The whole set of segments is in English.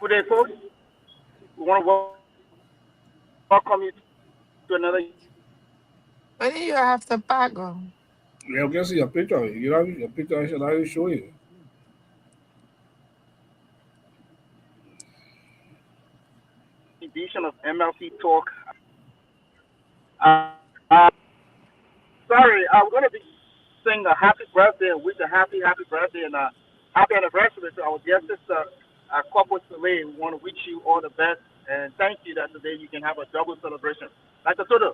Good day, folks. We want to welcome you to another Where do you have the background? Yeah, we can see your picture. You know, your picture I should I show you. edition of MLC Talk. Sorry, I'm going to be saying a happy birthday and wish a happy birthday and happy anniversary to our dear sister, Corporal Soleil. We want to wish you all the best and thank you that today you can have a double celebration. Like I told you,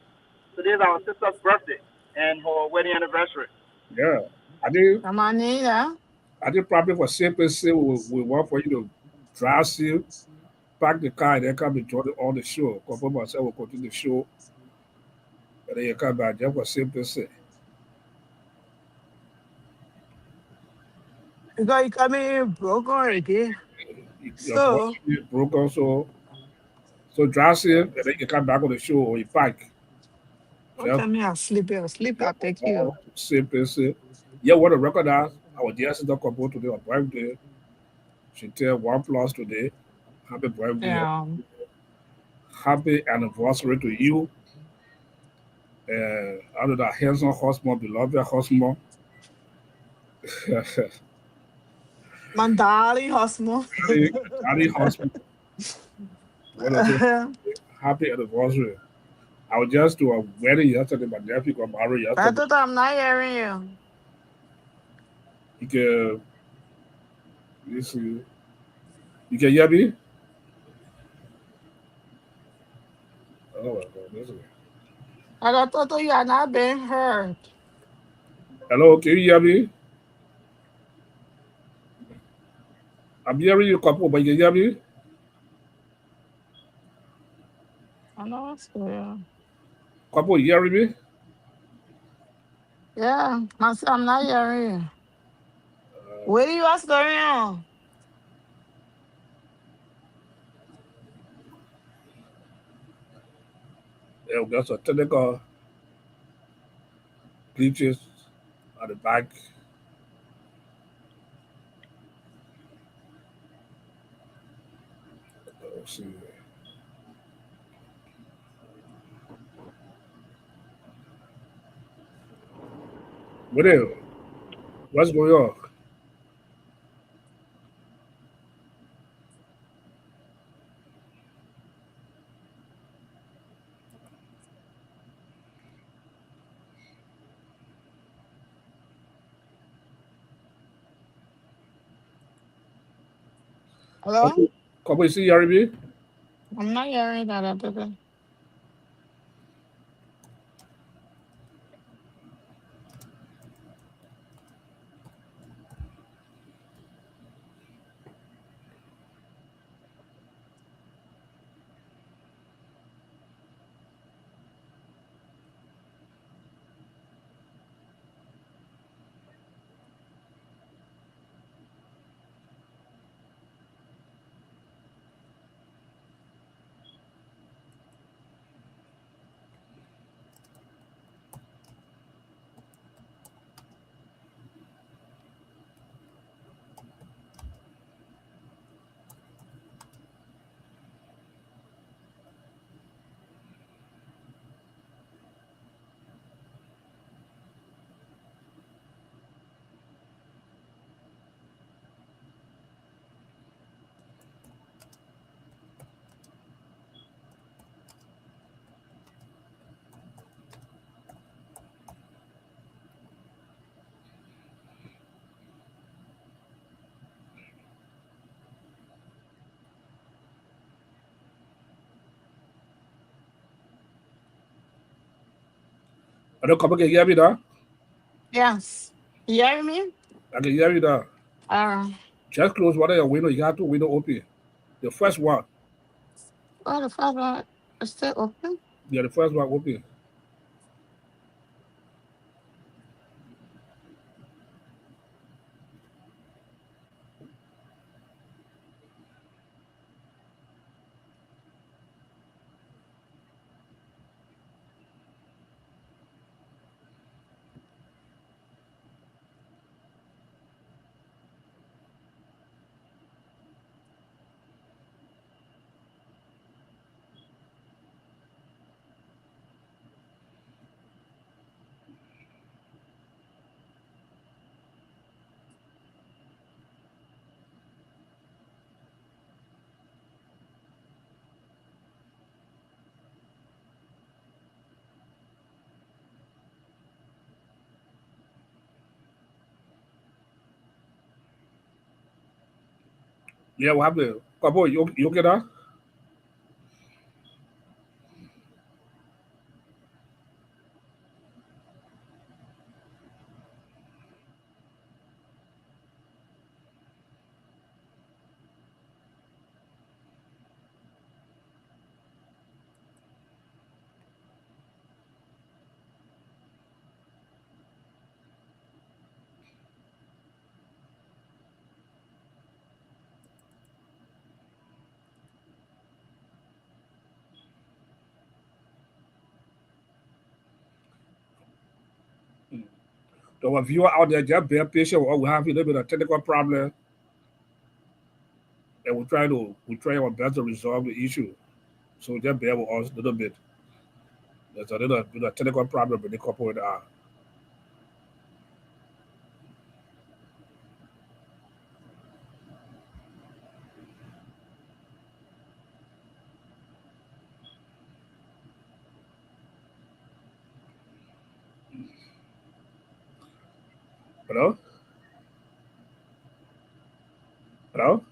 today is our sister's birthday and her wedding anniversary. Yeah. I did Amanita. I did probably for CPC we want for you to drive you, park the car and then come and join on the show. Confirm myself will continue the show and then you come back just for CPC. Because you coming in broken already. Your voice So, is broken so drive you and then you come back on the show or you park. don't Just tell me I sleep. I'll sleep. I'll just for take you. all CPC. Yeah, what to recognize our dear sister couple today on birthday. She turned 1+ today. Happy birthday. Yeah. Happy anniversary to you. Out of that handsome husband, beloved husband. My darling husband. Daddy husband. What I say? Happy anniversary. I was just to a wedding yesterday. My nephew got married I yesterday. thought I'm not hearing you. You can, you see, you can hear me? Oh my God, listen. I thought you are not being heard. Hello, can you hear me? I'm hearing you, couple, but you can hear me? I know what's going on. Couple, you hearing me? Yeah, I'm not hearing you. Where do you what's going on? Yeah, we got some technical glitches at the back. Let's see. What is, what's going on? Hello? Couple, you see hearing me? I'm not hearing that. I don't couple can hear me now. Yes. You hearing me? I can hear you now. Uh, Just close one of your window. You have two window open. The first one. well, the father is still open. Yeah, the first one open. Yeah, what happened? Couple, you okay now? So, a viewer out there, just bear patient, or we have a little bit of technical problem, and we try our best to resolve the issue. So just bear with us a little bit. There's a little bit of technical problem with the couple with hello, hello.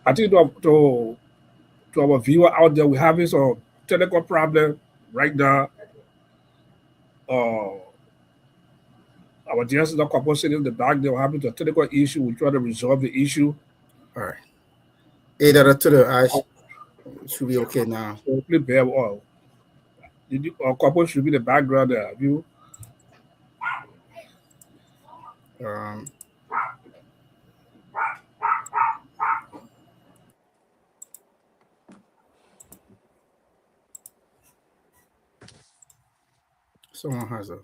I think to our viewer out there, we having some technical problem right now. Uh, our DS is not composing in the back. They were having a technical issue. We try to resolve the issue. All right. Hey, that to the Ash should be okay now. So please bear all. Our couple should be the background there. Have you? Um, someone has a.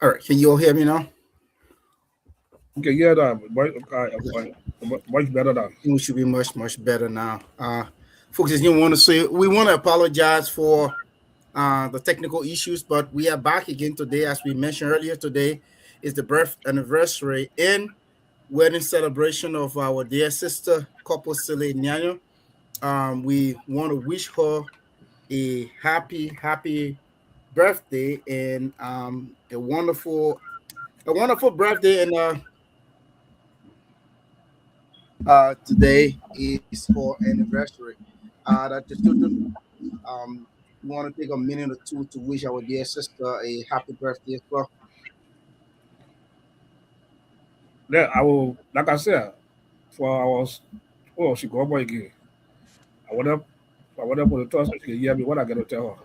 All right. Can you all hear me now? Okay, yeah, that much better than. We should be much better now. Folks, as you want to say, we want to apologize for the technical issues, but we are back again today. As we mentioned earlier, today is the birth anniversary and wedding celebration of our dear sister, couple Sile Nyanya. We want to wish her a happy birthday and a wonderful birthday. And today is her anniversary. That the student we want to take a minute or two to wish our dear sister a happy birthday as well. Yeah, I will. Like I said, for our she go up again. I went up. I went up on the toss. She can hear me. What I got to tell her?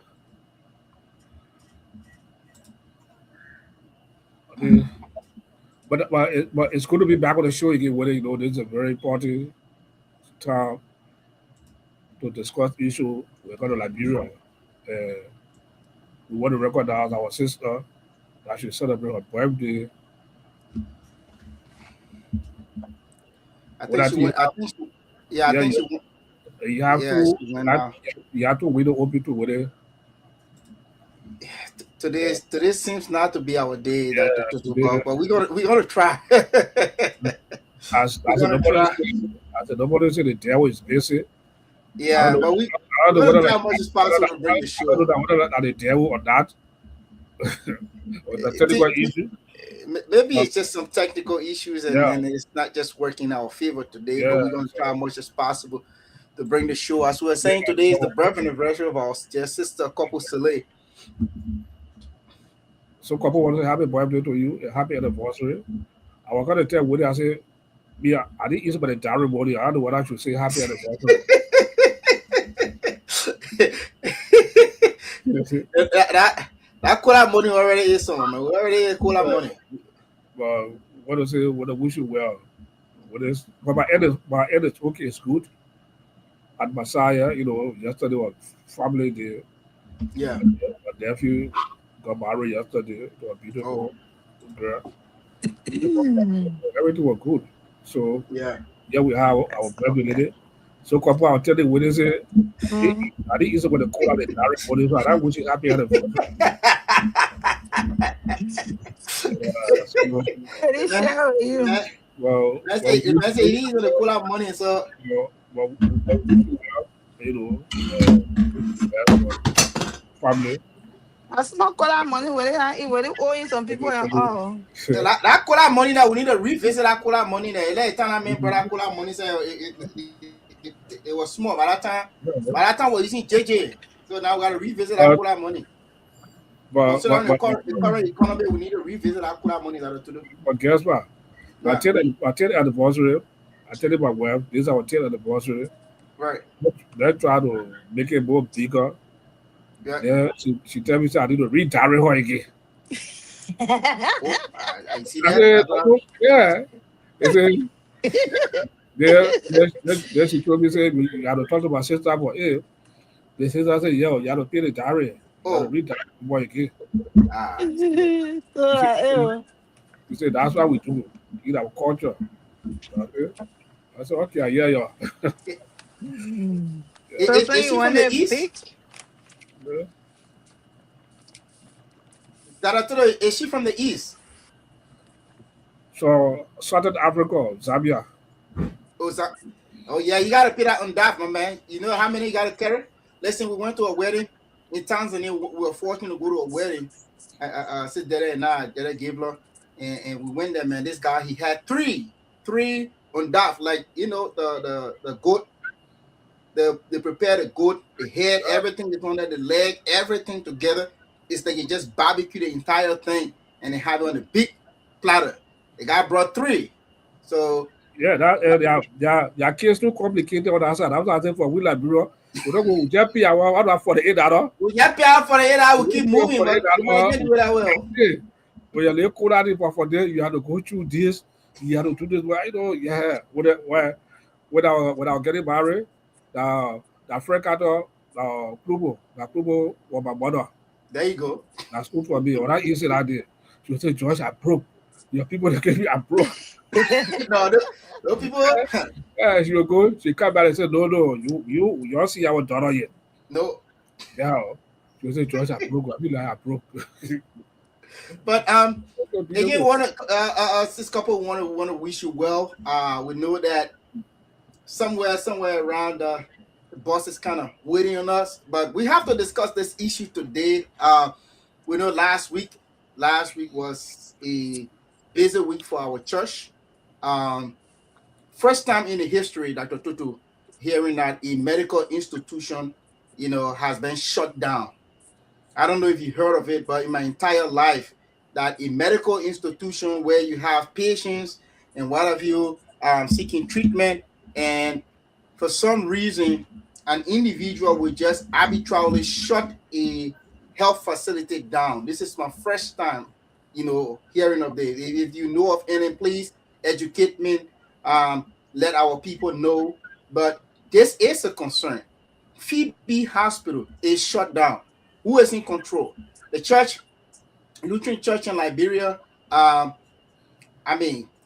Okay. But it's good to be back on the show again. Whether this is a very important time to discuss issue. We're going to Liberia. We want to recognize our sister that she celebrate her birthday. I What think I she think, went. I think she, yeah, I yeah, think yeah, she went. you have Yeah, to, she went now. you have to wait open to with it. Today seems not to be our day that Yeah, to today, go, but we're gonna try. as We're as a gonna nobody try. say, as a nobody say the devil is busy. I don't Yeah, know. but I don't know we're gonna whether try like as much as possible to bring the I don't show. know whether that the devil or not or the It, technical issue. maybe Uh, it's just some technical issues and yeah, then it's not just working in our favor today, but yeah. we're going to try as So, much as possible to bring the show. As we were yeah. saying, today is the So, birth anniversary of our dear sister, couple Soleil. so couple want to say happy birthday to you, a happy anniversary. I was gonna tell Woody, I say, yeah, I didn't use by the diary body. I don't know what I should say happy anniversary. You see? That cola money already is some, man. We already is cola money. But what to say, what I wish you well. What is but my end is okay, it's good. At Messiah, yesterday was family day. Yeah. My nephew got married yesterday to a Oh, beautiful girl. Everything was good. So yeah. yeah, we have our birthday lady. So couple I'll tell you when is it Mm. I think it's going to call out the direct body. So I wish you happy anniversary. So, Pretty man, sure you. man, well, man well, say, man say he's gonna cool out money, so well, wish you well, wish you the best for family. I smoke all that money with it. With it owing some people and all. that cola money that we need to revisit that cola money there. Let time I mean brother cola money say it was small by that time. By that time we're using JJ. So now we gotta revisit that but, cola money. but, Considering but, but, the current economy, we need to revisit that cola money that to do. but guess what? Yeah, I tell the anniversary. I tell you my wife, this is our 10th anniversary. right. Let's try to make it more bigger. Yeah. Then she tell me, say, I need to redirect her again. Oh, I see I that. said, That's right. oh, yeah. They said, then she told me, say, you got to talk to my sister about it. The sister said, yo, you got to pay the diary. You got to Oh, redirect the boy again. see. So He said, like, ew. he said, that's what we do. In our culture. Okay. I said, okay, I hear you. Yeah. So Is you she from want the it east? big? Yeah. That I told her, is she from the east? So Southern Africa, Zambia. Oh, oh yeah, you gotta pay that on that, my man. You know how many you gotta carry? Listen, we went to a wedding in Tanzania. We were fortunate to go to a wedding. Sit there and there Gabler, and we went there, man. This guy, he had three on that, like the goat. They prepare the goat, the head, everything is on there, the leg, everything together. It's like you just barbecue the entire thing, and they have it on a big platter. The guy brought three, so Yeah, that their case too complicated on that side. I was asking for we Liberia. We don't go just pay our what for the $8. we get paid for the 8 hour. We We keep pay moving, for the but you know, you $8. didn't do that well. Okay. But you lay cool out for there, you have to go through this, you have to do this. Well, yeah, without getting married, the friend got the Klubo was my mother. There you go. That's good for me. When I easy that day, she would say, George, I broke. Your people that gave me, I broke. No, those people. Yeah, she will go. She come back and say, no, you don't see our daughter yet. No, Yeah. She will say, George, I broke. I be like, I broke. but Okay, again, beautiful. this couple want to wish you well. We know that somewhere around the boss is kind of waiting on us, but we have to discuss this issue today. We know last week was a busy week for our church. Um, First time in the history, Dr. Tutu, hearing that a medical institution, has been shut down. I don't know if you heard of it, but in my entire life, that a medical institution where you have patients and what have you seeking treatment, and for some reason, an individual will just arbitrarily shut a health facility down. This is my first time, hearing of this. If you know of any, please educate me. Let our people know. But this is a concern. Phoebe Hospital is shut down. Who is in control? The church, Lutheran Church in Liberia, um,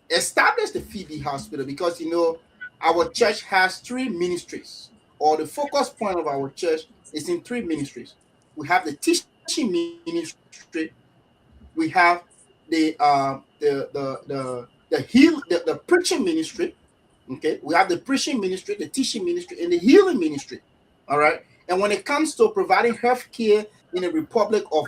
established the Phoebe Hospital because our church has three ministries, or the focus point of our church is in three ministries. We have the teaching ministry, we have the preaching ministry. Okay, we have the preaching ministry, the teaching ministry, and the healing ministry. All right. And when it comes to providing health care in the Republic of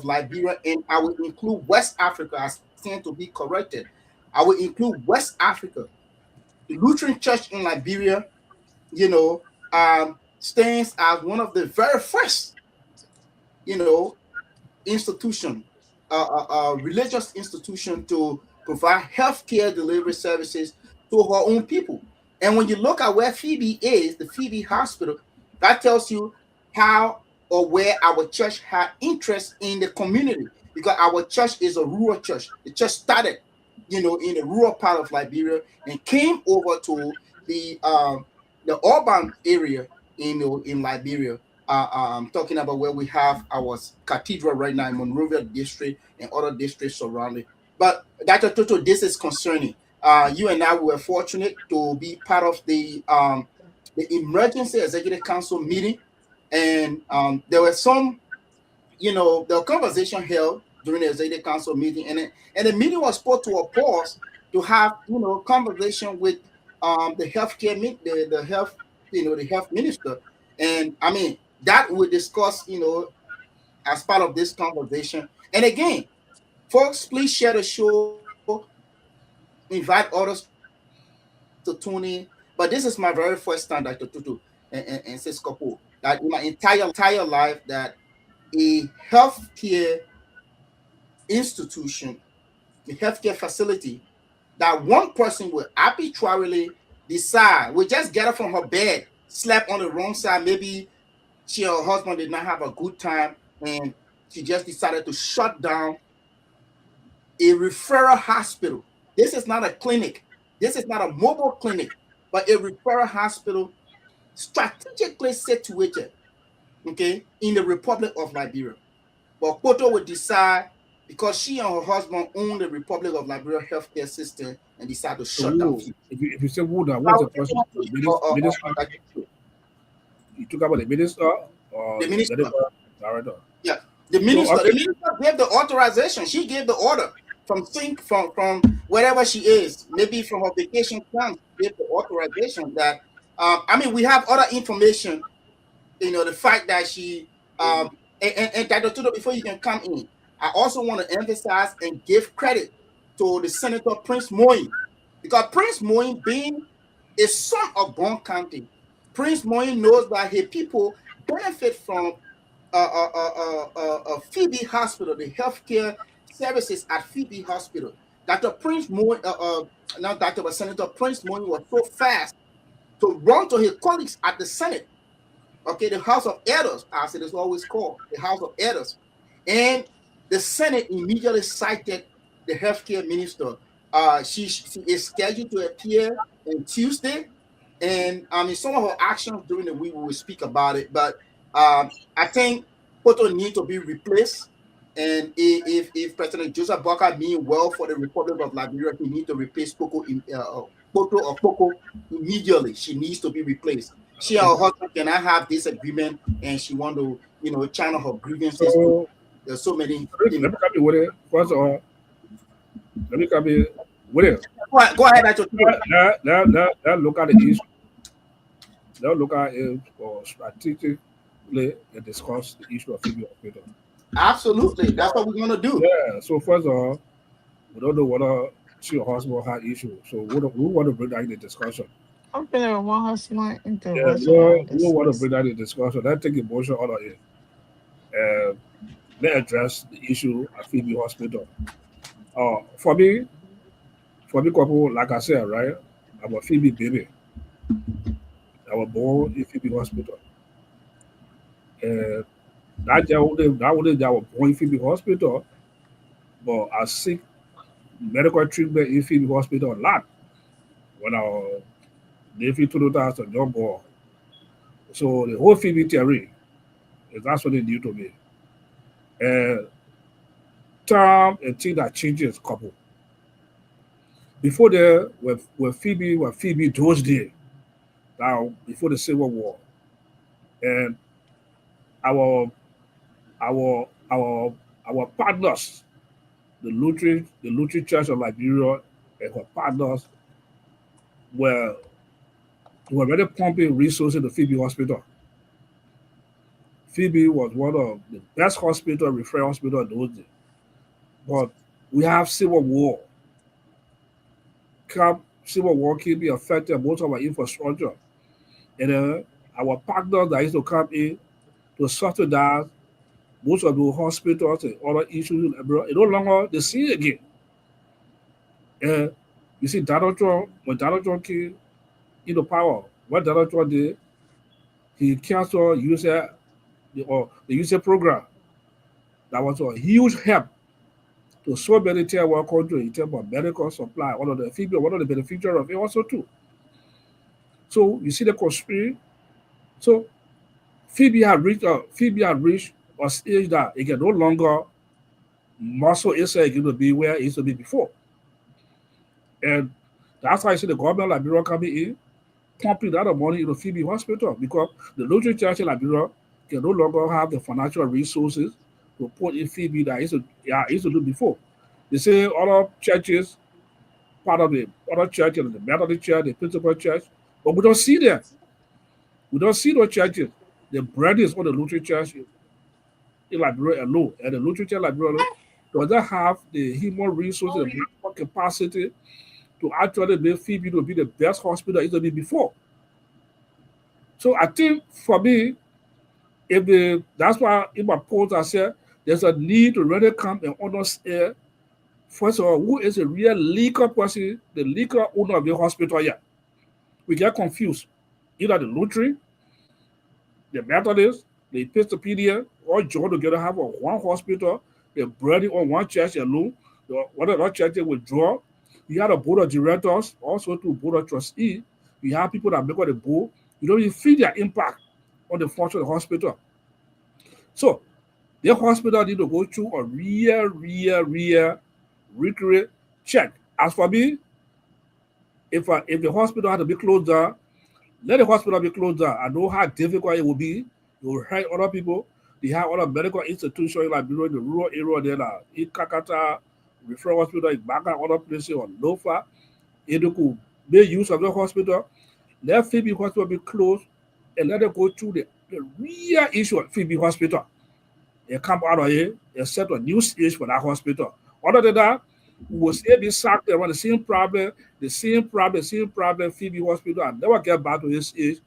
Liberia, and I will include West Africa, I stand to be corrected. I will include West Africa. The Lutheran Church in Liberia, stands as one of the very first, institution, religious institution to provide healthcare delivery services to her own people. And when you look at where Phoebe is, the Phoebe Hospital, that tells you how or where our church had interest in the community, because our church is a rural church. The church started, in the rural part of Liberia and came over to the urban area, in Liberia. I'm talking about where we have our cathedral right now in Monrovia district and other districts surrounding. But Dr. Toto, this is concerning. You and I were fortunate to be part of the emergency executive council meeting, and there were some, the conversation held during the executive council meeting, and the meeting was put to a pause to have conversation with the healthcare the health the health minister, and that we discuss as part of this conversation. And again, folks, please share the show, invite others to tune in. But this is my very first time, Dr. Tutu, and says couple, that in my entire life that a healthcare institution, a healthcare facility, that one person will arbitrarily decide, will just get up from her bed, slept on the wrong side, maybe she or her husband did not have a good time, and she just decided to shut down a referral hospital. This is not a clinic. This is not a mobile clinic, but a referral hospital strategically situated, okay, in the Republic of Liberia. But Koto would decide, because she and her husband own the Republic of Liberia healthcare system, and decide to So shut down. if you say Wood, I what's the will take person? it The to minister? like, You talk about the minister or the the minister. medical director? Yeah, the So minister. The okay, minister gave the authorization. She gave the order from wherever she is, maybe from her vacation plan, give the authorization that I mean we have other information, the fact that she and Dr. Tudo, before you can come in, I also want to emphasize and give credit to the Senator Prince Moyne, because Prince Moyne being a son of Bon County, Prince Moyne knows that his people benefit from Phebe Hospital, the healthcare services at Phebe Hospital. Dr. Prince Moyne, now Dr. Senator Prince Moyne was so fast to run to his colleagues at the Senate, okay, the House of Elders, as it is always called, the House of Elders. And the Senate immediately cited the healthcare minister. She is scheduled to appear on Tuesday. And I mean, some of her actions during the week, we will speak about it. But I think Poto need to be replaced. And if President Joseph Boakai mean well for the Republic of Liberia, he needs to replace Poto or Coco immediately. She needs to be replaced. She and her husband cannot have this agreement, and she want to, channel her grievances. So There's so many. let me come in with it. First of all, let me come in with it. Go ahead. Now look at the issue. Now look at it for strategically and discuss the issue of Phebe Hospital. Absolutely, that's what we're gonna do. Yeah. So first of all, we don't know whether she or hospital had issues. So we want to bring that in the discussion. I'm gonna want hospital into Yeah, we want to bring that in the discussion. Let's take emotion out of it. And let's address the issue at Phebe Hospital. For me, couple, like I said, right, I'm a Phebe baby. I was born in Phebe Hospital. And not only that I was born in Phebe Hospital, but I seek medical treatment in Phebe Hospital a lot when I was nephew 2000 young boy. So the whole Phebe theory is actually new to me. And time and things that changes couple. Before there, when Phebe those days, now before the Civil War, and our partners, the Lutheran Church of Liberia and her partners were already pumping resources to Phebe Hospital. Phebe was one of the best referral hospital in those days. But we have Civil War. Civil War can be affected most of our infrastructure. And our partners that used to come in to subsidize most of the hospitals and other issues, no longer they see again. And you see, Donald Trump, when Donald Trump came into power, what Donald Trump did, he canceled the user program. That was a huge help to so many tier one countries in terms of medical supply. One of the beneficiaries of it also too. So you see the conspiracy. So Phebe had reached a stage that it can no longer muscle itself to be where it used to be before. And that's why you see the government of Liberia coming in, pumping a lot of money into Phebe Hospital, because the Lutheran Church in Liberia can no longer have the financial resources to put in Phebe that it used to do before. They say other churches, part of the other churches, the Methodist Church, the Episcopal Church, but we don't see them. We don't see those churches. The bread is on the Lutheran Church in Liberia alone, and the Lutheran Church in Liberia alone does not have the human resources, the manpower capacity to actually make Phebe to be the best hospital it used to be before. So I think for me, that's why in my post I said there's a need to really come and understand, first of all, who is a real legal person, the legal owner of the hospital here. We get confused. Either the Lutheran, the Methodist, the Episcopalian, all join together have one hospital, they're breading on one church alone. One other church they withdraw. You have a board of directors, also to board of trustees. You have people that make up the board. You don't even feel their impact on the function of the hospital. So the hospital need to go through a real recurrent check. As for me, if the hospital had to be closed down, let the hospital be closed down. I know how difficult it will be. You will hurt other people. They have other medical institutions like in the rural area there, like in Kakata, Referral hospital is back at other places or no far. If they could make use of the hospital, let Phoebe Hospital be closed and let them go through the real issue of Phoebe Hospital. They come out of here and set a new stage for that hospital. Other than that, we will still be sacked around the same problem, Phoebe Hospital, and never get back to this age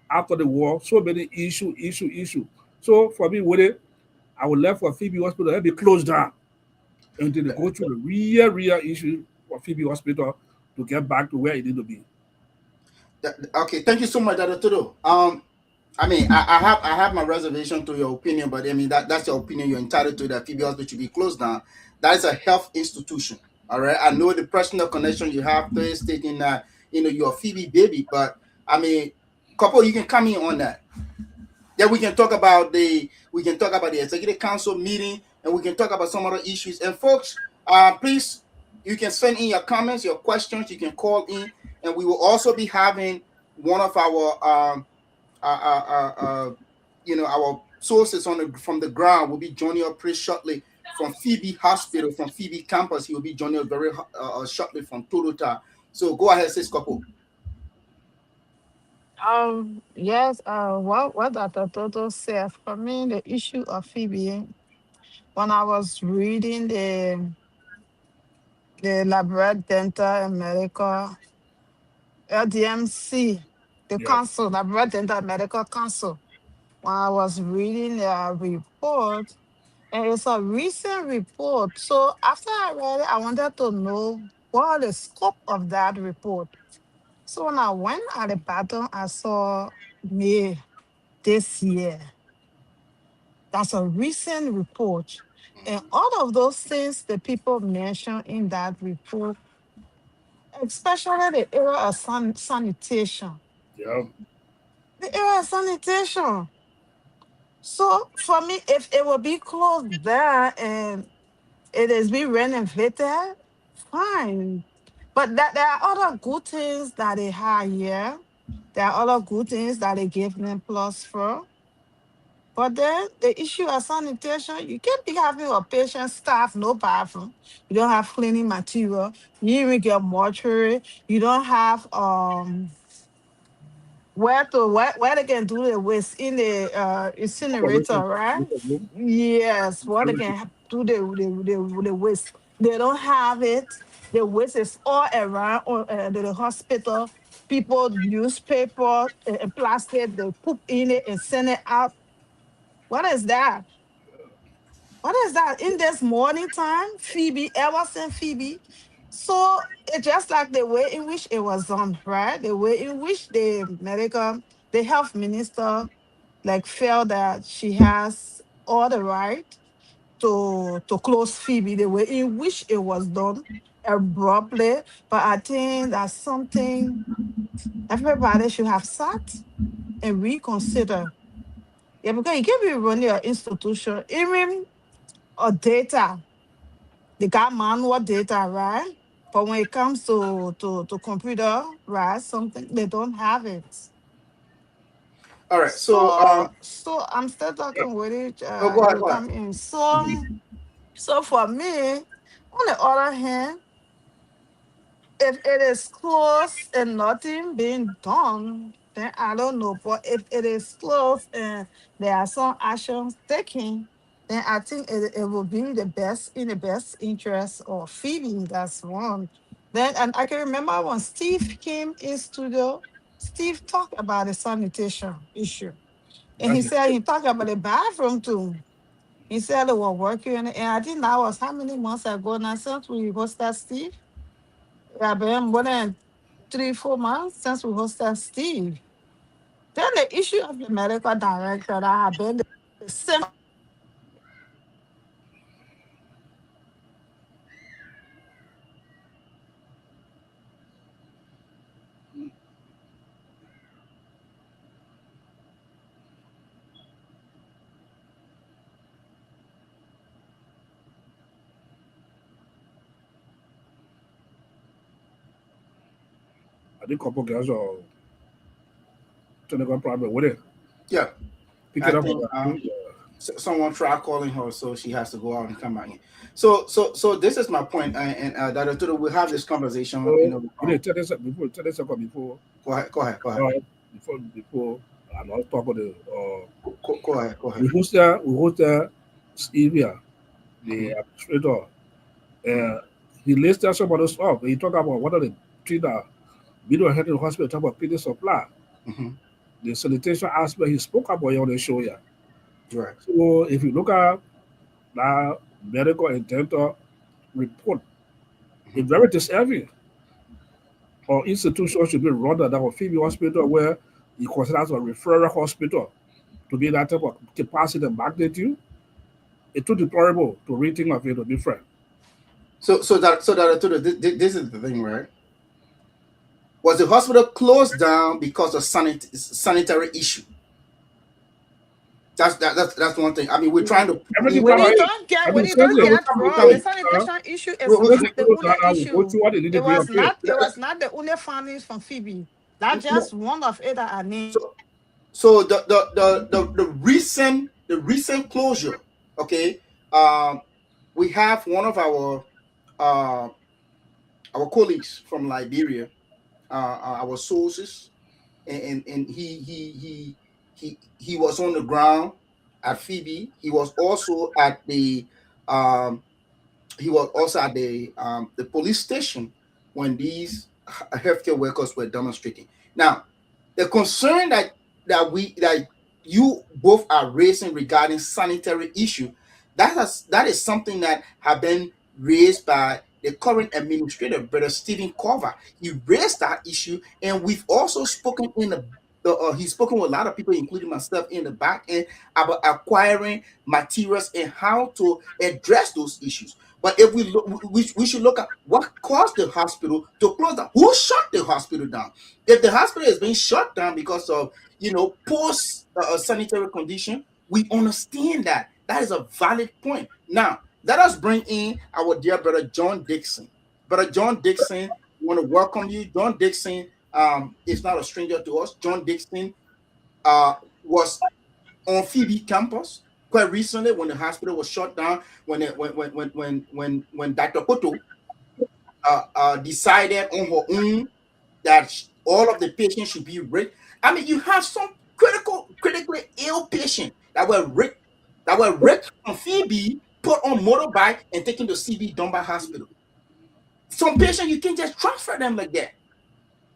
after the war. So many issue. So for me, with it, I would left for Phoebe Hospital to be closed down until they go through the real issue for Phoebe Hospital to get back to where it need to be. Okay, thank you so much, Dr. Todo. I mean, I have my reservation to your opinion, but I mean that's your opinion. You're entitled to that Phoebe Hospital should be closed down. That is a health institution. All right. I know the personal connection you have to it, stating that you're a Phoebe baby, but I mean, couple, you can come in on that. Then we can talk about the executive council meeting, and we can talk about some other issues. And folks, please, you can send in your comments, your questions. You can call in, and we will also be having one of our uh, uh, uh, uh, our sources from the ground will be joining us pretty shortly from Phoebe Hospital, from Phoebe campus. He will be joining us very shortly from Toyota. So go ahead, sis couple. Yes, what Dr. Toto said, for me, the issue of Phoebe, when I was reading the Labrador Dental and Medical, LDMC, the Yeah. council, Labrador Dental and Medical Council, when I was reading their report, and it's a recent report. So after I read it, I wanted to know what the scope of that report. So when I went at the bottom, I saw May this year. That's a recent report. And all of those things the people mentioned in that report, especially the area of sanitation. Yeah. The area of sanitation. So for me, if it will be closed there and it is being renovated, fine. But that there are other good things that they have here. There are other good things that they give them plus for. But then the issue of sanitation, you can't be having a patient staff, no bathroom. You don't have cleaning material. You even get mortuary. You don't have where they can do the waste in the incinerator, right? Yes, where they can do the waste. They don't have it. The waste is all around the hospital. People use paper and plastic. They poop in it and send it out. What is that? What is that? In this morning time, Phoebe, ever since Phoebe. So it's just like the way in which it was done, right? The way in which the health minister, like felt that she has all the right to close Phoebe, the way in which it was done abruptly. But I think that's something everybody should have sat and reconsider. Yeah, because you can't be running your institution, even or data. They got manual data, right? But when it comes to computer, right, something they don't have it. All right. So So I'm still talking with it. oh, go ahead, You go ahead. come in. So for me, on the other hand, if it is close and nothing being done, then I don't know. But if it is close and there are some actions taken, then I think it will be the best in the best interest of Phoebe. That's one. Then and I can remember when Steve came in studio, Steve talked about the sanitation issue. And That's he talked about the bathroom too. He said they were working on it. And I think that was how many months ago now since we hosted Steve? Yeah, been more than 3, 4 months since we hosted Steve. Then the issue of the medical director that have been the same. I think couple guys are technical problem with it. Yeah, Pick I it up. think someone try calling her, so she has to go out and come back in. So this is my point, and that we'll have this conversation. You So know, you need 30 seconds before 30 seconds before go ahead, go ahead, go ahead, uh, before I'm not talking the go ahead, go ahead. we host Stevia, the Mhm, administrator. Uh, he listed some of the stuff. He talk about what are the treat the middle head in the hospital, talk about cleaning supply. mhm. The sanitation aspect he spoke about it on the show, yeah. Right. So if you look at that medical and dental report, Mhm. it's very disturbing. Or institution should be run that our Phebe hospital where you consider as a referral hospital to be that type of capacity and magnitude. It's too deplorable to rethink of it different. This is the thing, right? Was the hospital closed down because of sanitary issue? That's one thing. I mean, we're trying to Everything prove When part of you it. don't get I mean, when you since don't they will get come, we wrong, come the with sanitation issue is we- since not they the close only down now, we go issue. through what they need to It bring was up here. not it was not the only findings from Phoebe. That's no, just one of it that I named. so the recent closure, okay. um we have one of uh our colleagues from Liberia, our sources, and he was on the ground at Phoebe. Um he was also at the police station when these healthcare workers were demonstrating. Now, the concern that you both are raising regarding sanitary issue, that is something that have been raised by the current administrator, Brother Stephen Cover. He raised that issue, and we've also spoken he's spoken with a lot of people, including myself, in the back end about acquiring materials and how to address those issues. But if we look, we should look at what caused the hospital to close down. Who shut the hospital down? If the hospital is being shut down because of post sanitary condition, we understand that that is a valid point. Now let us bring in our dear brother John Dixon. Brother John Dixon, we want to welcome you. John Dixon is not a stranger to us. John Dixon was on Phoebe campus quite recently when the hospital was shut down. When Dr. Koto decided on her own that all of the patients should be raped. I mean, you have some critically ill patients that were raped on Phoebe, put on motorbike, and taken to CB Dunbar Hospital. Some patients you can just transfer them like that.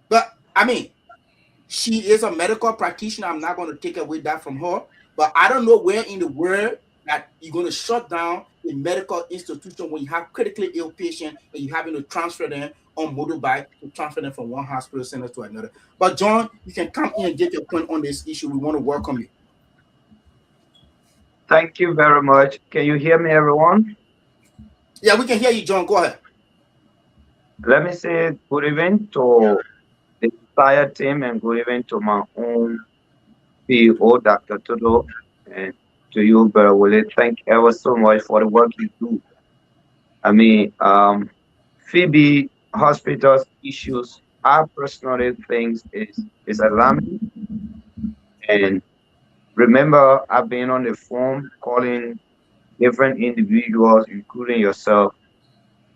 But I mean, she is a medical practitioner. I'm not going to take away that from her. But I don't know where in the world that you're going to shut down a medical institution when you have critically ill patients and you're having to transfer them on motorbike to transfer them from one hospital center to another. But John, you can come in and get your point on this issue. We want to welcome you. Thank you very much. Can you hear me, everyone? Yeah, we can hear you, John. Go ahead. Let me say good evening to the entire team and good evening to my own PO, Dr. Tudo, and to you, Brother Willie. Thank you ever so much for the work you do. I mean, Phoebe Hospital's issues, I personally think is alarming. And remember, I've been on the phone calling different individuals, including yourself,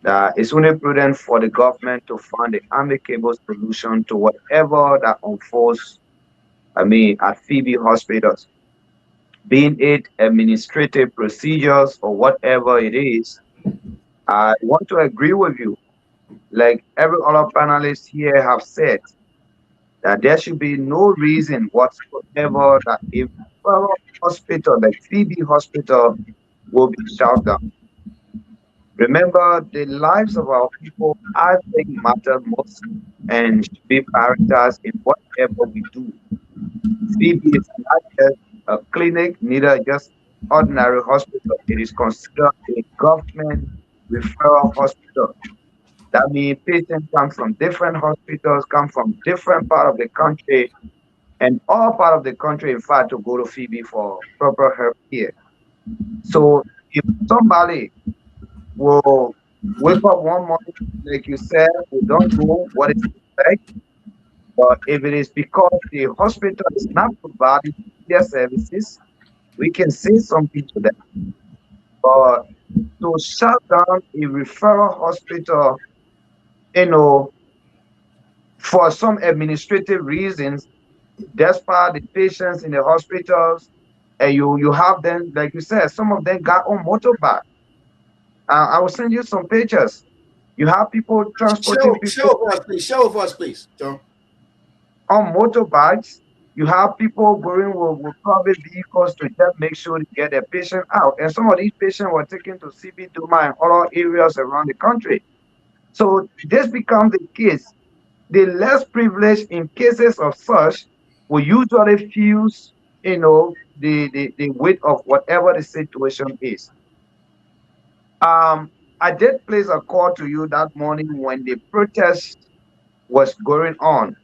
that it's only prudent for the government to find an amicable solution to whatever that unfolds, at Phoebe hospitals, being it administrative procedures or whatever it is. I want to agree with you, like every other panelist here have said, that there should be no reason whatsoever that if our hospital, like Phoebe Hospital, will be shut down. Remember, the lives of our people, I think, matter most and should be prioritized in whatever we do. Phoebe is not just a clinic, neither just ordinary hospital. It is considered a government referral hospital. That means patients come from different hospitals, come from different part of the country, and all part of the country, in fact, to go to Phoebe for proper health care. So if somebody will wake up one morning, like you said, we don't know what is like, but if it is because the hospital is not providing their services, We can say something to them. But to shut down a referral hospital, you know, for some administrative reasons, despite the patients in the hospitals, and you have them, like you said, some of them got on motorbike. I will send you some pictures. You have people transporting Share people with us, please. Share with us, please, John. on motorbikes. You have people going with private vehicles to just make sure to get their patient out. And some of these patients were taken to CB Duma and other areas around the country. So this becomes the case. The less privileged in cases of such will usually feel, the weight of whatever the situation is. I did place a call to you that morning when the protest was going on.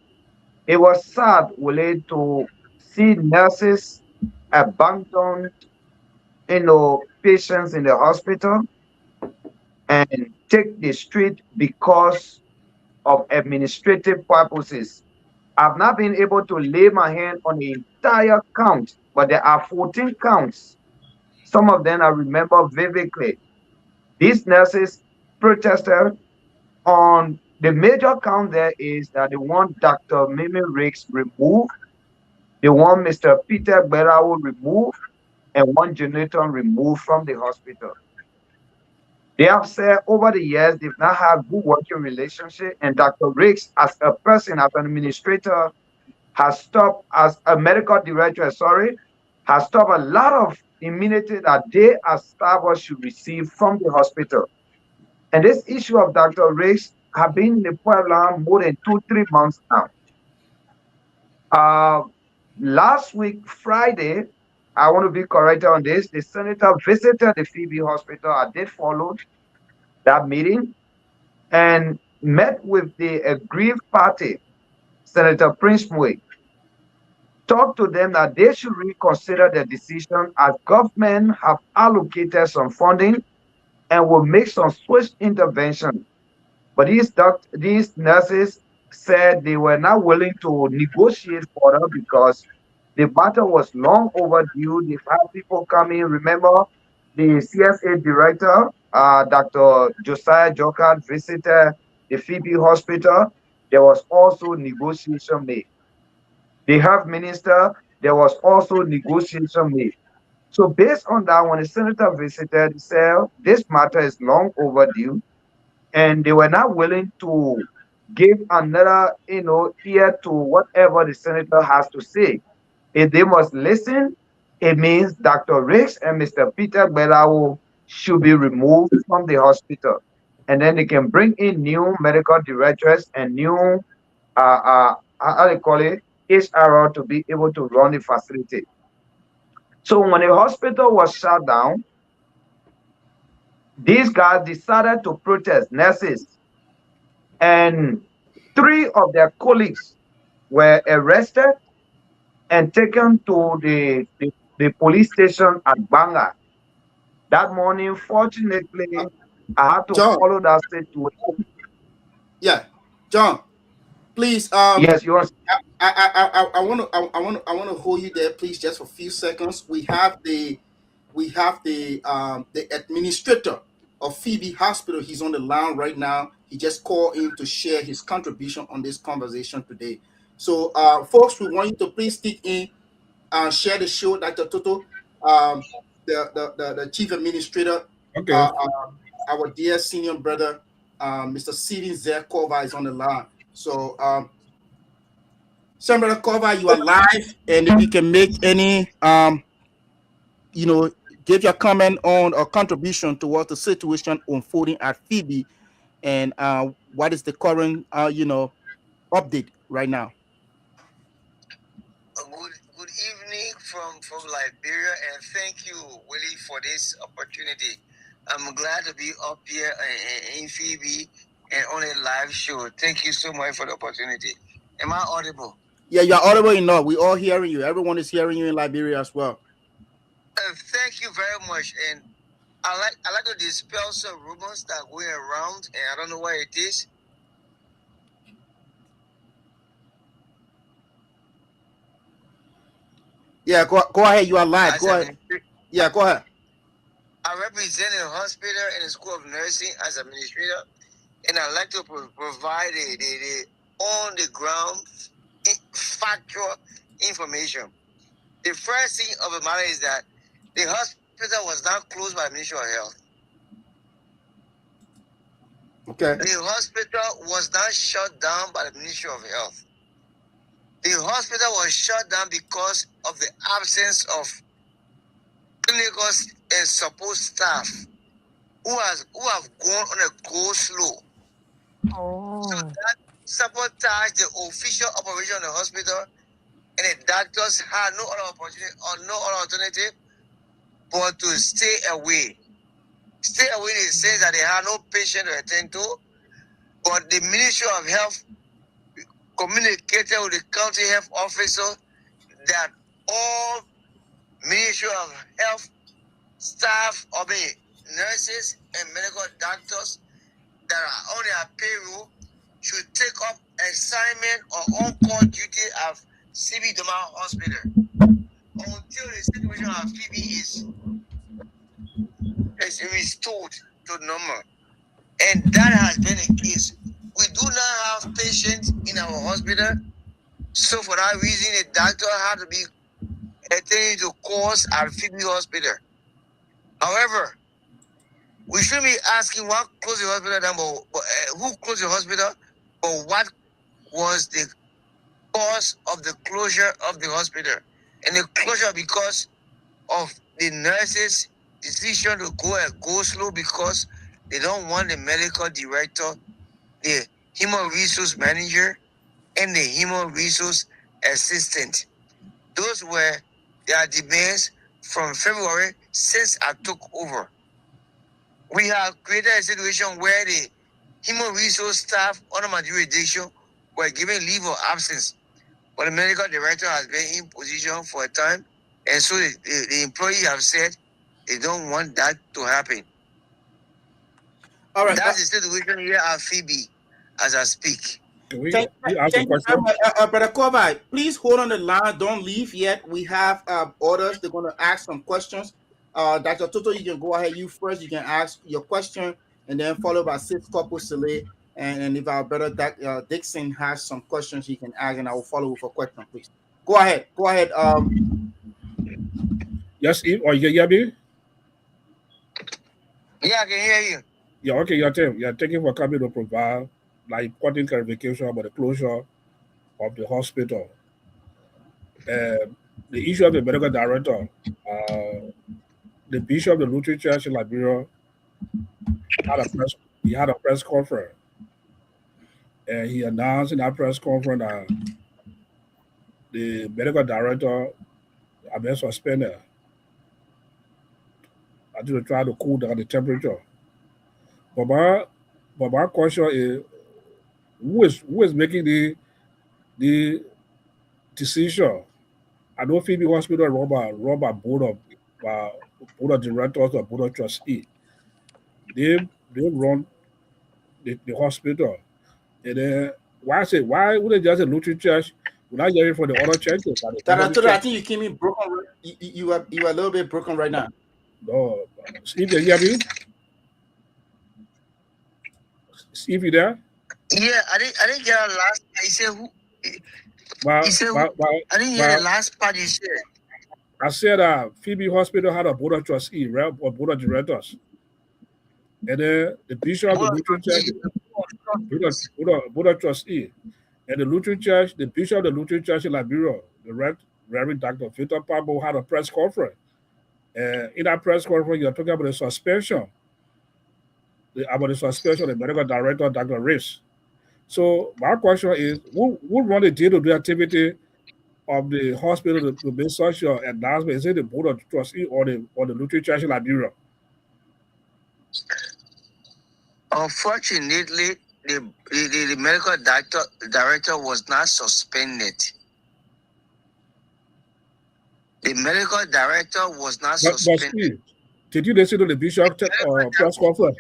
It was sad, Wale, to see nurses abandon, patients in the hospital and take the street because of administrative purposes. I've not been able to lay my hand on the entire count, but there are 14 counts. Some of them I remember vividly. These nurses protested on the major count there is that they want Dr. Mimi Riggs removed, they want Mr. Peter Berao removed, and one Jonathan removed from the hospital. They have said over the years they've not had good working relationship, and Dr. Riggs, as a person, as an administrator, has stopped, as a medical director, sorry, has stopped a lot of immunity that they as staffers should receive from the hospital. And this issue of Dr. Riggs have been in the pipeline more than 2, 3 months now. Uh, Last week, Friday, I want to be correct on this. The senator visited the Phoebe hospital. I did follow that meeting and met with the aggrieved party, Senator Prince Mui, talk to them that they should reconsider their decision as government have allocated some funding and will make some swift intervention. But these nurses said they were not willing to negotiate further because the matter was long overdue. They've had people coming. Remember, the CSA director, Dr. Josiah Jokat, visited the Phoebe hospital. There was also negotiation made. The health minister, there was also negotiation made. So based on that, when the senator visited, he said this matter is long overdue, and they were not willing to give another, ear to whatever the senator has to say. If they must listen, it means Dr. Riggs and Mr. Peter Belawo should be removed from the hospital. And then they can bring in new medical directors and new, how they call it, HR to be able to run the facility. So when the hospital was shut down, these guys decided to protest, nurses, and three of their colleagues were arrested and taken to the police station at Banga. That morning, Uh, fortunately, I had to John, follow that situation. yeah, John, please. Yes, you want. I want to I want to hold you there, please, just for a few seconds. We have the administrator of Phoebe Hospital. He's on the line right now. He just called in to share his contribution on this conversation today. So, folks, we want you to please stick in and share the show, Dr. Toto, um, the chief administrator, Okay. uh, uh, our dear senior brother, Mr. Steven Zerkova is on the line. So, Senator Kova, you are live, and if you can make any, you know, give your comment on or contribution towards the situation unfolding at Phoebe, and what is the current, update right now. Good evening from Liberia, and thank you, Willie, for this opportunity. I'm glad to be up here in Phoebe and on a live show. Thank you so much for the opportunity. Am I audible? Yeah, you're audible enough. We all hearing you. Everyone is hearing you in Liberia as well. Thank you very much, and I like to dispel some rumors that are going around, and I don't know why it is. Yeah, go ahead. You are live. Go ahead. Yeah, go ahead. I represent a hospital and a school of nursing as administrator, and I like to provide the on the ground factual information. The first thing of the matter is that the hospital was not closed by the Ministry of Health. Okay. The hospital was not shut down by the Ministry of Health. The hospital was shut down because of the absence of clinical and support staff who have gone on a go slow. So Oh. that sabotaged the official operation of the hospital, and the doctors had no other opportunity or no other alternative but to stay away. Stay away in the sense that they had no patient to attend to, but the Ministry of Health communicated with the county health officer that all Ministry of Health staff, nurses and medical doctors that are on their payroll should take up assignment or on-call duty at Phoebe Hospital until the situation of Phoebe is restored to normal. And that has been the case. We do not have patients in our hospital. So for that reason, the doctor had to be attending to calls at Phoebe Hospital. However, we shouldn't be asking what closed the hospital down, but who closed the hospital, but what was the cause of the closure of the hospital. And the closure because of the nurses' decision to go slow because they don't want the medical director, the human resource manager, and the human resource assistant. Those were their demands from February since I took over. We have created a situation where the human resource staff under my jurisdiction were given leave of absence, but the medical director has been in position for a time, and so the employee have said they don't want that to happen. All right. That's the situation here at Phoebe as I speak. Thank you very much, Brother Kobai. Please hold on the line. Don't leave yet. We have orders. They're going to ask some questions. Dr. Toto, you can go ahead. You first. You can ask your question, and then followed by Sis Corpus Sele. And if our brother Dixon has some questions, he can ask, and I will follow with a question, please. Go ahead. Go ahead. Yes, or you can hear me? Yeah, I can hear you. Yeah, okay, thank you for coming to provide like important clarification about the closure of the hospital. The issue of the medical director, the bishop of the Lutheran Church in Liberia had a press conference, and he announced in that press conference that the medical director had been suspended. I just try to cool down the temperature. But my question is, who is making the decision? I know Phoebe Hospital run by board of directors or board of trustees. They run the hospital. And then why would they just a Lutheran church without hearing from the other churches? I think you came in broken. You are a little bit broken right now. No, Steve, you hear me? Steve, you there? Yeah, I didn't get the last. He said who? He said who? I didn't hear the last part you said. I said Phoebe Hospital had a board of trustees, right, or board of directors. And then the bishop of the Lutheran Church, board of trustees. And the Lutheran Church, the bishop of the Lutheran Church in Liberia, the Reverend Dr. Victor Pablo, had a press conference. And in that press conference, you're talking about the suspension, of the medical director, Dr. Riss. So my question is, who run the day-to-day activity of the hospital to make such an announcement? Is it the board of trustees or the Lutheran Church in Liberia? Unfortunately, the medical director was not suspended. The medical director was not suspended. Steve, did you listen to the bishop press conference?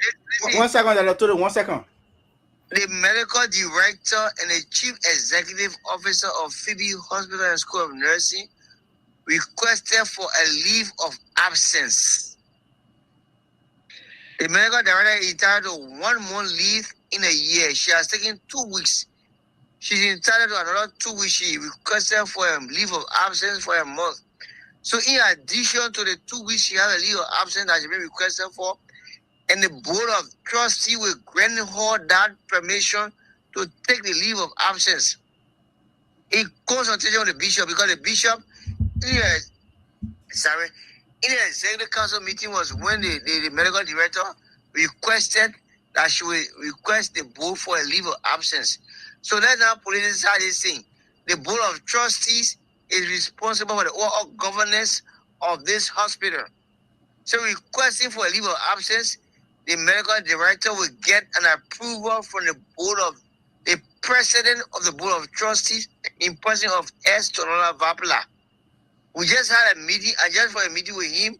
1 second, Dr. 1 second. The medical director and the chief executive officer of Phoebe Hospital and School of Nursing requested for a leave of absence. The medical director is entitled to 1 month leave in a year. She has taken 2 weeks. She's entitled to another 2 weeks. She requested for a leave of absence for a month. So in addition to the 2 weeks she has a leave of absence that she been requested for, and the board of trustees will grant her that permission to take the leave of absence in consultation with the bishop, because the bishop, in the executive council meeting was when the medical director requested that she will request the board for a leave of absence. So let's now politicize this thing. The board of trustees is responsible for the overall governance of this hospital. So requesting for a leave of absence, the medical director will get an approval from the president of the board of trustees in person of S. Tonola Vapla. We just had a meeting, I just for a meeting with him,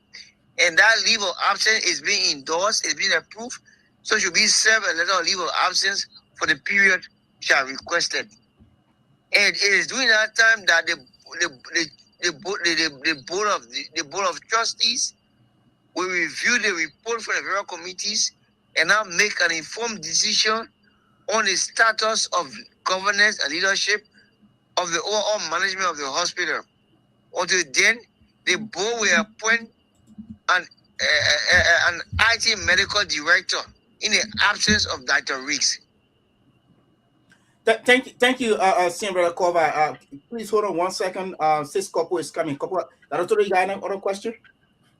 and that leave of absence is being endorsed, it's being approved. So should be served a letter of leave of absence for the period shall requested. And it is during that time that the board of trustees will review the report from the various committees and now make an informed decision on the status of governance and leadership of the overall management of the hospital. Until then, the board will appoint an IT medical director in the absence of Dr. Riggs. Thank you, Senior Kova. Please hold on 1 second. Sis Kopo is coming. Kopo, you got another question?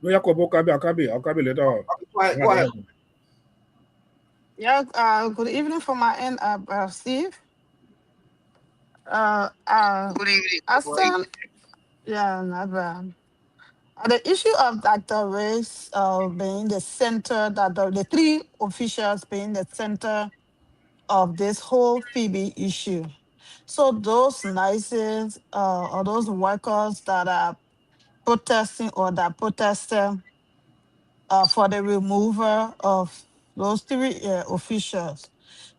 No, ya Kopo, I'll come later. Okay, go ahead. Yeah, good evening from my end, Steve. Good evening. Yeah, not bad. The issue of Dr. Race being the center, that the three officials being the center of this whole Phoebe issue. So those nurses or those workers that are protesting or that protested for the removal of those three officials,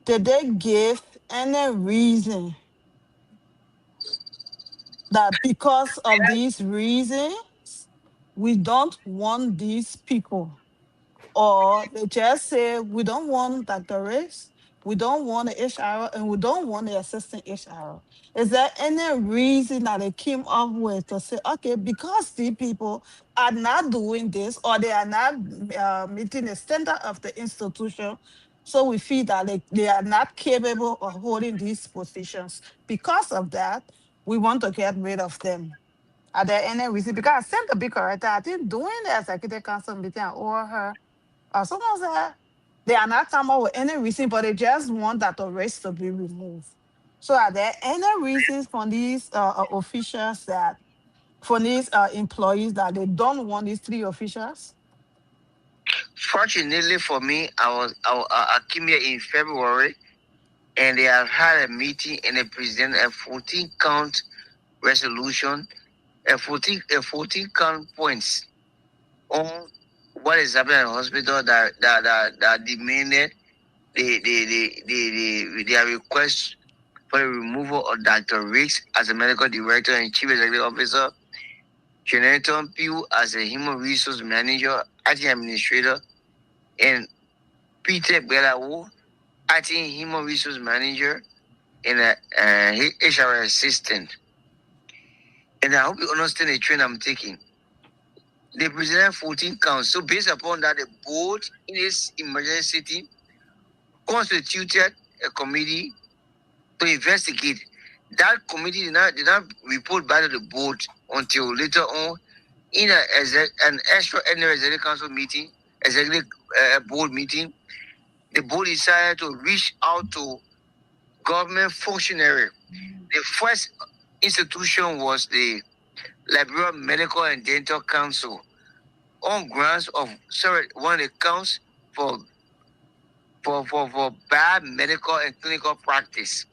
did they give any reason that because of these reasons, we don't want these people? Or they just say, we don't want Dr. Riggs, we don't want the HR, and we don't want the assistant HR. Is there any reason that they came up with to say, okay, because these people are not doing this or they are not meeting the standard of the institution, so we feel that they are not capable of holding these positions. Because of that, we want to get rid of them. Are there any reason? Because I sent a big corrector, I think, during the executive council meeting, I owe her sometimes they are not come up with any reason, but they just want that the race to be removed. So, are there any reasons for these officials that, for these employees that they don't want these three officials? Fortunately for me, I came here in February, and they have had a meeting and they presented a 14 count resolution, a 14 count points on what is happening in the hospital that demanded their request for the removal of Dr. Riggs as a medical director and chief executive officer, Jonathan Pugh as a human resource manager, acting administrator, and Peter Belawo, acting human resource manager and a HR assistant. And I hope you understand the trend I'm taking. They presented 14 counts. So based upon that, the board in this emergency team constituted a committee to investigate. That committee did not report back to the board until later on in an extraordinary executive council meeting, executive board meeting. The board decided to reach out to government functionary. The first institution was the Liberia Medical and Dental Council on grounds of one of the counts for bad medical and clinical practice.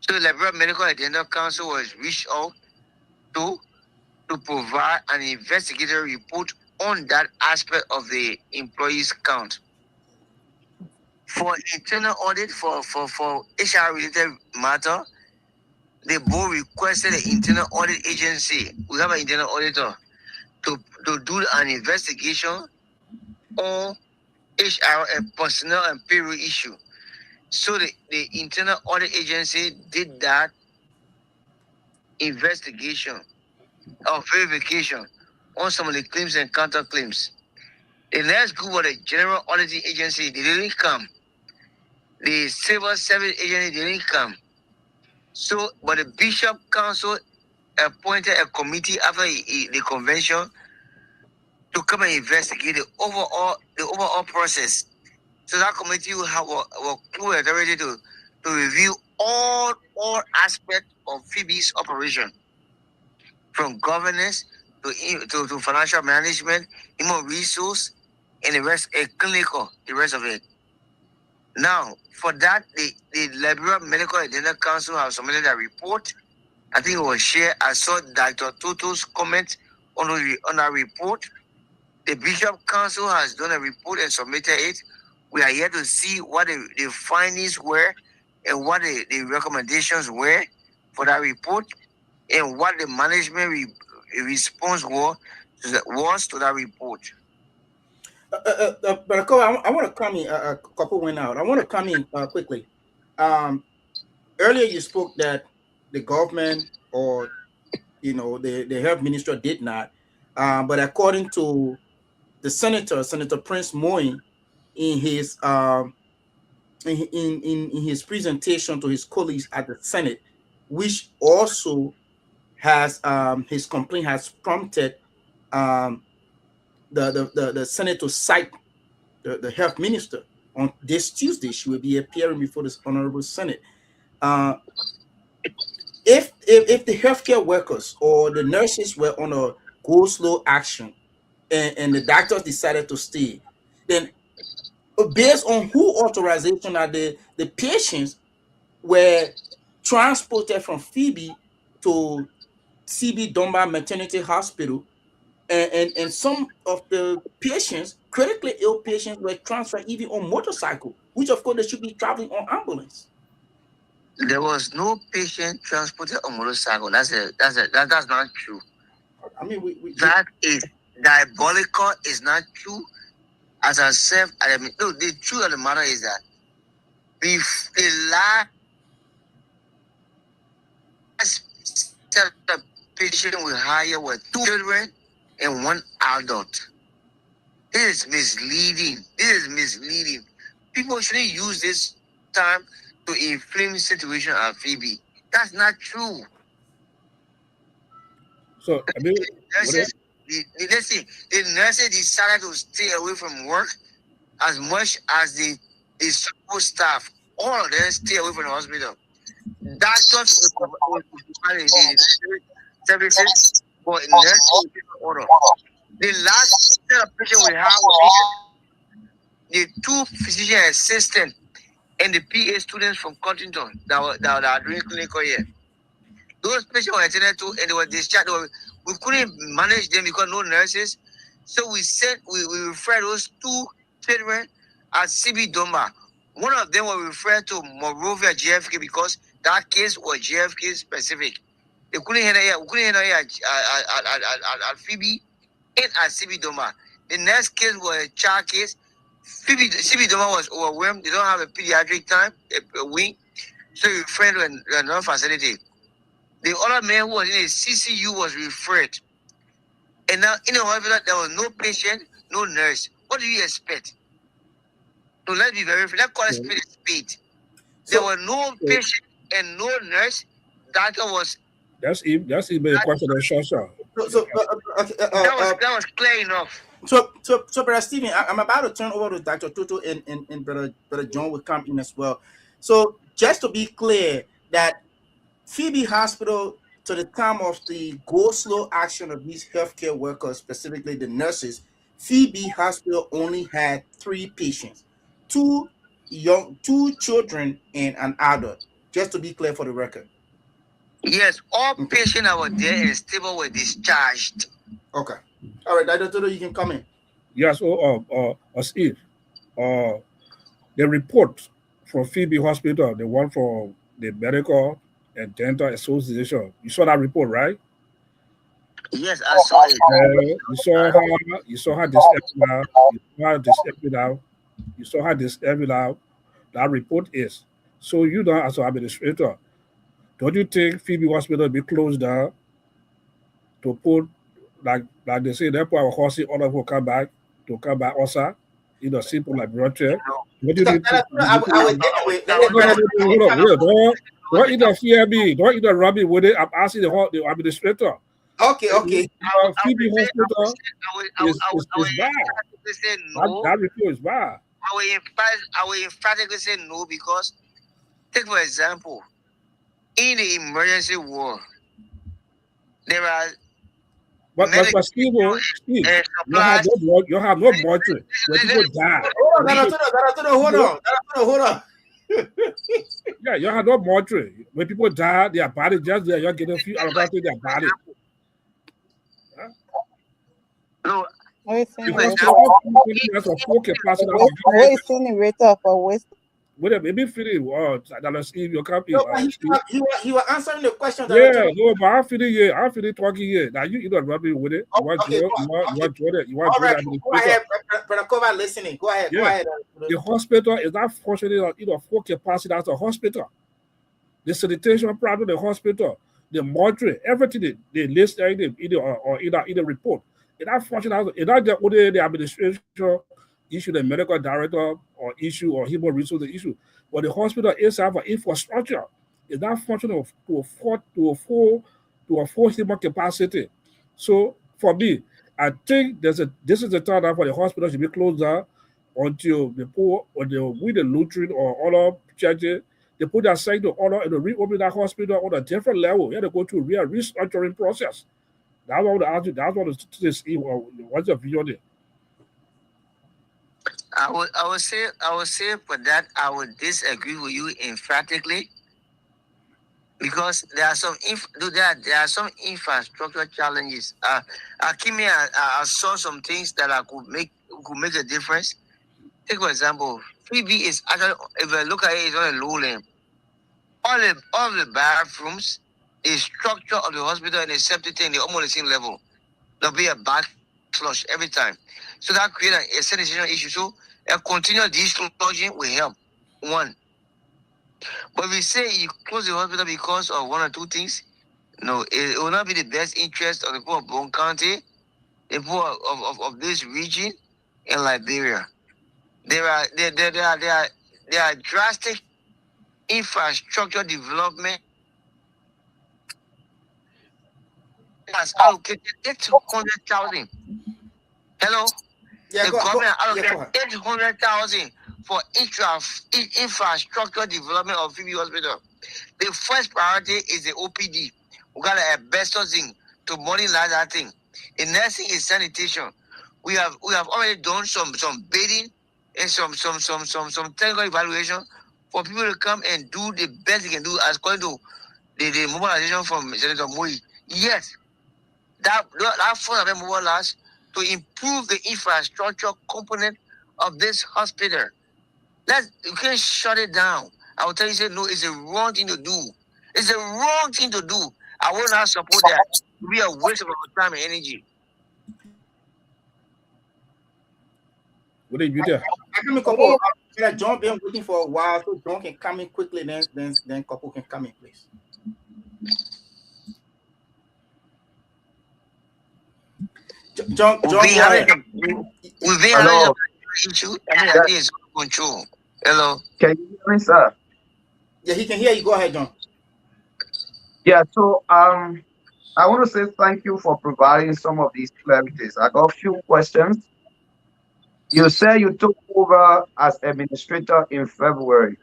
So the Liberia Medical and Dental Council was reached out to provide an investigative report on that aspect of the employees count. For internal audit for HR related matter, they both requested the internal audit agency. We have an internal auditor to do an investigation on HR and personnel and payroll issue. So the internal audit agency did that investigation or verification on some of the claims and counterclaims. The next group was the general auditing agency. They didn't come. The civil service agency didn't come. So, but the Bishop Council appointed a committee after the convention to come and investigate the overall process. So that committee will have full authority to review all aspects of Phoebe's operation, from governance to financial management, human resource, and the rest, clinical, the rest of it. Now, for that, the Liberal Medical and Dental Council have submitted a report. I think it was shared. I saw Dr. Tutu's comment on our report. The Bishop Council has done a report and submitted it. We are here to see what the findings were and what the recommendations were for that report and what the management response was to that report. But I want to come in. A couple went out. I want to come in quickly. Earlier, you spoke that the government or the health minister did not, but according to the Senator Prince Moyne, in his in his presentation to his colleagues at the Senate, which also has his complaint has prompted the Senate to cite the health minister. On this Tuesday, she will be appearing before this honorable Senate. If the healthcare workers or the nurses were on a go slow action and the doctors decided to stay, then based on who authorization are the patients were transported from Phebe to CB Dunbar Maternity Hospital, and some of the patients, critically ill patients, were transferred even on motorcycle, which of course they should be traveling on ambulance. There was no patient transported on motorcycle. That's not true. I mean, that is diabolical. Is not true. As I said, no. The truth of the matter is that the last set of patient we hired were 2 children and 1 adult. This is misleading. People shouldn't use this time to inflame the situation at Phebe. That's not true. So I mean, the nurses decided to stay away from work as much as the support staff. All of them stay away from the hospital. Doctors will provide the services, but nurses will take order. The last set of patients we have the 2 physician assistants and the PA students from Cottington that are doing clinical here. Those patients were attended to and they were discharged. We couldn't manage them because no nurses. So we referred those 2 children at CB Dunbar. One of them was referred to Monrovia JFK because that case was JFK specific. They couldn't handle it. We couldn't handle it at Phebe and at CB Dunbar. The next case was a child case. CB Dunbar was overwhelmed. They don't have a pediatric time, a wing. So we referred to another facility. The other man who was in a CCU was referred. And now in the hospital, there was no patient, no nurse. What do you expect? So let's be very fair. Let's call it speed. There were no patient and no nurse. Doctor was. That's even a question of short. That was clear enough. So, Brother Stephen, I'm about to turn over to Dr. Tutu and Brother John will come in as well. So, just to be clear, that Phebe Hospital, to the time of the go-slow action of these healthcare workers, specifically the nurses, Phebe Hospital only had 3 patients, 2 children and an adult. Just to be clear for the record. Yes, all patients that were there and stable were discharged. Okay. All right, Dr. Tutu, you can come in. Yes, Steve, the report from Phebe Hospital, the one for the medical and Dental Association. You saw that report, right? Yes, I saw it. You saw how disabled now. You saw how disabled now. You saw how disabled now that report is. So you know, as an administrator, don't you think Phoebe Hospital be closed down to put like they say they put our horses all of will come back also, simple laboratory. What do you need to I will take away. no, no, no, no, hold on, wait, don't interfere me, don't interrupt me with it. I'm asking the administrator. Okay, okay. Phoebe Hospital I will is bad. emphatically say That, no. that report is bad. I will emphatically say no because, take for example, in the emergency ward, there are But Steve, Steve, supplies. you have no mortuary where people die. Hold Where on, people, hold on. yeah, you have no mortuary. When people die, their body just there, you're getting a few out of their body. Huh? No, Where is take for incinerator? example, That's a full capacity. Where is incinerator for waste? Wait a minute, maybe feeling that Steve, you come in. No, but he was answering the question that Yeah, no, but I'm feeling here. I'm feeling talking here. Now you don't rub me with it. You want okay, Jordan, you want all Jordan right, go administrator. ahead, Brother Kovar, listening. Go ahead, Yeah. go ahead. The hospital is not functioning at full capacity as a hospital. The sanitation problem in the hospital, the mortuary, everything they list either or either report. It's not functioning as it's not just only the administration issue, the medical director or issue or human resources issue, but the hospital itself an infrastructure. It's not functional to a full human capacity. So for me, I think this is the time now for the hospital should be closed down until the poor or the with the Lutheran or other churches they put that site to order and reopen that hospital on a different level. You have to go through a real restructuring process. That's what I ask you. That's what this what's your view on it? I would say for that I would disagree with you emphatically because there are some infrastructure challenges. Kimi, I saw some things that I could make a difference. Take for example, Phoebe is actually, if I look at it, it's on a low land. All the bathrooms, the structure of the hospital and the septic tank, they're almost the same level. There'll be a back flush every time. So that creates a sanitation issue. So a continual dislodging will help. One. But if we say you close the hospital because of one or two things, no, it will not be the best interest of the poor of Bone County, the poor of this region in Liberia. There are drastic infrastructure development has allocated 800,000. Hello? Yeah, The go government ahead. allocated 800,000 for infrastructure development of Phoebe Hospital. The first priority is the OPD. We got a best thing to modernize that thing. The next thing is sanitation. We have already done some bidding and some technical evaluation for people to come and do the best they can do as according to the mobilization from Senator Moyi. Yes, that fund have been mobilized to improve the infrastructure component of this hospital. You can't shut it down. I will tell you, say no, it's a wrong thing to do. It's a wrong thing to do. I will not support that. It will be a waste of our time and energy. What did you do? I come in, couple. John been waiting for a while, so John can come in quickly. Then couple can come in, please. John, We've been having a issue. I think it's control. Hello. Can you hear me, sir? Yeah, he can hear you. Go ahead, John. Yeah, so I want to say thank you for providing some of these clarities. I got a few questions. You said you took over as administrator in February.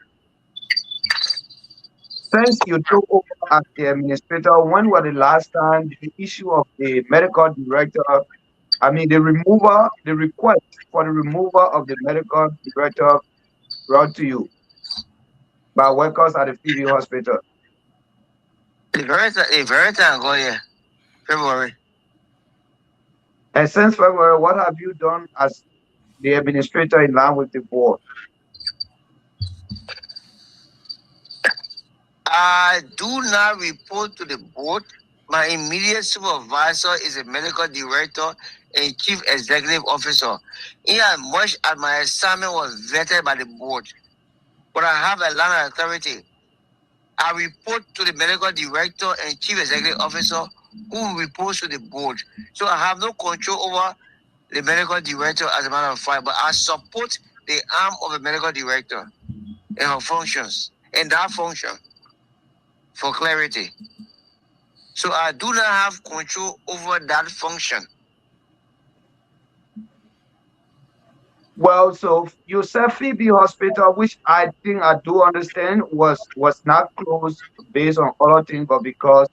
Since you took over as the administrator, when was the last time the issue of the medical director, the request for the removal of the medical director brought to you by workers at the Phoebe Hospital? The very time ago, yeah, February. And since February, what have you done as the administrator in line with the board? I do not report to the board. My immediate supervisor is a medical director and chief executive officer. In as much as my assignment was vetted by the board, but I have a line of authority. I report to the medical director and chief executive officer who reports to the board. So I have no control over the medical director as a matter of fact, but I support the arm of the medical director in her functions, in that function, for clarity. So I do not have control over that function. Well, so you said Phoebe Hospital, which I think I do understand was not closed based on other things, but because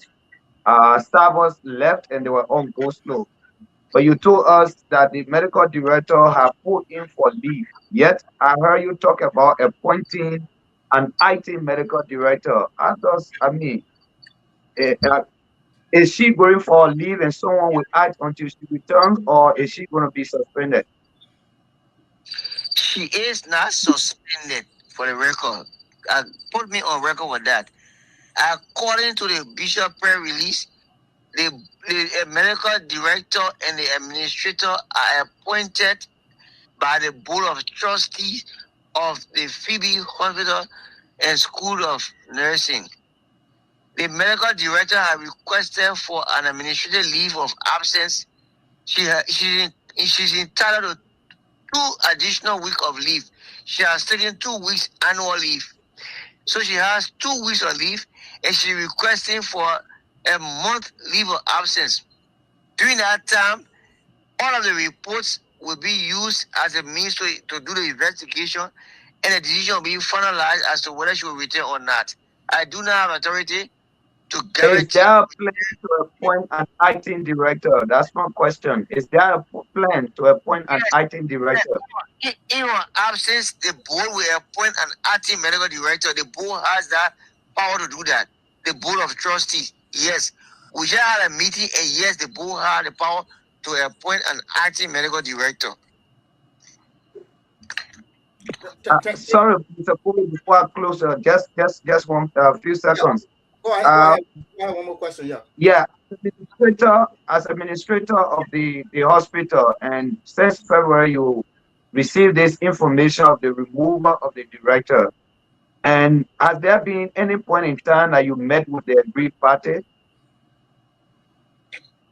staff was left and they were on go slow. But you told us that the medical director had put in for leave. Yet I heard you talk about appointing an IT medical director. How does I mean? eh, uh, is she going for leave and someone will act until she returns, or is she going to be suspended? She is not suspended for the record. Put me on record with that. According to the bishop prayer release, the medical director and the administrator are appointed by the board of trustees of the Phoebe Hospital and School of Nursing. The medical director has requested for an administrative leave of absence. She's entitled to 2 additional weeks of leave. She has taken 2 weeks annual leave. So she has 2 weeks of leave and she's requesting for a month leave of absence. During that time, all of the reports will be used as a means to do the investigation and the decision will be finalized as to whether she will return or not. I do not have authority to Is guarantee. there a plan to appoint an acting director? That's my question. Is there a plan to appoint an acting director? In your absence, the board will appoint an acting medical director. The board has that power to do that. The board of trustees, yes. We just had a meeting, and yes, the board had the power to appoint an acting medical director. Sorry, Mr. Foley, before I close, just one few seconds. Go ahead. I have one more question. Yeah. Yeah, as administrator of the hospital, and since February, you received this information of the removal of the director. And has there been any point in time that you met with the aggrieved party?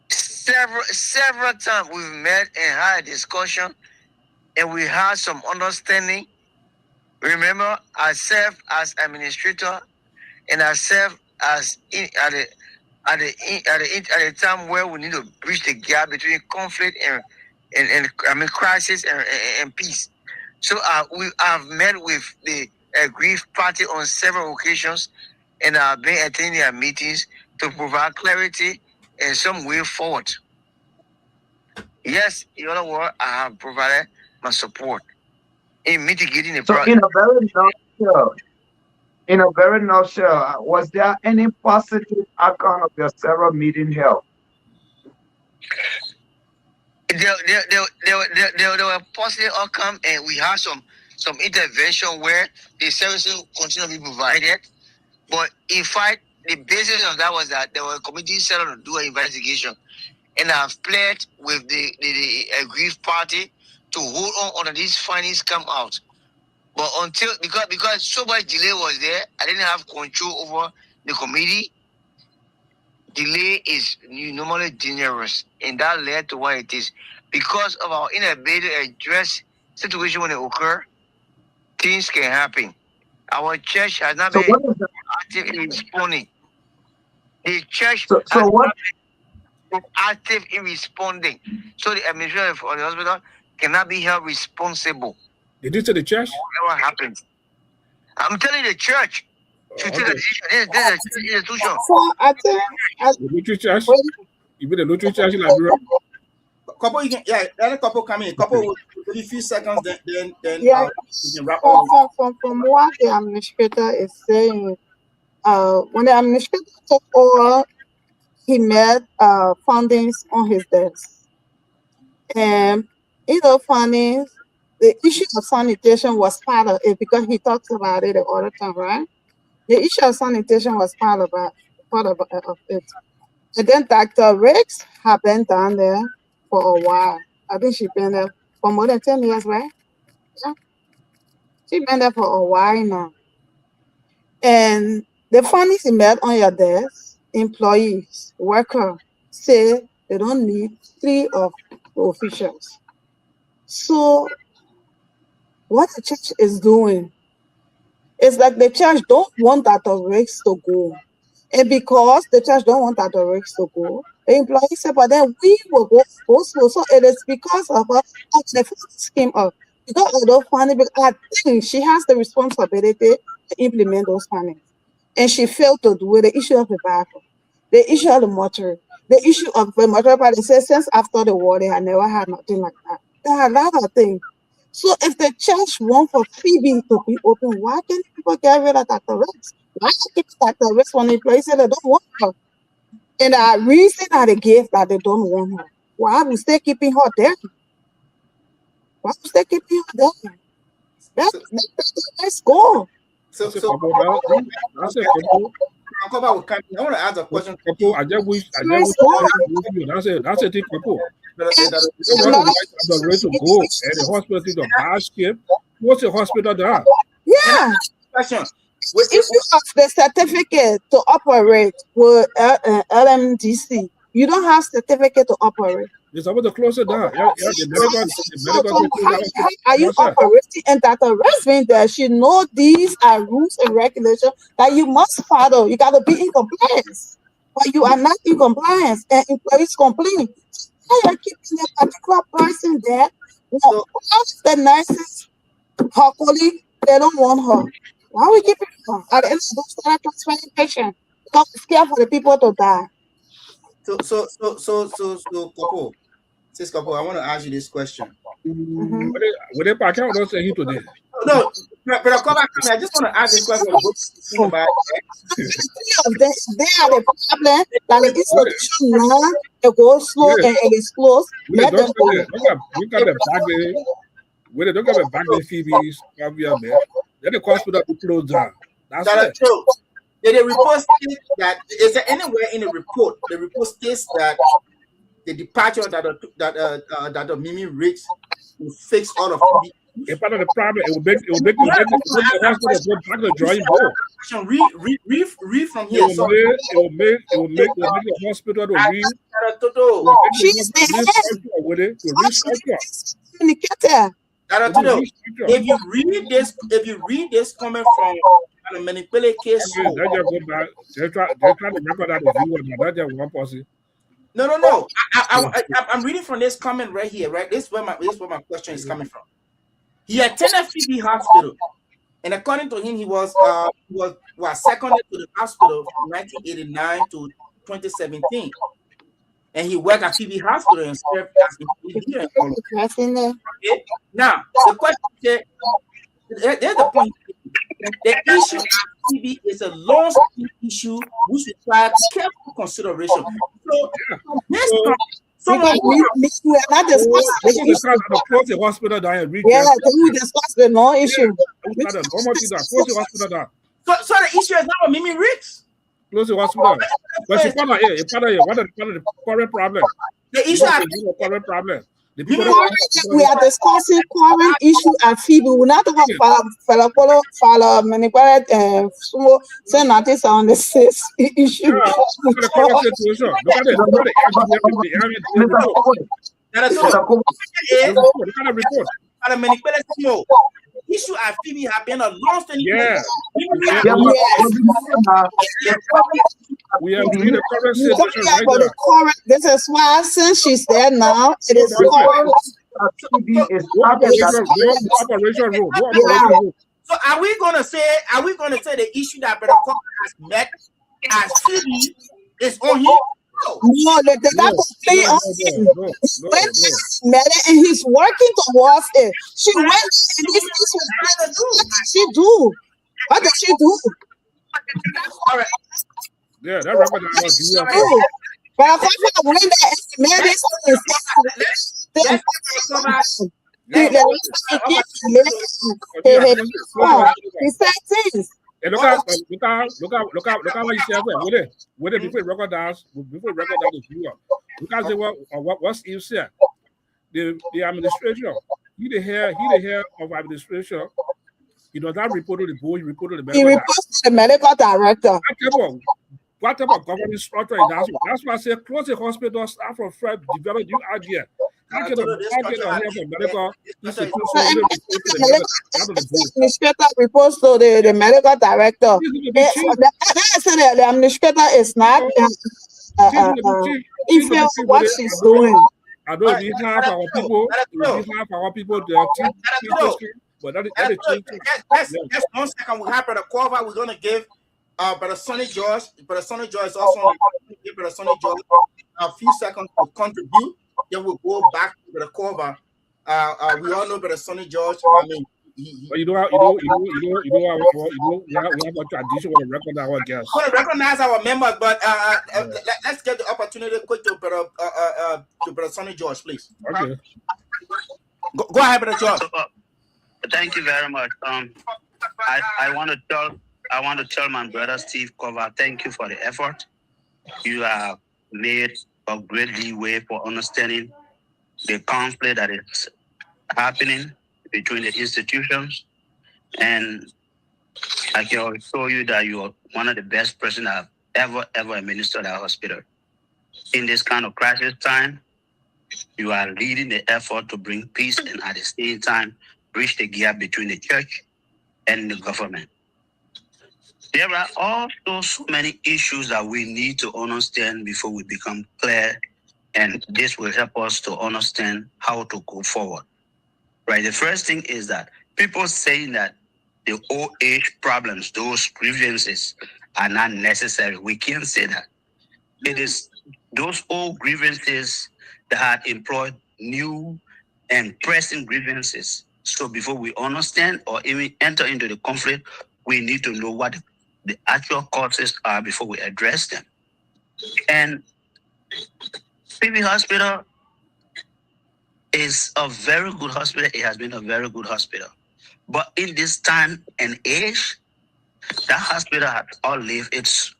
Several times we've met and had a discussion, and we had some understanding. Remember, I served as administrator, and I served as at the time where we need to bridge the gap between conflict and I mean crisis and peace. So we have met with the aggrieved party on several occasions, and I've been attending their meetings to provide clarity and some way forward. Yes, in other words, I have provided my support in mitigating the So, problem. in a very nutshell, was there any positive outcome of your several meeting held? There were positive outcome, and we had some intervention where the services continue to be provided. But in fact, the basis of that was that there were committees set up to do an investigation, and I've pledged with the aggrieved party to hold on until these findings come out. But until because so much delay was there, I didn't have control over the committee. Delay is normally dangerous, and that led to what it is. Because of our inability to address situation when they occur, things can happen. Our church has not So been what is the active in responding. The church so, has so what not been active in responding. So the administration of the hospital cannot be held responsible Did you say the church? for whatever happens. I'm telling you, the church should take a decision. This is a church institution. So I think The Lutheran church? when You mean the Lutheran church in Liberia? Couple, you can let a couple come in. Couple will give you a few seconds, then yeah, we can wrap up. from what the administrator is saying, when the administrator took over, he met findings on his desk. And in the findings, the issue of sanitation was part of it because he talks about it all the time, right? The issue of sanitation was part of it. And then Dr. Riggs had been down there for a while. I think she been there for more than 10 years, right? Yeah. She been there for a while now. And the findings you met on your desk, employees, worker, say they don't need 3 of the officials. So what the church is doing is like the church don't want Dr. Riggs to go. And because the church don't want Dr. Riggs to go, the employee said, but then we will go also. So it is because of her the first came up. Because of those findings, I think she has the responsibility to implement those findings. And she failed to do it. The issue of the Bible, the issue of the mortuary, the issue of the mortuary party says since after the war they had never had nothing like that. There are a lot of things. So if the church want for Phebe to be open, why can't people get rid of Dr. Rex? Why keep Dr. Rex when the place they don't want her? And the reason that they gave that they don't want her, why are we still keeping her there? Why are we still keeping her there? Let's go. I want to ask a question. I just wish that's a thing, couple. The way to go and the hospital is a bad skip. What's the hospital there? Yeah. Question. The issue of the certificate to operate with LMDC, you don't have certificate to operate. You're supposed to close it down. Yeah, how are you operating? And Dr. Resvin there, she know these are rules and regulations that you must follow. You got to be in compliance. But you are not in compliance, and employees complain. Why are you keeping a particular person there? Well, the nurses, her colleague, they don't want her. Why are we keeping her? At the end of those transferring patients, because it's scared for the people to die. So, couple. Sis Couple, I want to ask you this question. Would they back out? Don't say he today. No, but I just want to ask this question. Think about it. They are the problem that the institution now they go slow and explode. Look at the back there. When they don't get the back there, Phoebe's caviar there. Then the hospital to close down. That's it. True. Did the report state that? Is there anywhere in the report? The report states that the departure that the Mimi Riggs will fix all of it. It's part of the problem. It will make the hospital go back to the drawing board. Read from here. It will make the hospital to read. If you read this coming from the manipulate case, they're trying to record that view. That's just one person. No. I'm reading from this comment right here. Right, this is where my question is coming from. He attended Phebe Hospital, and according to him, he was seconded to the hospital from 1989 to 2017, and he worked at Phebe Hospital and served as employee here. Now, the question is, there's the point. The issue of Phebe is a long-standing issue which requires careful consideration. So we are not discussing the hospital there. Yeah, we discuss the no issue. So the issue is not Mimi Riggs. Close the hospital. But she found out what is the current problem? The issue is current problem. We are discussing current issue at Phebe. We're not talking about manipulate send notice on the issue. Look at the situation. Look at the report. Issue at Phebe have been a long-standing we are doing the current situation right now. This is why since she's there now, it is operation room. So are we gonna say the issue that Brother Cook has met as Phebe is on him? No, that play on him. And he's working towards it. She went and this was trying to do. What did she do? What did she do? All right. Yeah, that record was but I thought when he said things. And look look out what you say. With it before you recognize the viewer. Look at what's you said. The administration, he the head of administration. He does not report to the board, he report to the He medical director. reports to the medical director. What type of government structure is that? That's why I say close the hospital, start from fresh, develop new idea. How can a head of medical institution The only report to the medical, not to the board? administrator reports to the medical director. This is the chief. The administrator is not Chief even of the chief what with it. she's doing. I know we have our people, their team, but that is chief. Just 1 second. We have Brother Corva. We're going to give Brother Sonny George. Brother Sonny George is also on the give Brother Sonny George a few seconds to contribute. Then we'll go back to Brother Corva. We all know Brother Sonny George. I mean, But we have a tradition with a record our guests. We want to recognize our members, but let's get the opportunity quick to Brother Sonny George, please. Okay. Go ahead, Brother George. Thank you very much. I want to tell my brother Steve Cover, thank you for the effort. You have made a great leeway for understanding the conflict that is happening between the institutions, and I can assure you that you are one of the best person I've ever administered our hospital. In this kind of crisis time, you are leading the effort to bring peace and at the same time bridge the gap between the church and the government. There are also so many issues that we need to understand before we become clear, and this will help us to understand how to go forward. Right. The first thing is that people saying that the old age problems, those grievances, are not necessary. We can't say that. It is those old grievances that had employed new and pressing grievances. So before we understand or even enter into the conflict, we need to know what the actual causes are before we address them. And Phebe Hospital is a very good hospital. It has been a very good hospital. But in this time and age, that hospital has outlived its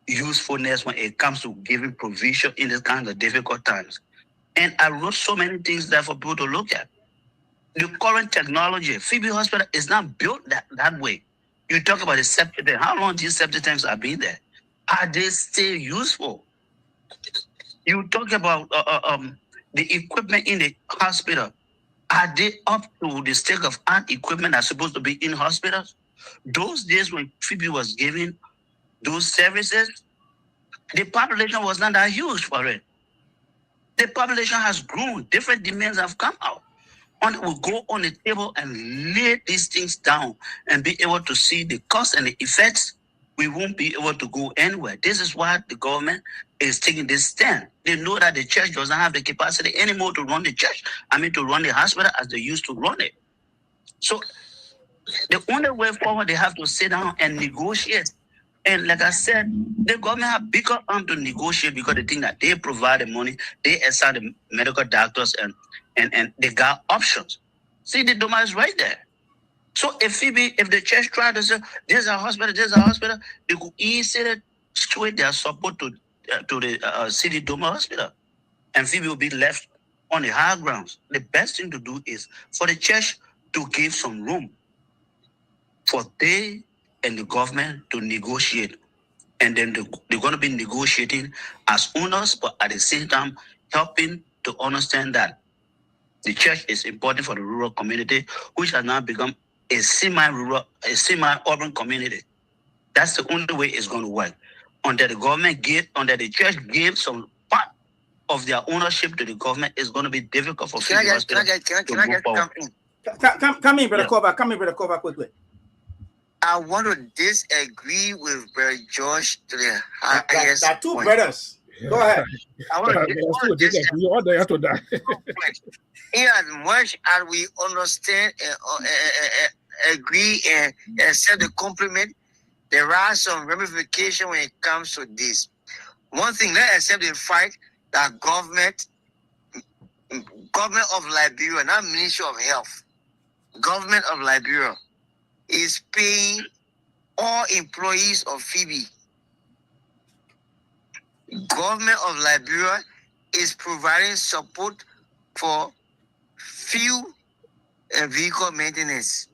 usefulness when it comes to giving provision in these kinds of difficult times. And I wrote so many things there for people to look at. The current technology, Phebe Hospital is not built that way. You talk about the septic tank. How long these septic tanks have been there? Are they still useful? You talk about the equipment in the hospital. Are they up to the state of art equipment that's supposed to be in hospitals? Those days when Phebe was giving those services, the population was not that huge for it. The population has grown. Different demands have come out. When we go on the table and lay these things down and be able to see the cost and the effects, we won't be able to go anywhere. This is why the government is taking this stand. They know that the church doesn't have the capacity anymore to run the church. To run the hospital as they used to run it. So the only way forward, they have to sit down and negotiate. And like I said, the government have bigger arm to negotiate because they think that they provide the money, they assign the medical doctors, and they got options. See, the doma is right there. So if the church tried to say, there's a hospital, they could easily sway their support to the city Doma hospital. And Phebe will be left on the high grounds. The best thing to do is for the church to give some room for they and the government to negotiate. And then they're going to be negotiating as owners, but at the same time, helping to understand that the church is important for the rural community, which has now become a semi-urban community. That's the only way it's going to work. Under the church gave some part of their ownership to the government, it's going to be difficult for people to move forward. Come in, Brother Cover. Come in, Brother Cover, quickly. I want to disagree with Brother George to the highest There are two point. brothers. Go ahead. I want to disagree. In as much as we understand and agree and accept the compliment, there are some ramifications when it comes to this. One thing, let's accept the fact that government of Liberia, not Ministry of Health, government of Liberia is paying all employees of Phebe. Government of Liberia is providing support for fuel and vehicle maintenance.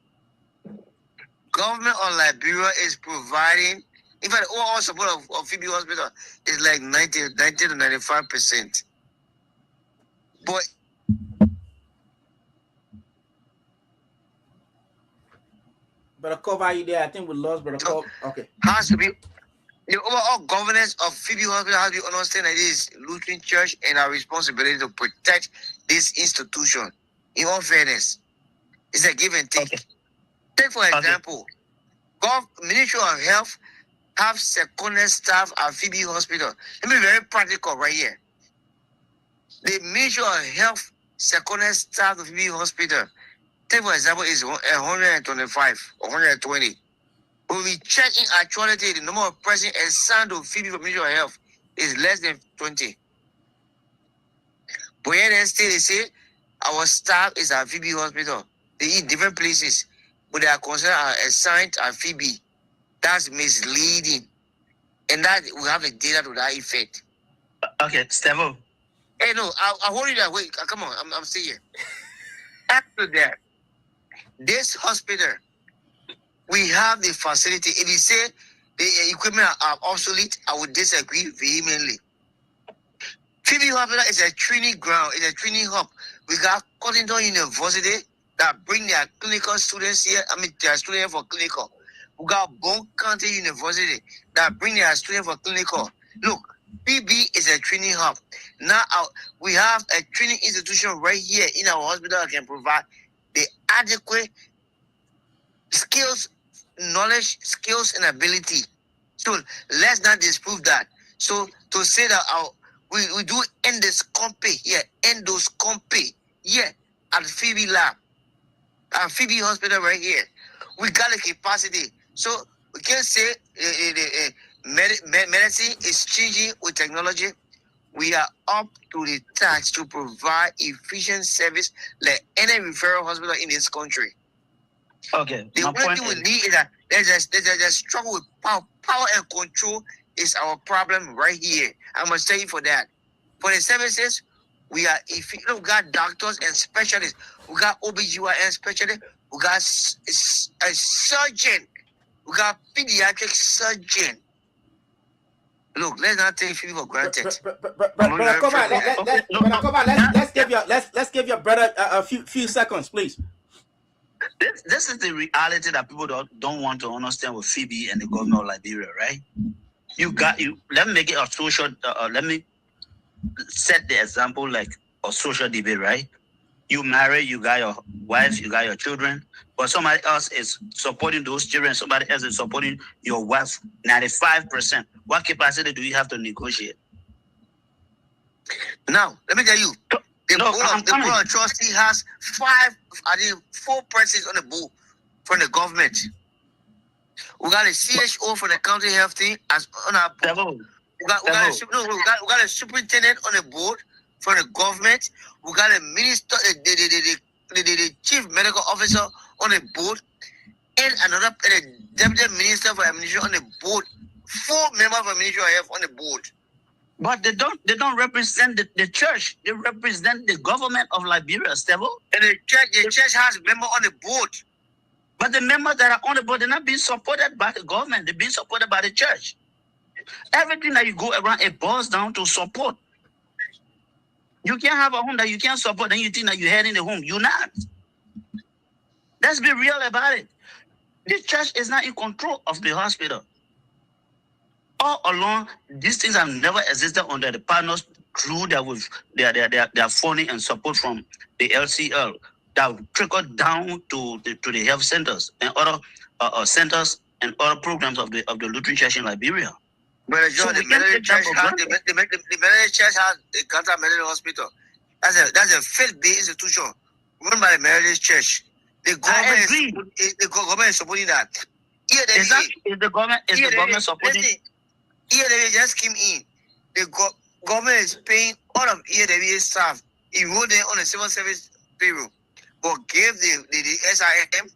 Government of Liberia is providing, in fact, overall support of Phebe Hospital is like 90 to 95%. But Brother Cove, are you there? I think we lost Brother Cove. Okay. Has to be the overall governance of Phebe Hospital has to be understand that it is Lutheran Church and our responsibility to protect this institution. In all fairness, it's a give and take. Okay. Take for example, Ministry of Health have seconded staff at Phebe Hospital. Let me be very practical right here. The Ministry of Health seconded staff of Phebe Hospital, take for example, is 125 or 120. When we check in actuality, the number of persons assigned to Phebe for Ministry of Health is less than 20. But yet then still they say our staff is at Phebe Hospital. They eat different places, but they are considered assigned at Phebe. That's misleading. And that we have the data to that effect. Okay, Stevo. Hey, no, I'll hold you that. Wait, come on, I'm still here. After that, this hospital, we have the facility. If you say the equipment are obsolete, I would disagree vehemently. Phebe Hospital is a training ground, it's a training hub. We got Cottington University that bring their clinical students here. Their students for clinical. We got Bone County University that bring their students for clinical. Look, PB is a training hub. Now we have a training institution right here in our hospital that can provide the adequate skills, knowledge, skills, and ability. So let's not disprove that. So to say that we do endoscopy here, here at Phebe Lab, at Phebe Hospital right here. We got the capacity. So we can say medicine is changing with technology. We are up to the task to provide efficient service like any referral hospital in this country. Okay. The only thing we need is that there's a struggle with power. Power and control is our problem right here. I must tell you for that. For the services, we got doctors and specialists. We got OBGYN specialists. We got a surgeon. We got pediatric surgeon. Look, let's not take people for granted. Let's give your brother a few seconds, please. This is the reality that people don't want to understand with Phebe and the government of Liberia, right? Let me make it a social. Let me set the example like a social debate, right? You marry, you got your wife, you got your children, but somebody else is supporting those children, somebody else is supporting your wife 95%. What capacity do you have to negotiate? Now, let me tell you, the board of trustee has 4 persons on the board from the government. We got a CHO from the county health team as on our board. We got a superintendent on the board from the government. We got a minister, the chief medical officer on the board, and another deputy minister for administration on the board. 4 members of Ministry of Health on the board. But they don't represent the church. They represent the government of Liberia, Stevo. And the church has members on the board. But the members that are on the board, they're not being supported by the government. They're being supported by the church. Everything that you go around, it boils down to support. You can't have a home that you can't support, then you think that you're heading the home. You're not. Let's be real about it. The church is not in control of the hospital. All along, these things have never existed under the partners through their funding and support from the LCL that trickled down to the health centers and other centers and other programs of the Lutheran Church in Liberia. But John, the Methodist Church has the Ganta Methodist Hospital. That's a faith-based institution run by the Methodist Church. The government is supporting that. Is the government supporting? EAWA just came in. The government is paying all of EAWA staff, enrolled them on a civil service payroll, but gave the SIM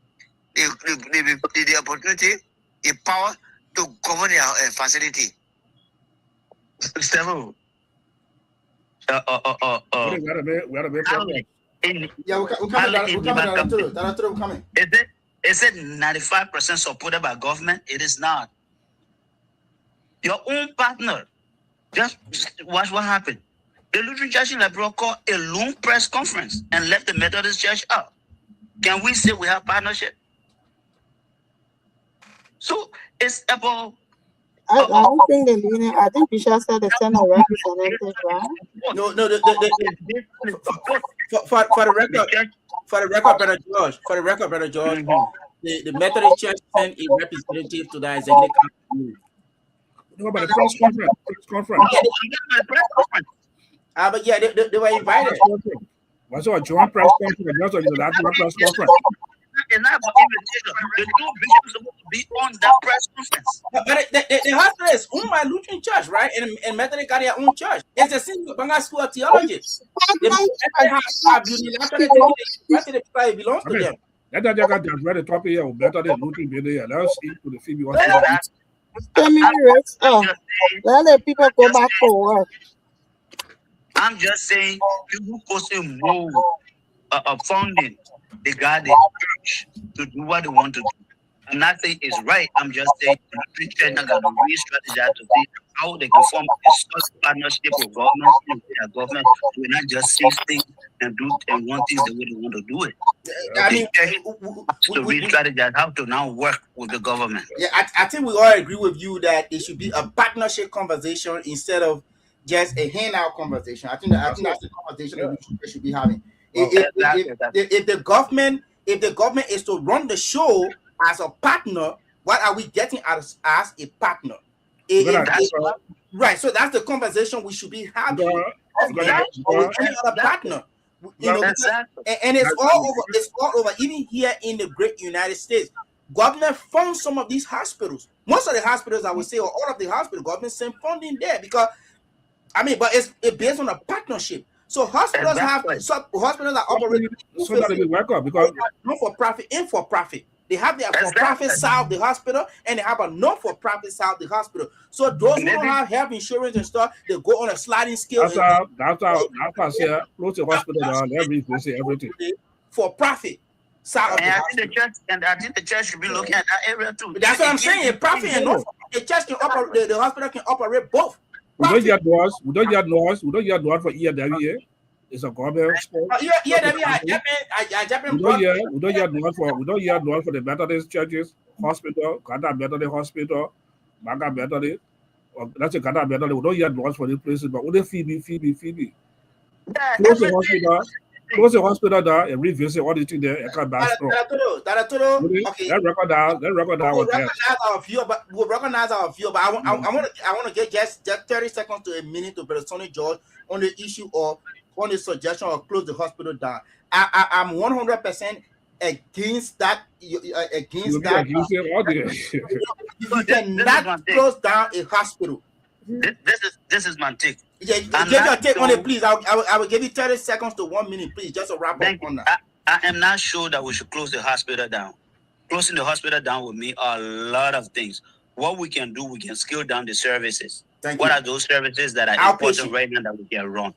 the opportunity the power to govern their facility. Several. Wait a minute. Yeah, we're coming. We're coming. Is it 95% supported by government? It is not. Your own partner. Just watch what happened. The Lutheran Church in Liberia called a long press conference and left the Methodist Church out. Can we say we have partnership? So it's about. I don't think the union. I think Bishop said the Senate representative, right? No. For the record, Brother George, the Methodist Church sent a representative to the executive council. No, about the press conference. But yeah, they were invited. What's a joint press conference? That's a press conference. It's not about invitation. The two bishops are supposed to be on that press conference. But the hospital is owned by Lutheran Church, right? And Methodist got their own church. It's the same with Banga School of Theology. They have unilaterally taken the it belongs to them. Let that got just read the topic here better than Lutheran video. Let's see to the Phebe. Let the people go back for work. I'm just saying, people posting more funding. They got the church to do what they want to do. I'm not saying it's right. I'm just saying the Christians are going to re-strategize to see how they can form a social partnership with government and their government to not just say things and do and want things the way they want to do it. I mean, to re-strategize how to now work with the government. Yeah, I think we all agree with you that it should be a partnership conversation instead of just a handout conversation. I think that's the conversation that we should be having. If the government is to run the show as a partner, what are we getting as a partner? Right. So that's the conversation we should be having. Or any other partner. You know, and it's all over. It's all over. Even here in the great United States, government funds some of these hospitals. Most of the hospitals, I would say, or all of the hospitals, government send funding there because, I mean, but it's based on a partnership. So hospitals hospitals are operating so that they work out because not for profit and for profit. They have their for-profit side of the hospital and they have a not-for-profit side of the hospital. So those who don't have health insurance and stuff, they go on a sliding scale. That's how close to hospital down, everything. For profit side of the hospital. I think the church should be looking at that area too. That's what I'm saying. Profit and not the church can operate. The hospital can operate both. We don't get doors for EWA. It's a government sport. We don't hear doors for the Methodist churches, hospital, Ghana Methodist Hospital, Banga Methodist. That's a Ghana Methodist. We don't hear doors for these places, but only Phebe. Close the hospital there and revisit all the things there and come back strong. Okay. Let's record down. We'll recognize our view, but I want to get just 30 seconds to a minute to Brother Sonny George on the issue of on the suggestion of close the hospital down. I'm 100% against that. Against that. You cannot close down a hospital. This is my take. Yeah, get your take on it, please. I will give you 30 seconds to 1 minute, please, just to wrap up on that. I am not sure that we should close the hospital down. Closing the hospital down would mean a lot of things. What we can do, we can scale down the services. What are those services that are important right now that we can run?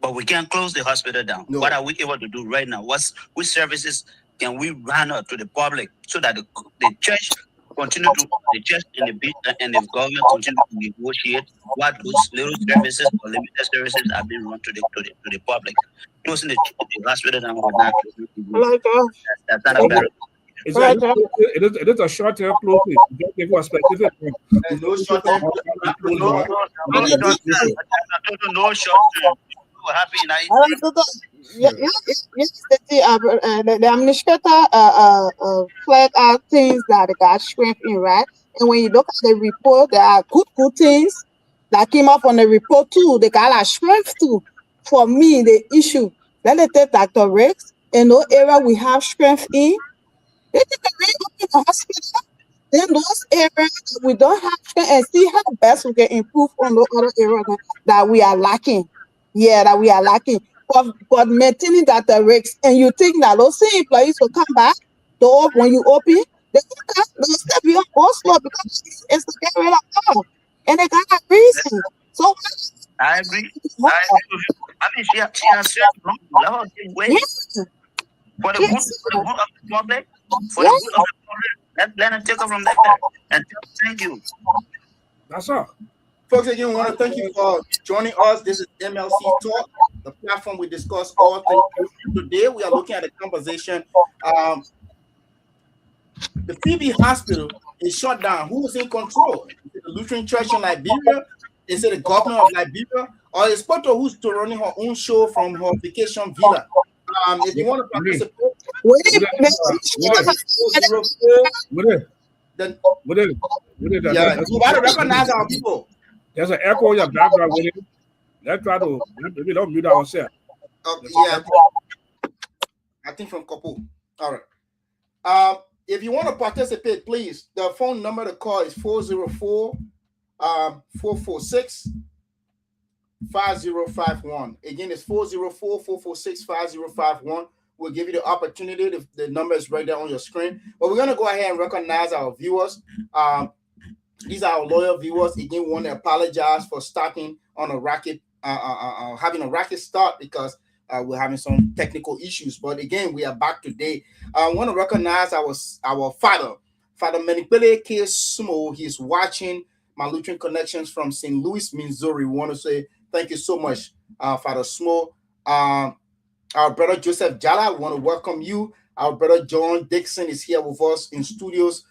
But we can't close the hospital down. No. What are we able to do right now? Which services can we run out to the public so that the church continue to the church and the government continue to negotiate what those little services or limited services are being run to the public. Closing the hospital down or not. That's not a better. It is a short-term closing. Don't take a specific one. No short-term. No short-term. Happy night. The administrator flag out things that got strength in, right? And when you look at the report, there are good things that came up on the report too. They got a strength too. For me, the issue, let me take Dr. Rex. In no area we have strength in, they take a reopen the hospital. Then those areas we don't have strength and see how best we can improve on the other areas that we are lacking. Yeah, that we are lacking. But maintaining that the risks, and you think that those same employees will come back, when you open, they will step you up also. floor because it's the gateway of God, and they got a reason. So I agree. I agree with you. I mean, she has said no. Let her give way yeah, for the yes, good of the public, for the good yes. of the public. Let her take her from there and thank you. That's all. Folks, again, we want to thank you for joining us. This is MLC Talk, the platform we discuss all things. Today, we are looking at a conversation. Um, the Phebe Hospital is shut down. Who is in control? Is it the Lutheran Church in Liberia? Is it the governor of Liberia? Or is Poto who's to running her own show from her vacation villa? If you want to With it, participate, with it, call is 404. with it, Then, with it, with it. yeah, you got to recognize our people. There's an echo in your background with it. Let's try to maybe don't mute ourselves. Yeah, I think from Kopu. All right. If you want to participate, please, the phone number to call is 404 446 5051. Again, it's 404 446 5051. We'll give you the opportunity. The number is right there on your screen. But we're going to go ahead and recognize our viewers. These are our loyal viewers. Again, we want to apologize for starting on a rocket, having a rocket start because we're having some technical issues. But again, we are back today. I want to recognize our father, Father Menipele K. Sumo. He's watching my Lutheran Connections from St. Louis, Missouri. We want to say thank you so much, Father Sumo. Our brother Joseph Jala, we want to welcome you. Our brother John Dixon is here with us in studios.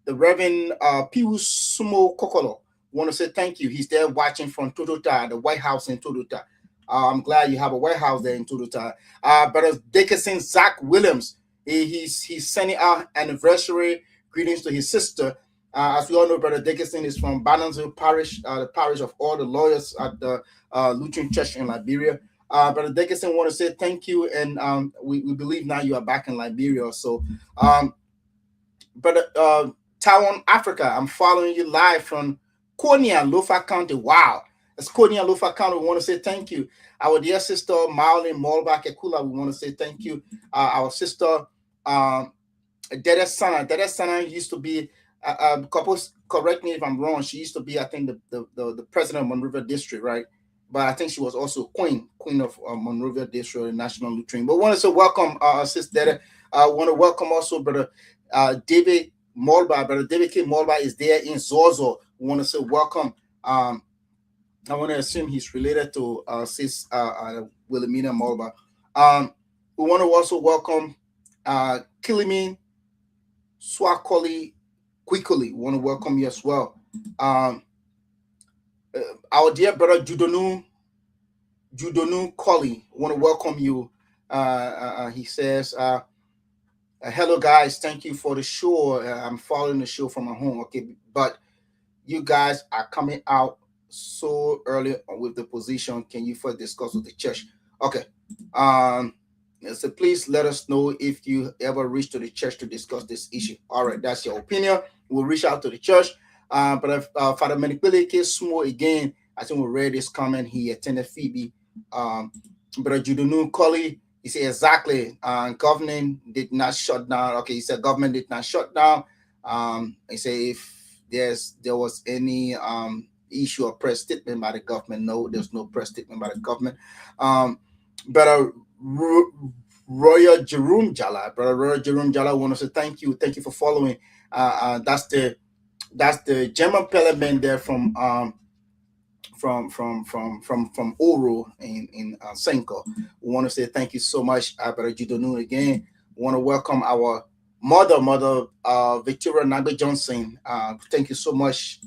The Reverend Piu Sumo Kokolo. Want to say thank you. He's there watching from Totota, the White House in Totota. I'm glad you have a White House there in Totota. Brother Dickinson Zach Williams, he's sending out anniversary greetings to his sister. As we all know, Brother Dickinson is from Bannerville Parish, the parish of all the lawyers at the Lutheran Church in Liberia. Brother Dickinson, want to say thank you, and we believe now you are back in Liberia. So, Brother Taiwan, Africa, I'm following you live from Konya, Lofa County. Wow, it's Konya, Lofa County. We want to say thank you. Our dear sister Marlene Molba Kekula, we want to say thank you. Our sister Dede Sana used to be. Couples, correct me if I'm wrong. She used to be, I think, the president of Monrovia District, right? But I think she was also queen of Monrovia District, National Lutheran. But want to say welcome, Sister Dede. I want to welcome also Brother David Molba. Brother David K. Molba is there in Zozo. We want to say welcome. I want to assume he's related to Sis Wilhelmina Molba. We want to also welcome Kilimin Swakoli Quickly. We want to welcome you as well. Our dear brother Judonu Colley, want to welcome you. He says, hello guys, thank you for the show. I'm following the show from my home. Okay, but you guys are coming out so early with the position. Can you first discuss with the church? Okay. So please let us know if you ever reach to the church to discuss this issue. All right, that's your opinion. We'll reach out to the church. But Father Manipule Small again, I think we read this comment. He attended Phebe. But Judunu Colley, he said exactly. Government did not shut down. Okay, he said government did not shut down. He said if there was any issue or press statement by the government, no, there's no press statement by the government. But Royal Jerome Jala, brother Royal Jerome Jala, want to say thank you for following. That's the German parliament there from Oro in Senko. We want to say thank you so much, brother Judonu again. We want to welcome our mother Victoria Nagbe Johnson. Thank you so much.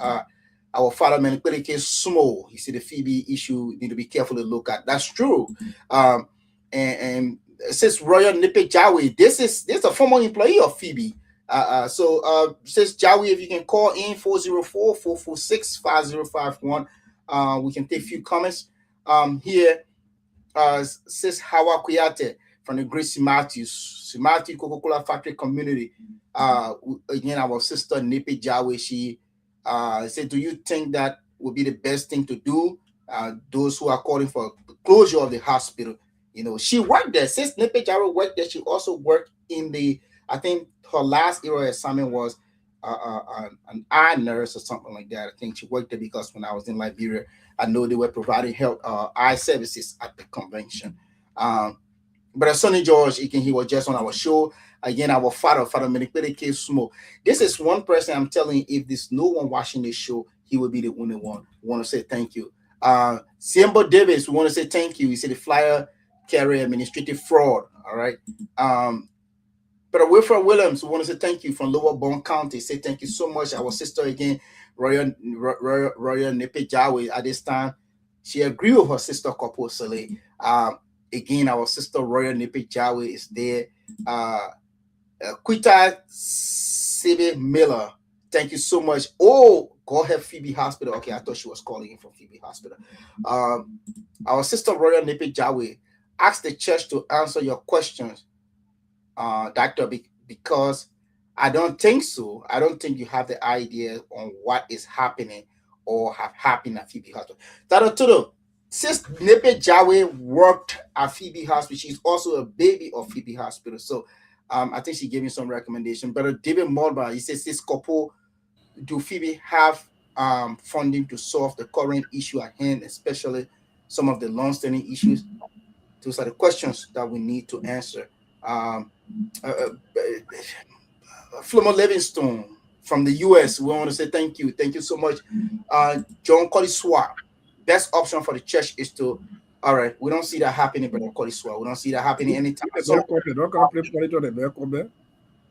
Our father Menipelike Sumo. He said the Phebe issue need to be carefully look at. That's true. And since Royal Nipe Jawi, this is a former employee of Phebe. Since Jawi, if you can call in 404-446-5051, we can take a few comments. Here, says Hawa Kuyate from the Great Simati Coca-Cola Factory Community. Again, our sister Nipe Jawi, she said, do you think that would be the best thing to do? Those who are calling for the closure of the hospital, she worked there. Since Nipe Jawi worked there, she also worked in I think her last era assignment was an eye nurse or something like that. I think she worked there because when I was in Liberia, I know they were providing health eye services at the convention. Um, but Sonny George, again, he was just on our show. Again, our Father Menipede Smoke. This is one person I'm telling you, if there's no one watching this show, he will be the only one. We want to say thank you. Siembo Davis, we want to say thank you. He said the flyer carrier administrative fraud. All right. But Wilfred Williams, we want to say thank you from Lower Bond County. Say thank you so much. Our sister again, Royal Nipe Jawe at this time. She agreed with her sister Kopo Sele. Again, our sister Royal Nipe Jawe is there. Quita Sebe Miller, thank you so much. Oh, go ahead, Phebe Hospital. Okay, I thought she was calling in from Phebe Hospital. Our sister Royal Nipe Jawe asked the church to answer your questions, doctor, because I don't think so. I don't think you have the idea on what is happening or have happened at Phoebe Hospital. Dr. Tudo, since Nepe Jawe worked at Phoebe Hospital, she's also a baby of Phoebe Hospital. So I think she gave me some recommendation. But David Mulba, he says, this couple, do Phoebe have funding to solve the current issue at hand, especially some of the long-standing issues? Those are the questions that we need to answer. Flomo Livingstone from the US, we want to say thank you. Thank you so much. John Coliswa, best option for the church is to, all right, we don't see that happening, but Coliswa, we don't see that happening anytime. So,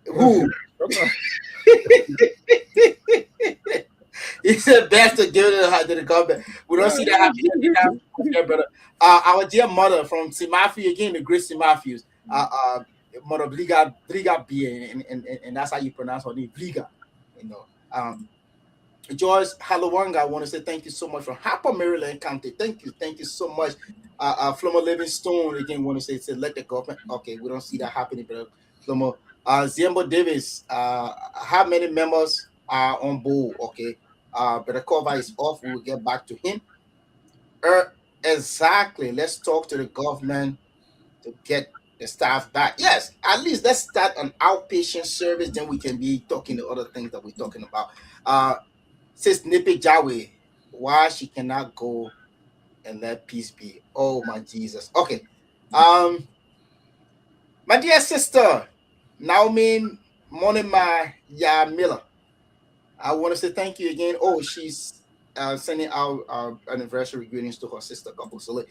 who? He said best to give it to the government. We don't see that happening anytime, brother. Our dear mother from St. Matthew, again, the great St. Matthews, Mother Bliga B, and that's how you pronounce her name, Bliga. You know, Joyce Halawanga, I want to say thank you so much from Harper, Maryland County. Thank you so much. Flomo Livingstone, again, want to say let the government. Okay, we don't see that happening, but Flomo. Ziembo Davis, how many members are on board? Okay, but the cover is off. We will get back to him. Exactly. Let's talk to the government to get the staff back. Yes, at least let's start an outpatient service, then we can be talking the other things that we're talking about. Says Nipe Jawe, why she cannot go and let peace be. Oh my Jesus. Okay. My dear sister, Naomi Monema Ya Miller, I want to say thank you again. Oh, she's sending out anniversary greetings to her sister couple. So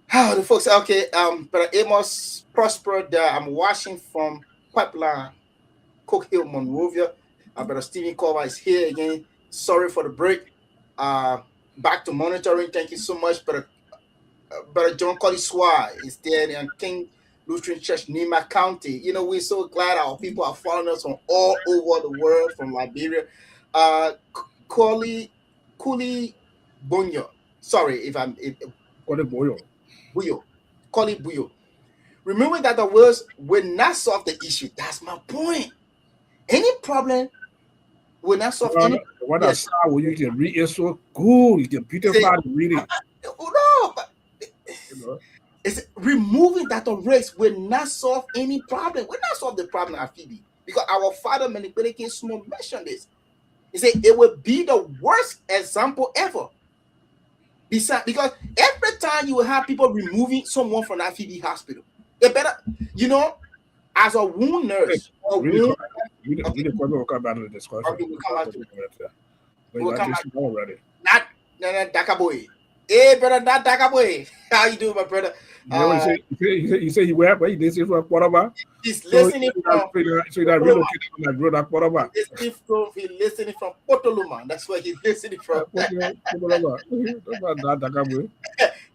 the folks, okay, but Amos Prosper, I'm watching from Pipeline, Cook Hill, Monrovia. Brother Stephen Cover is here again. Sorry for the break. Back to monitoring. Thank you so much, Brother John Coliswa is there in King Lutheran Church, Nima County. You know, we're so glad our people are following us from all over the world, from Liberia. Kuli Bunyo. Sorry if I'm Buyo. Koli Buyo. Remember that the words will not solve the issue. That's my point. Any problem will not solve any. What I saw when you can read it so cool, you can beautify the reading. No, but it's removing that race will not solve any problem. Will not solve the problem at Phoebe. Because our father Menipeleke Small mentioned this. He said it will be the worst example ever. Because every time you will have people removing someone from that Phoebe hospital, they better, you know, as a wound nurse or wound. We'll come back to the discussion. Okay, we'll come back to it. We'll come back already. Not Dakaboy. Hey, brother, not Dakaboy. How you doing, my brother? He said he went, but he didn't say for Quaraba. He's listening from. So that relocated to that road at Quaraba. He's listening from Potoluma. That's where he's listening from. Not Dakaboy.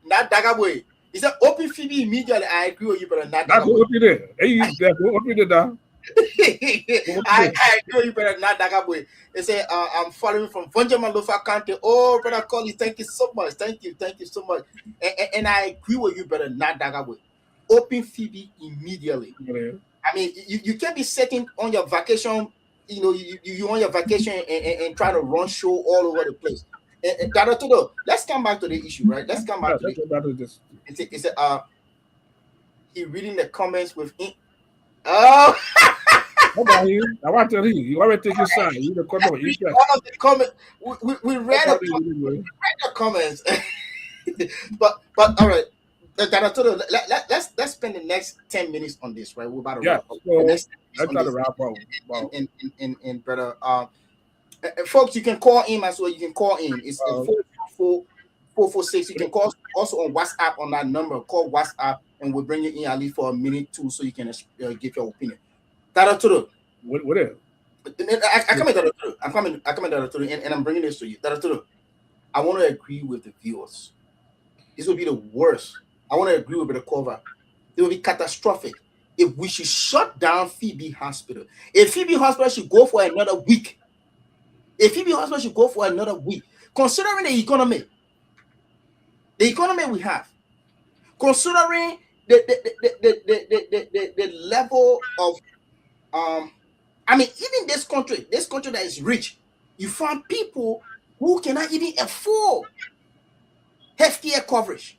Not Dakaboy. He said, open Phoebe immediately. I agree with you, but not Dakaboy. Open it. Hey, open it down. I agree, brother. Not Dagaboy. They say I'm following from Vonjama Lofa County. Oh, brother Collie, thank you so much. Thank you so much. And I agree with you, brother. Not Dagaboy. Open Phoebe immediately. Yeah. I mean, you can't be sitting on your vacation. You know, you on your vacation and trying to run show all over the place. And let's come back to the issue, right? Let's come back to this. It's he reading the comments with him. Oh, What about you? I want to tell you. You already take your side. You the comment Read interest. all of the comment. We read What a about you? read the comments. but all right. Let's spend the next 10 minutes on this, right? We're about to Yeah. wrap up the So next 10 minutes let's on try to this. wrap up. And brother, folks, you can call in as well. You can call in. It's Uh, 446. You can call also on WhatsApp on that number. Call WhatsApp and we'll bring you in at least for a minute too, so you can give your opinion. what is? I come in I come in and I'm bringing this to you. I want to agree with the viewers. This will be the worst. I want to agree with the cover. It will be catastrophic if we should shut down Phebe Hospital. If Phebe Hospital should go for another week, considering the economy we have, considering the level of I mean, even this country that is rich, you find people who cannot even afford healthcare coverage.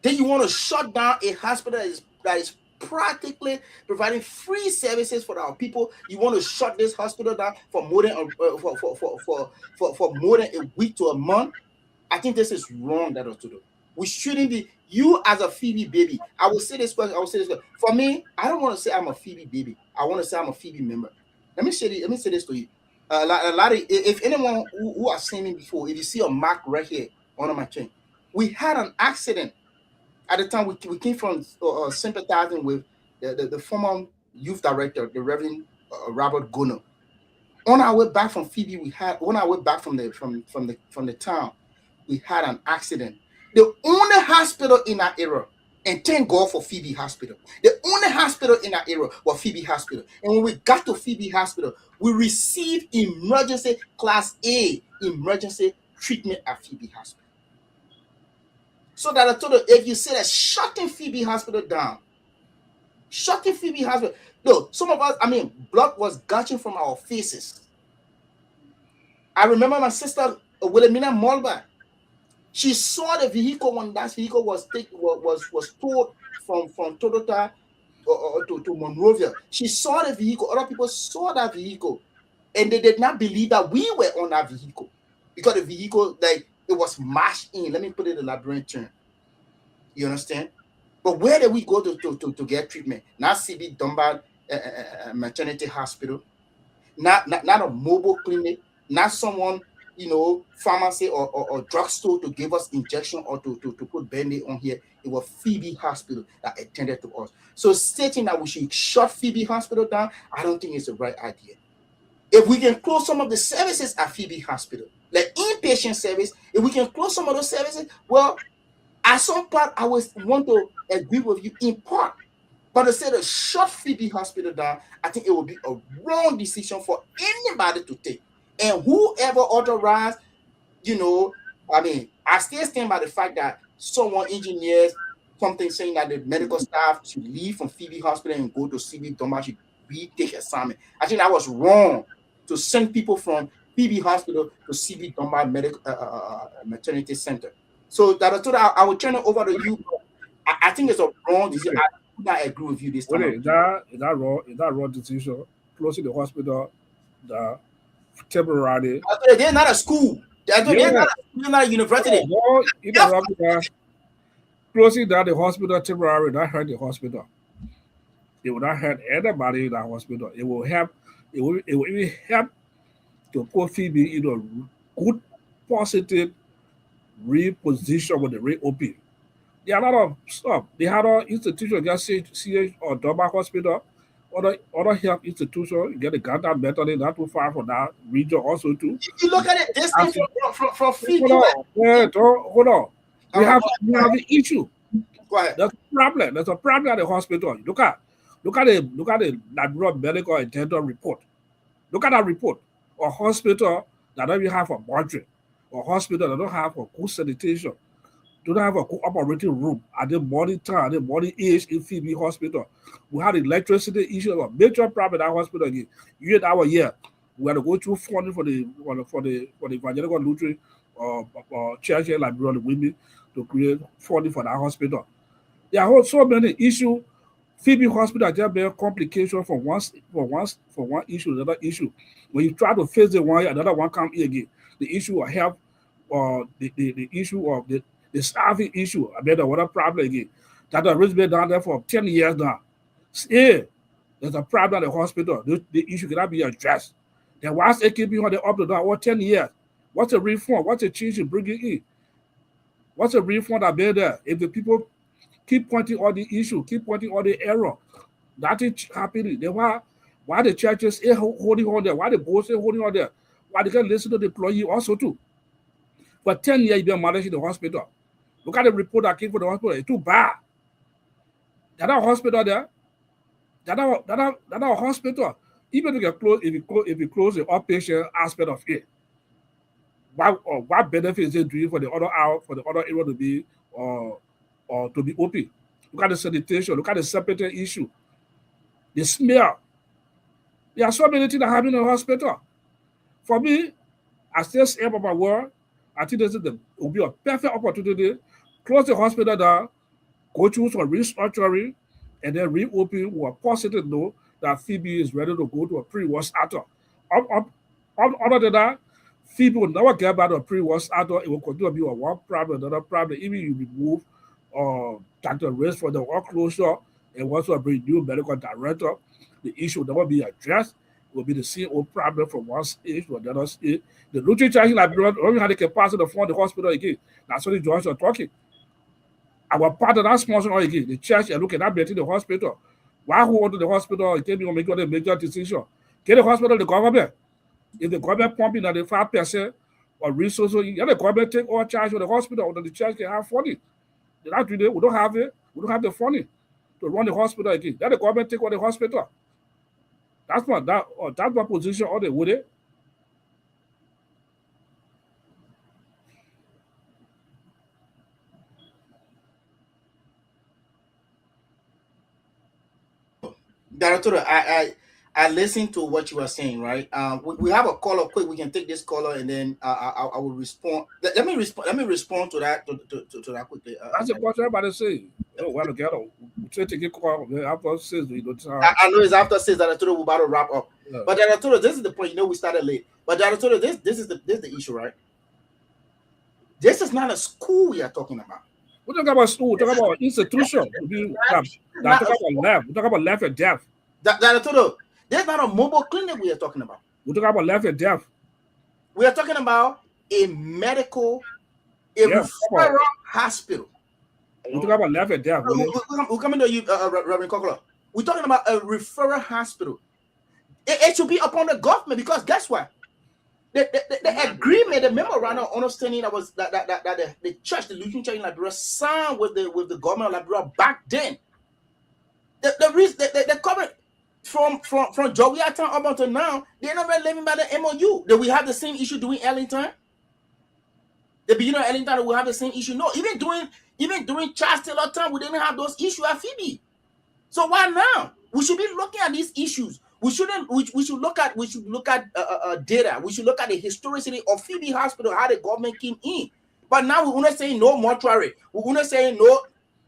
Then you want to shut down a hospital that is practically providing free services for our people. You want to shut this hospital down for more than for more than a week to a month. I think this is wrong. That to do. We shouldn't be. You as a Phebe baby. I will say this question. For me, I don't want to say I'm a Phebe baby. I want to say I'm a Phebe member. Let me say this to you. A lot of, if anyone who has seen me before, if you see a mark right here on my chin, we had an accident at the time. We came from sympathizing with the former youth director, the Reverend Robert Gunner. On our way back from Phebe, on our way back from the town, we had an accident. The only hospital in that era, and thank God for Phebe Hospital. The only hospital in that era was Phebe Hospital. And when we got to Phebe Hospital, we received emergency class A emergency treatment at Phebe Hospital. So that I told her, if you say that shutting Phebe Hospital down, no, some of us, blood was gushing from our faces. I remember my sister Wilhelmina Molba. She saw the vehicle when that vehicle was towed from Toyota to Monrovia. She saw the vehicle. Other people saw that vehicle, and they did not believe that we were on that vehicle because the vehicle, like, it was mashed in. Let me put it in Liberian term. You understand? But where did we go to get treatment? Not CB Dunbar Maternity Hospital, not a mobile clinic, not someone, pharmacy or drugstore to give us injection or to put Band-Aid on here. It was Phebe Hospital that attended to us. So stating that we should shut Phebe Hospital down, I don't think it's the right idea. If we can close some of the services at Phebe Hospital, like inpatient service, if we can close some of those services, well, at some part, I would want to agree with you in part. But instead of shut Phebe Hospital down, I think it would be a wrong decision for anybody to take. And whoever authorized, I still stand by the fact that someone engineers something saying that the medical staff should leave from Phebe Hospital and go to CB Doma should retake assignment. I think that was wrong to send people from Phebe Hospital to CB Doma Medical Maternity Center. So that I will turn it over to you. I think it's a wrong decision. I do not agree with you this time. Is that wrong? Is that wrong decision? Closing the hospital, the temporary. They're not a school. They're not a university. Closing down the hospital temporarily not hurt the hospital. It will not hurt anybody in the hospital. It will help. It will even help to put Phebe in a good, positive reposition when they reopen. There are a lot of stuff. They had an institution, just CH or Doma Hospital, other health institution, you get the Ghana method, not too far from that region also too. If you look at it, this thing from Phebe. Hold on. We have an issue. Go ahead. There's a problem. There's a problem at the hospital. Look at the Liberal Medical Attendant report. Look at that report. A hospital that don't even have a budget, or hospital that don't have a good sanitation, don't have a good operating room at the morning time, at the morning age in Phebe Hospital. We had electricity issue, a major problem at that hospital again. Year our year, we had to go through funding for the evangelical Lutheran church here, Liberia, the women, to create funding for that hospital. There are so many issues Phebe Hospital just bear complication from one issue to another issue. When you try to face the one, another one come here again. The issue of health, or the issue of the staffing issue, I mean the water problem again. That has been down there for 10 years now. Still, there's a problem at the hospital. The issue cannot be addressed. Then once it keep on the up to down over 10 years, what's the reform? What's the change you bring it in? What's the reform that be there? If the people keep pointing all the issue, keep pointing all the error, that is happening. Then why the churches is holding on there? Why the boards is holding on there? Why they can listen to the employee also too? For 10 years, you've been managing the hospital. Look at the report that came from the hospital. It's too bad. That our hospital there, that our hospital, even if you close, if you close the outpatient aspect of it, what benefit is it doing for the other area to be or to be open? Look at the sanitation, look at the separated issue, the smell. There are so many things that happen in the hospital. For me, I still say about my word, I think this will be a perfect opportunity. Close the hospital down, go through some restructuring, and then reopen with a positive note that Phebe is ready to go to a pre-wash actor. Other than that, Phebe will never get back to a pre-wash actor. It will continue to be a one problem, another problem. Even you remove Dr. Risk for the work closure and also bring new medical director, the issue will never be addressed. It will be the same old problem from one stage to another stage. The Lutheran Church Librarian only had the capacity to fund the hospital again. That's what the Johnson are talking. Our partner that sponsor again, the church are looking at better the hospital. Why who to the hospital and can be making a major decision? Get the hospital the government. If the government pumping at the 5% or resources, yeah, the government take all charge of the hospital, or the church can have funding. They're not doing it. We don't have it. We don't have the funding to run the hospital again. Let the government take all the hospital. That's my position on the would it. Director, I listened to what you were saying, right? We have a caller. Quick, we can take this caller, and then I will respond. Let me respond to that to that quickly. That's the question everybody say. Oh, well, together. We try to get call after 6. We don't I know it's after 6 that I told you we're about to wrap up. Yeah. But Director, this is the point. You know, we started late. But Director, this is the issue, right? This is not a school we are talking about. We're talking about school. We're talking about institution. We're talking about left. We're talking about left and deaf. Director, there's not a mobile clinic we are talking about. We're talking about left and deaf. We are talking about a referral hospital. We're talking about left and deaf. We're coming to you, Reverend Kokolo. We're talking about a referral hospital. It should be upon the government, because guess what? The agreement, the memorandum of understanding that was that the church, the Lutheran Church in Liberia, signed with the government of Liberia back then. The reason the government from Georgia Town up until now, they're not really living by the MOU. That we have the same issue doing Ellington. The beginning of Ellington, we have the same issue. No, even during Charles Taylor time, we didn't have those issues at Phebe. So why now? We should be looking at these issues. We should look at data. We should look at the historicity of Phebe Hospital, how the government came in. But now we want to say no mortuary. We want to say no.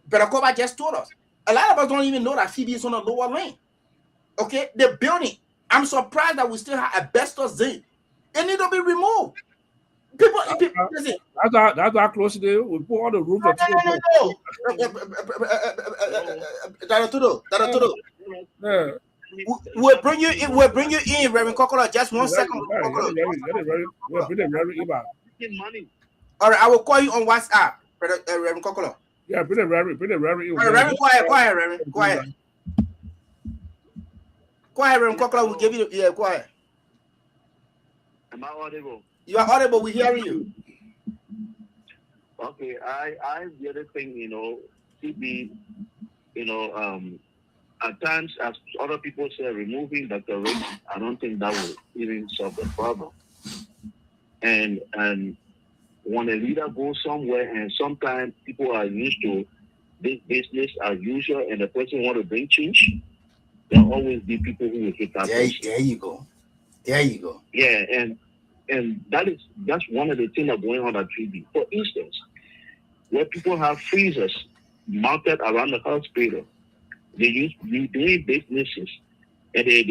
Berakoba just told us. A lot of us don't even know that Phebe is on a lower lane. Okay, the building. I'm surprised that we still have asbestos zinc. It need to be removed. People listen. That's how close it is. We put all the roof. No. We'll bring you in. We'll bring you in, Reverend Kokolo. Just 1 second. All right, I will call you on WhatsApp, Reverend Kokolo. Yeah, bring it, Reverend. Reverend, go ahead, Reverend. Go ahead. Go ahead, Reverend Kokolo. We'll give you. Yeah, go ahead. Am I audible? You are audible. We're hearing you. Okay, I the other thing, CB, at times, as other people say, removing Dr. Rick, I don't think that will even solve the problem. And when a leader goes somewhere, and sometimes people are used to this business as usual, and the person want to bring change, there'll always be people who will hit that person. There you go. Yeah, and that's one of the things that are going on at 3D. For instance, where people have freezers mounted around the hospital, they doing businesses, and they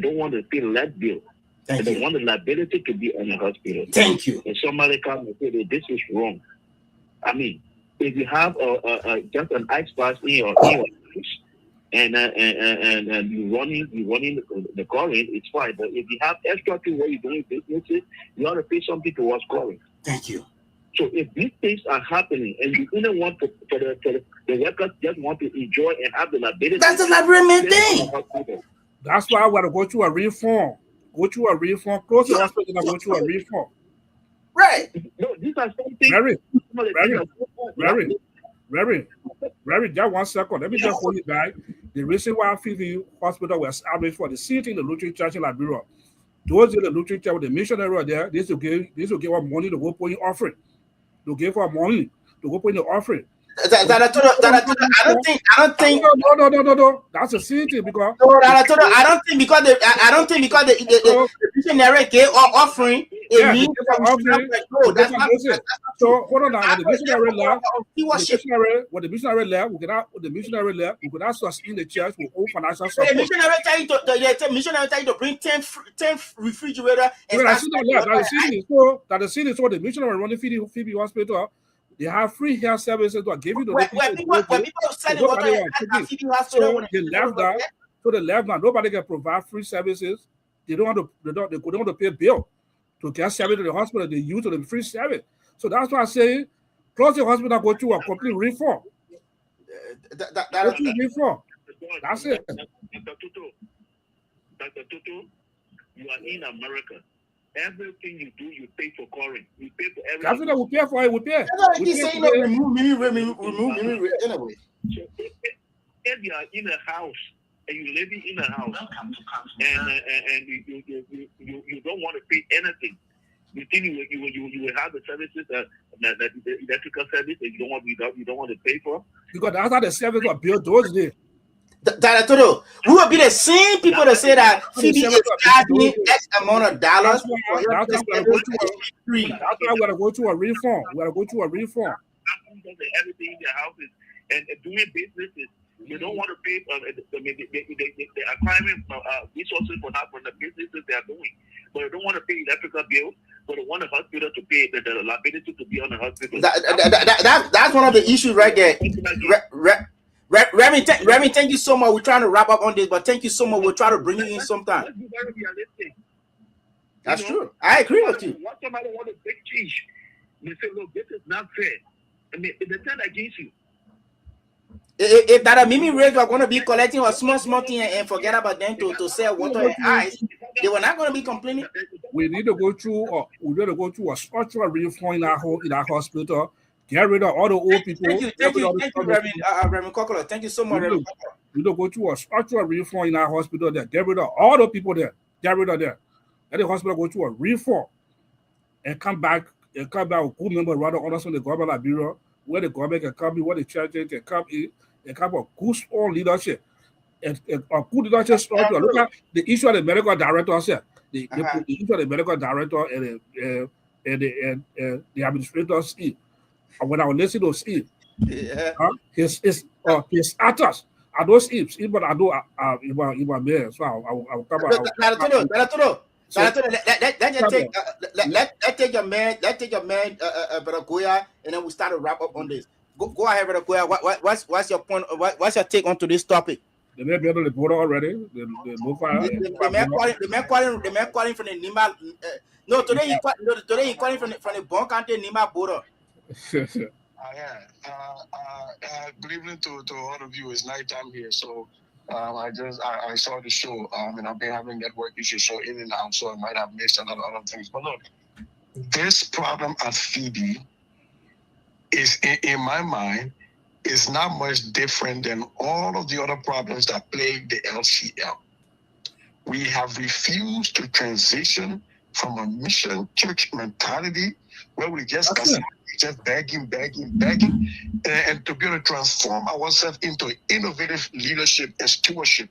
don't want to pay that bill. They want the liability to be on the hospital. Thank you. And somebody come and say that this is wrong. I mean, if you have just an ice box in your house and you're running the current, it's fine. But if you have extra thing where you're doing businesses, you ought to pay something towards current. Thank you. So if these things are happening and you don't want for the workers just want to enjoy and have the liability, that's a liability thing. That's why I want to go to a reform. Go to a reform. Close the hospital and go to a reform. Right. No, these are something. Very. Just 1 second. Let me just hold you back. The reason why Phebe Hospital was established for the city in the Lutheran Church in Liberia. Those in the Lutheran Church with the missionary there, this will give us money to go put in offering. To give us money to go put in the offering. I don't think. No. That's a city because. I don't think because the missionary gave offering. It means offering. So hold on now. When the missionary left, we could ask us in the church with all financial support. The missionary tell you to bring 10 refrigerator. So the missionary running Phebe Hospital. They have free health services to give you the people selling water. So they left now. Nobody can provide free services. They don't want to pay bill to get service to the hospital. They use the free service. So that's why I say, close the hospital, go to a complete reform. Reform. That's it. Dr. Tutu, you are in America. Everything you do, you pay for current. You pay for everything. That's what we pay for it. We pay. That's what he's saying. Remove me. Anyway. If you are in a house and you're living in a house and you don't want to pay anything, you think you will have the services the electrical service that you don't want to pay for? Because that's how the service was built those days. We will be the same people that say that Phebe is charging X amount of dollars. That's why we gotta go to a reform. We gotta go to a reform. Everything in their houses and doing businesses. They don't want to pay. They're acquiring resources for the businesses they are doing, but they don't want to pay electrical bills. But they want the hospital to pay the liability to be on the hospital. That's one of the issues right there. Remy, thank you so much. We're trying to wrap up on this, but thank you so much. We'll try to bring you in sometime. Let's be very realistic. That's true. I agree with you. Once somebody wants a big cheese, they say, look, this is not fair. I mean, they turn against you. If that Mimi Rays were going to be collecting a small thing and forget about them to sell water and ice, they were not going to be complaining. We need to go through a structural reform in our hospital. Get rid of all the old people. Thank you, Reverend Kokolo. Thank you so much, Reverend Kokolo. We don't go to a structural reform in our hospital there. Get rid of all the people there. Get rid of them. Let the hospital go to a reform and come back with good members rather understand the government of Liberia, where the government can come in, where the church can come in, and come a good strong leadership. And a good leadership structure. Look at the issue of the medical director here. The issue of the medical director and the administrators. When I was listening to Steve, his actors are those Steves, but I know in my man, so I will come out. Let's take your man, Brother Goya, and then we start to wrap up on this. Go ahead, Brother Goya. What's your point? What's your take onto this topic? The man built the border already. The man calling from the Nima. No, today he calling from the Bon County Nima border. Good evening to all of you. It's nighttime here, so I saw the show, and I've been having network issues, so in and out, so I might have missed a lot of other things. But look, this problem at Phebe is, in my mind, is not much different than all of the other problems that plague the LCL. We have refused to transition from a mission church mentality where we just begging, and to be able to transform ourselves into innovative leadership and stewardship.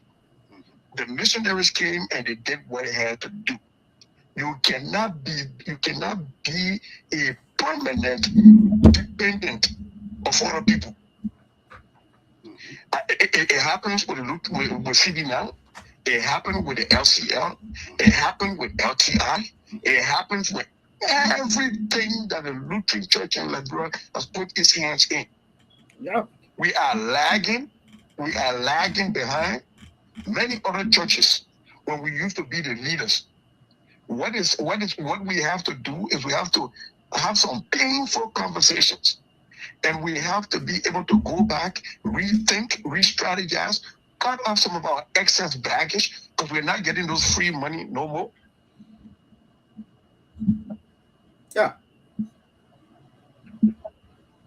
The missionaries came and they did what they had to do. You cannot be a permanent dependent of other people. It happens with Phebe now. It happened with the LCL. It happened with LTI. It happens with everything that the Lutheran Church in Liberia has put its hands in. Yeah. We are lagging. We are lagging behind many other churches when we used to be the leaders. What we have to do is we have to have some painful conversations. And we have to be able to go back, rethink, re-strategize, cut off some of our excess baggage because we're not getting those free money no more. Yeah.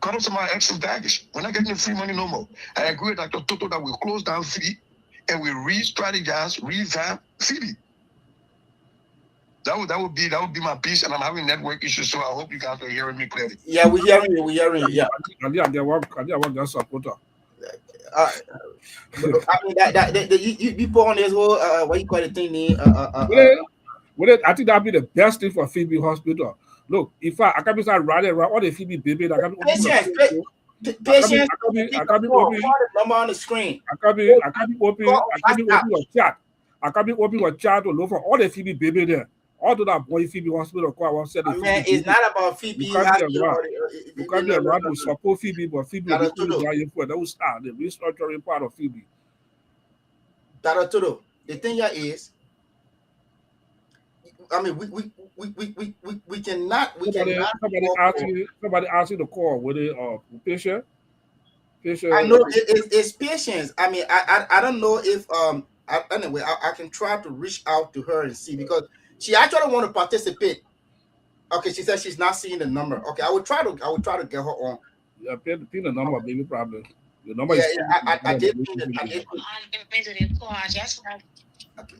Cut off some of our excess baggage. We're not getting the free money no more. I agree with Dr. Toto that we close down Phebe and we re-strategize, revamp Phebe. That would be my piece, and I'm having network issues, so I hope you guys are hearing me clearly. Yeah, we're hearing you. Yeah. I want that supporter. I mean that you put on this whole what you call the thing I think that'd be the best thing for Phebe Hospital. Look, if I can start riding around all the Phebe baby, I can be patience. I can be open number on the screen. I can be open a chat. I can be open a chat to look for all the Phebe baby there. All to that boy Phebe Hospital call I want to say man, it's not about Phebe. You can't be around to support Phebe, but Phebe will be dying for that will start the restructuring part of Phebe. The thing here is, I mean, we cannot. Somebody asked you to call with a patient. I know it's patience. I mean, I don't know if anyway I can try to reach out to her and see because she actually want to participate. Okay, she says she's not seeing the number. Okay, I will try to get her on. Yeah, pin the number, baby. Problem. The number is. I did. Okay.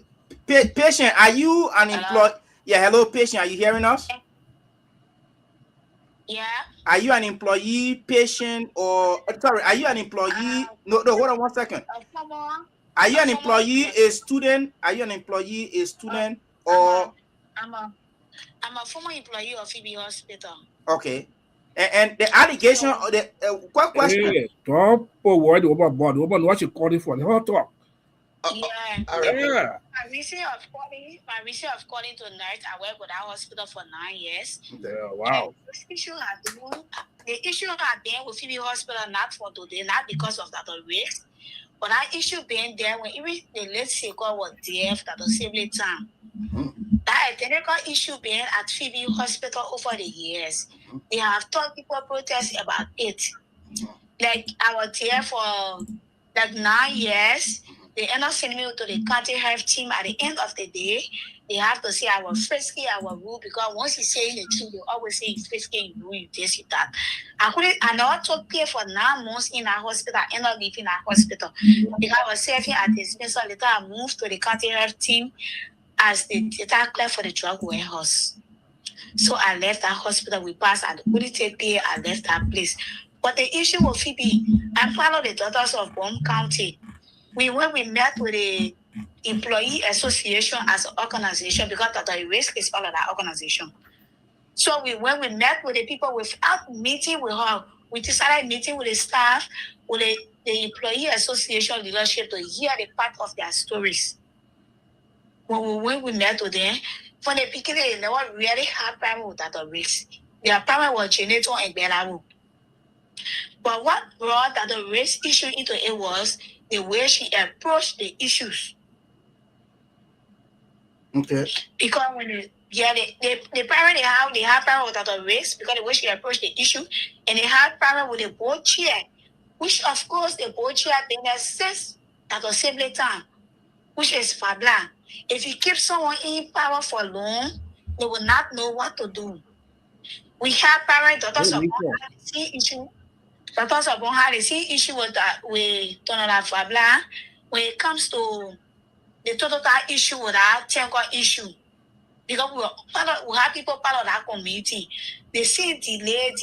Patient, are you an employee? Yeah, hello, patient. Are you hearing us? Yeah. Are you an employee, patient, or sorry? Are you an employee? No. Hold on 1 second. Are you an employee, a student? Are you an employee, a student, or? I'm a former employee of Phebe Hospital. Okay. And the allegation, what question? Hey, don't put word over board. Over what you call it for. Hold talk. Yeah. Yeah. My reason of calling tonight, I worked with that hospital for 9 years. Yeah, wow. The issue had been with Phebe Hospital not for today, not because of that risk, but that issue being there when even the late Sequel was there for the same time. That identical issue being at Phebe Hospital over the years. They have told people protest about it. Like I was there for like 9 years. They end up sending me to the county health team. At the end of the day, they have to say I was frisky, I was rude, because once you say the truth, they always say it's frisky, you rude, you this, you that. I never took care for 9 months in a hospital. I ended up leaving a hospital because I was serving at the dispenser. Later, I moved to the county health team as the data clerk for the drug warehouse. So I left that hospital. We passed and couldn't take care. I left that place. But the issue with Phebe, I followed the Daughters of Bond County. When we met with the Employee Association as an organization, because the risk is part of that organization. So when we met with the people without meeting with her, we decided meeting with the staff, with the Employee Association leadership to hear the part of their stories. When we met with them, from the beginning, they never really had problem with that risk. Their problem was Geneto and Belaru. But what brought that the race issue into it was the way she approached the issues. Okay. Because when the parent they have problem with that race because the way she approached the issue, and they had problem with the board chair, which of course the board chair they assist at the same time, which is Fabla. If you keep someone in power for long, they will not know what to do. We have parents Daughters of see issue. Daughters of had the same issue with Tonala Fabla when it comes to the total issue with that Tenko issue. Because we have people part of that community. They see delay,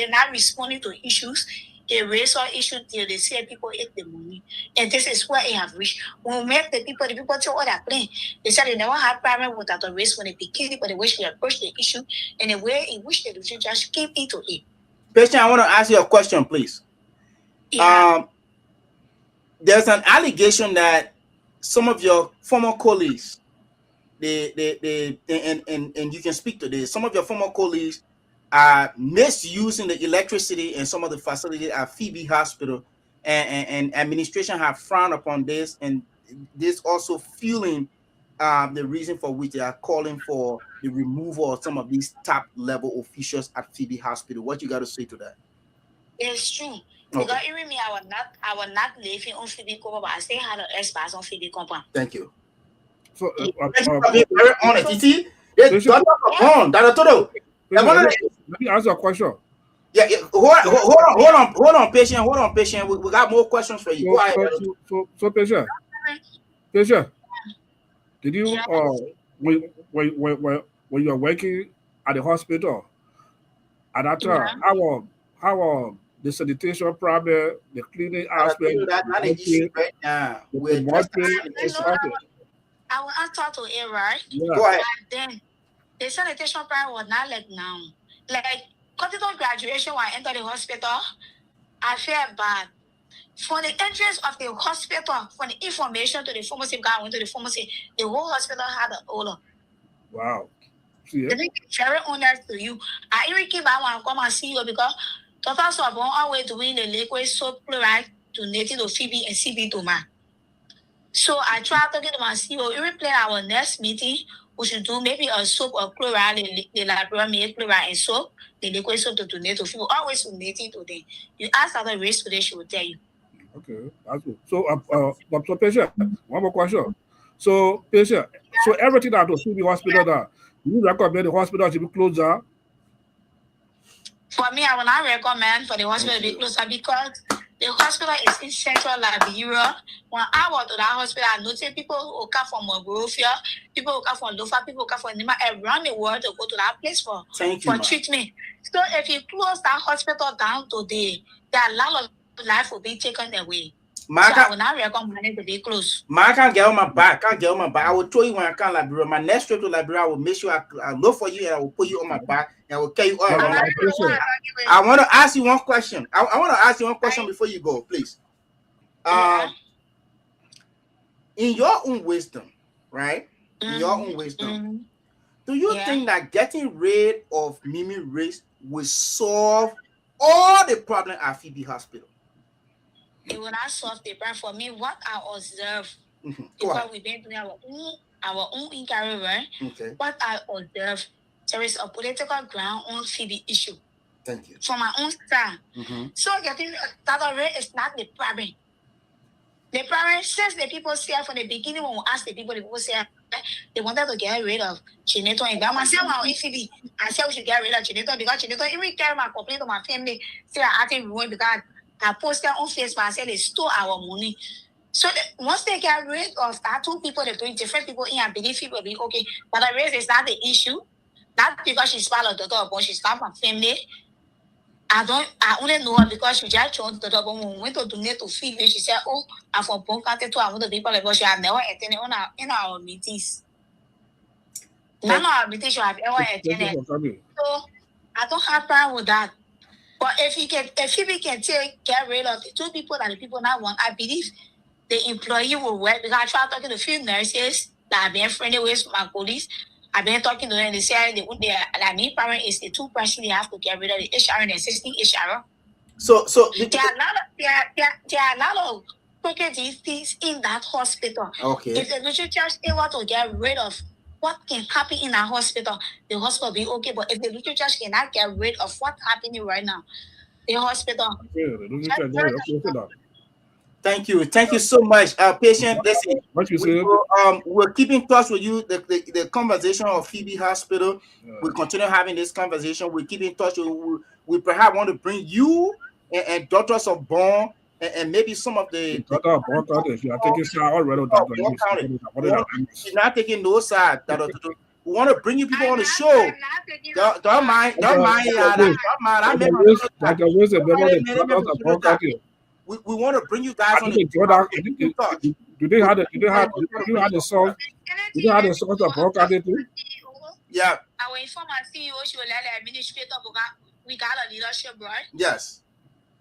not responding to issues. They raise our issue till they see people eat the money. And this is where it have reached. When we met the people told what that plan. They said they never had problem with that race when they became, but the way we approach the issue and the way in which they just came into it. Patient, I want to ask you a question, please. Yeah. there's an allegation that some of your former colleagues, and you can speak to this. Some of your former colleagues are misusing the electricity in some of the facilities at Phebe Hospital, and administration have frowned upon this, and this also fueling the reason for which they are calling for the removal of some of these top level officials at Phebe Hospital. What you got to say to that? It's true. Okay. Because even me, I was not living on Phebe compound, but I still had an espace on Phebe compound. Thank you. So, Thank you for being very honest. You see, there's doctors are born. That's total. let me answer a question. Yeah. Hold on, patient. We got more questions for you. Go ahead. So, patient. Did you when you were working at the hospital at that time, how the sanitation problem, the cleaning aspect, that's not an issue right now. We're just I will answer to it, right? Yeah. Go ahead. Then the sanitation plan was not like now. Like, because on graduation when I entered the hospital, I felt bad. For the entrance of the hospital, for the information to the pharmacy, guy went to the pharmacy, the whole hospital had an odor. Wow. See it? Very honest to you. I even came back when I come and see you because doctors are always doing the liquid soap chloride donated to Phebe and CB to man. So I tried talking to my CEO, even plan our next meeting, we should do maybe a soap or chloride, the library made chloride and soap, the liquid soap to donate to people, always donating to them. You ask other race today, she will tell you. Okay, that's good. So, patient, one more question. So, patient, so everything that was the hospital that you recommend the hospital should be closed down? For me, I will not recommend for the hospital to be closed down because the hospital is in central Liberia. When I went to that hospital, I noticed people who come from Monrovia, people who come from Lofa, people who come from Nima, around the world to go to that place for treatment. So if you close that hospital down today, there are a lot of life will be taken away. So I will not recommend it to be closed. I can't get on my back. I will tell you when I come to Liberia. My next trip to Liberia, I will make sure I look for you and I will put you on my back and I will carry you all around. I want to ask you one question. I want to ask you one question before you go, please. In your own wisdom, right? In your own wisdom, do you think that getting rid of Mimi race will solve all the problems at Phebe Hospital? It will not solve the problem. For me, what I observe, because we've been doing our own inquiry, right? Okay. What I observe, there is a political ground on Phebe issue. Thank you. From my own stand. So getting that rate is not the problem. The problem, since the people say from the beginning, when we ask the people say they wanted to get rid of Chineto and Bama. I said, well, Phoebe, I said we should get rid of Chineto because Chineto, every time I complain to my family, say I acting ruined because I posted on Facebook and said they stole our money. So once they get rid of that, two people, they're doing different people in, I believe people will be okay. But the race is not the issue. Not because she's part of the dog, but she's not my family. I only know her because she just chose the dog. When we went to donate to Phebe, she said, oh, I'm from Bonkate too. I want to be part of it, but she had never attended in our meetings. None of our meetings she have ever attended. So I don't have problem with that. But if Phebe can get rid of the two people that the people not want, I believe the employee will work. Because I tried talking to a few nurses that have been friendly with my colleagues. I've been talking to them. They say the main problem is the two person they have to get rid of the HR and the assisting HR. So there are a lot of crooked things in that hospital. Okay. If the literature is able to get rid of what can happen in a hospital, the hospital will be okay. But if the literature cannot get rid of what's happening right now, the hospital. Thank you so much, patient. Listen, we'll keep in touch with you. The conversation of Phebe Hospital, we'll continue having this conversation. We'll keep in touch. We perhaps want to bring you and Daughters of Born and maybe some of the Daughter of Born County. If you are taking side already, you're not taking no side. We want to bring you people on the show. Don't mind. We want to bring you guys on the show. Do they have the source? Do they have the source of broadcasting too? Yeah. Our informer CEO, she will let the administrator, we got a leadership, right? Yes.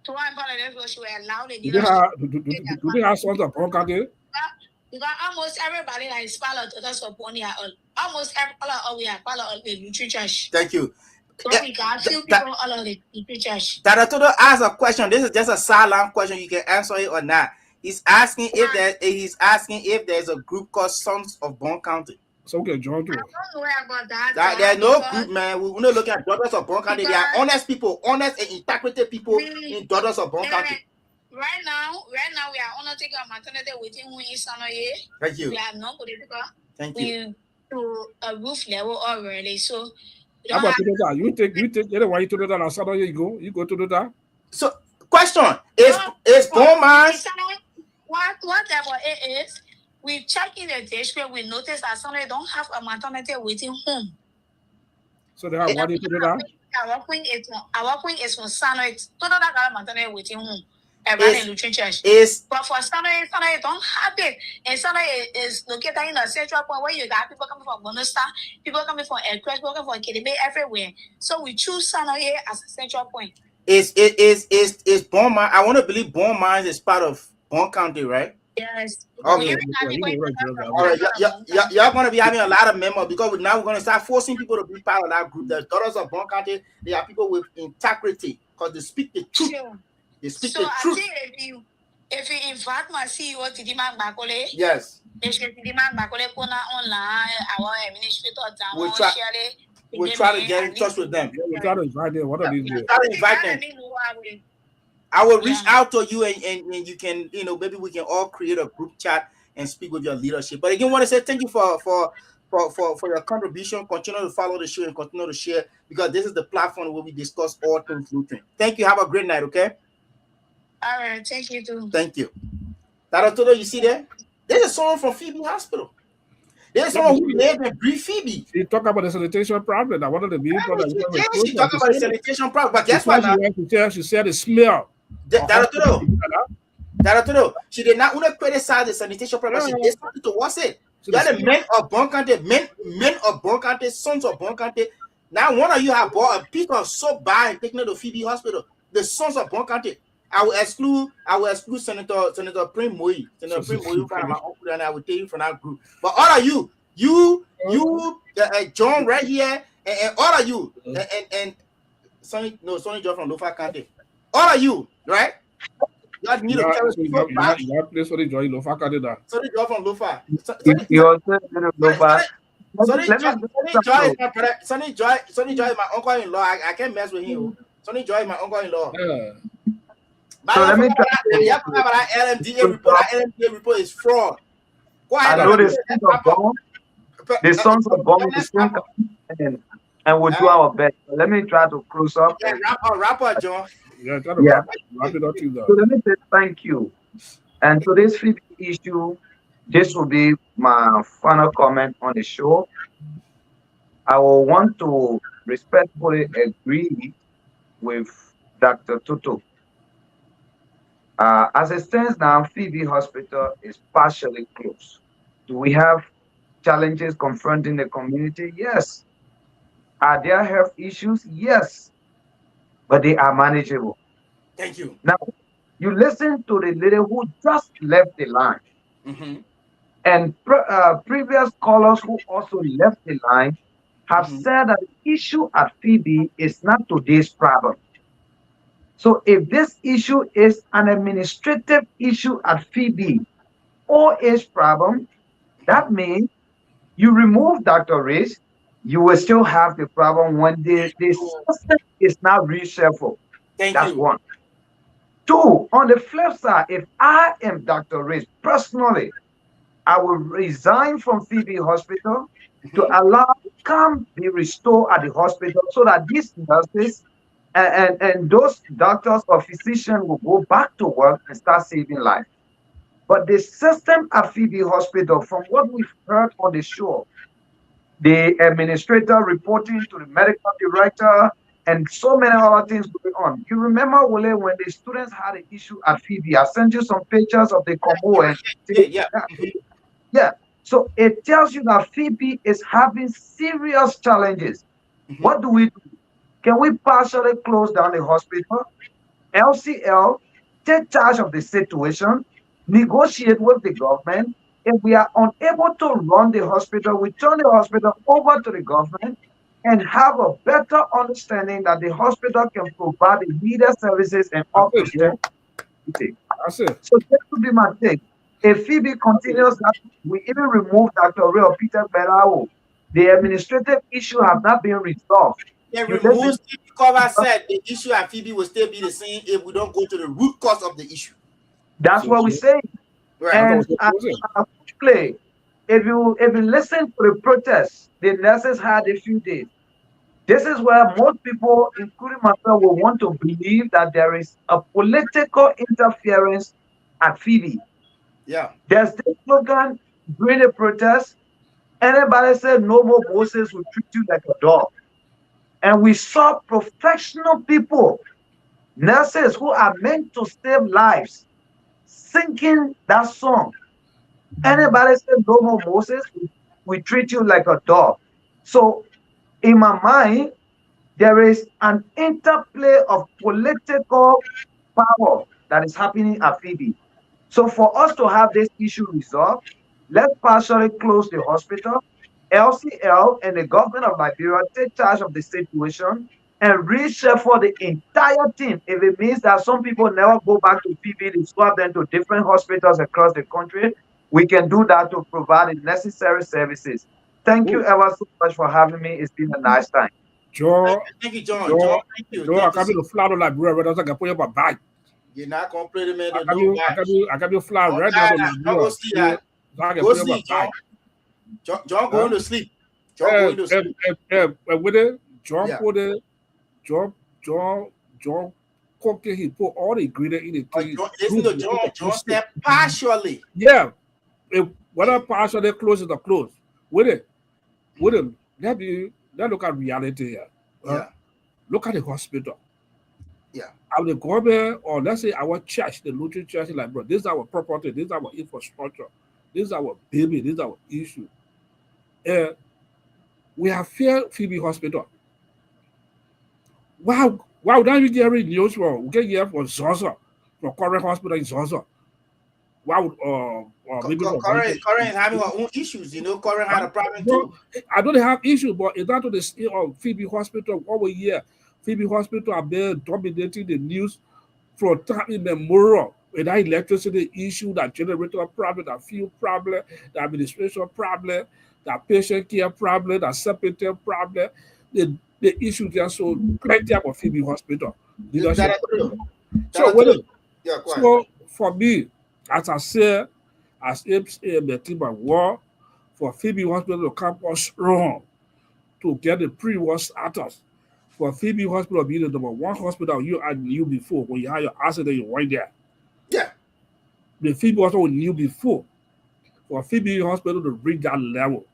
To one part of the she will allow the Do they leadership. have sons of Bronx County? Because almost everybody that is part of us upon here, almost all we are part of the Lutheran Church. Thank you. So we got few people all of the Lutheran Church. Dr. Toto asked a question. This is just a silent question. You can answer it or not. He's asking if there's a group called Sons of Bronx County. So okay, John too. I don't know about that. There's no group, man. We're not looking at Daughters of Bronx County. They are honest people, honest and integrity people in Daughters of Bronx County. Right now, we are undertaking a maternity within who is on a year. Thank you. We are not political. Thank you. To a roof level already. So how about to do that? You take anyway you to do that on Saturday you go to do that? So question is born mines. Whatever it is, we check in the district, we notice that some don't have a maternity waiting home. So they have why to do that? Our queen is from Sanoit. So that got a maternity waiting home. But for Sanoit don't have it. And Sanoit is located in a central point where you got people coming from Bonesta, people coming from Elcrest, people coming from Kidebe, everywhere. So we choose Sanoit as a central point. Is Bon Mines? I want to believe Bon Mines is part of Bronx County, right? Yes. Okay. All right. Y'all going to be having a lot of members because now we're going to start forcing people to be part of that group. The Daughters of Bronx County, they are people with integrity because they speak the truth. Sure. They speak so the truth. I think if you invite my CEO to Dima Bakole, yes. If you Dima Bakole online, our administrator we'll try to get in touch with them. We'll try to invite them. What are these? We'll try to invite them. I will reach out to you and you can, maybe we can all create a group chat and speak with your leadership. But again, I want to say thank you for your contribution. Continue to follow the show and continue to share because this is the platform where we discuss all things Lutheran. Thank you. Have a great night, okay? All right, thank you too. Thank you. Dr. Toto, you see there? There's someone from Phebe Hospital. There's someone who lived and breathed Phebe. She talked about the sanitation problem. I wanted to be she talked about the sanitation problem. But guess what? She said the smell. Dr. Toto, she did not want to criticize the sanitation problem. She did something towards it. You are the men of Bronx County, men of Bronx County, sons of Bronx County. Now one of you have bought a piece of soap bar and taken it to Phebe Hospital. The sons of Bronx County. I will exclude Senator Prim Moy. Senator Prim Moy, kind of my uncle, and I will take you from that group. But all of you, John right here, and all of you, and Sonny John from Lofa County. All of you, right? You need to carry back. You have place for the Joy Lofa County now. Sonny John from Lofa. You also Lofa. Sonny Joy is my uncle-in-law. I can't mess with him. Sonny Joy is my uncle-in-law. Yeah. So let me try that LMDA report. That LMDA report is fraud. Go ahead. I know the sons of bomb, and we'll do our best. So let me try to close up. Yeah, wrap up, John. Yeah, wrap it up too. So let me say thank you. And today's Phebe issue, this will be my final comment on the show. I will want to respectfully agree with Dr. Toto. As it stands now, Phebe Hospital is partially closed. Do we have challenges confronting the community? Yes. Are there health issues? Yes. But they are manageable. Thank you. Now, you listen to the lady who just left the line. Mm-hmm. And previous callers who also left the line have said that the issue at Phebe is not today's problem. So if this issue is an administrative issue at Phebe or its problem, that means you remove Dr. Rich, you will still have the problem when the system is not reshuffled. That's one. Two, on the flip side, if I am Dr. Rich personally, I will resign from Phebe Hospital to allow calm be restored at the hospital so that these nurses and those doctors or physicians will go back to work and start saving lives. But the system at Phebe Hospital, from what we've heard on the show, the administrator reporting to the medical director and so many other things going on. You remember, Wole, when the students had an issue at Phebe, I sent you some pictures of the combo. Yeah. So it tells you that Phebe is having serious challenges. What do we do? Can we partially close down the hospital LCL take charge of the situation, negotiate with the government. If we are unable to run the hospital, we turn the hospital over to the government and have a better understanding that the hospital can provide the needed services and That's up to it, standard. Joe. That's it. So that would be my take. If Phoebe That's it. continues that, we even remove Dr. Ray or Peter Berao. The administrative issue have not been resolved. They You remove listen, Steve Cover said the issue at Phoebe will still be the same if we don't go to the root cause of the issue. that's what we say. Right. And quickly, if you listen to the protests the nurses had a few days, this is where most people, including myself, will want to believe that there is a political interference at Phoebe. Yeah. There's this slogan during the protest. Anybody said no more Moses will treat you like a dog. And we saw professional people, nurses who are meant to save lives, singing that song. Anybody said no more Moses, we treat you like a dog. So in my mind, there is an interplay of political power that is happening at Phoebe. So for us to have this issue resolved, let's partially close the hospital. LCL and the government of Liberia take charge of the situation and reshuffle the entire team. If it means that some people never go back to Phoebe, they swap them to different hospitals across the country, we can do that to provide the necessary services. Thank you ever so much for having me. It's been a nice time. Joe, Thank you, John. Joe, Thank you. Joe, I got you the flat on Liberia, but I was like, I put you up a bag. You're not complaining, man. I got you flat right now on Liberia. Go see that. Go sleep, John. John going to sleep. John going to sleep. With it, John put it, John cooked it, he put all the ingredients in it. Listen to John. John said partially. Yeah. Whether partially close it or close. With it, let's look at reality here. Yeah. Look at the hospital. Yeah. The government, or let's say our church, the Lutheran church, like, bro, this is our property, this is our infrastructure, this is our baby, this is our issue. We have failed Phoebe Hospital. Wow, now you get news from, we get here from Zosa, from Current Hospital in Zosa. Wow, Current is having our own issues, Current had a problem too. I don't have issues, but it's not to the Phoebe Hospital over here. Phoebe Hospital have been dominating the news from time immemorial. With that electricity issue, that generator problem, that fuel problem, the administration problem, that patient care problem, that separator problem, the issue there so plenty of Phoebe Hospital. So for me, as I say, as the team of war, for Phoebe Hospital to come on strong to get the pre-war status. For Phoebe Hospital being the number one hospital you knew before when you had your accident, you went there. Yeah. The Phoebe Hospital knew before. For Phoebe Hospital to reach that level.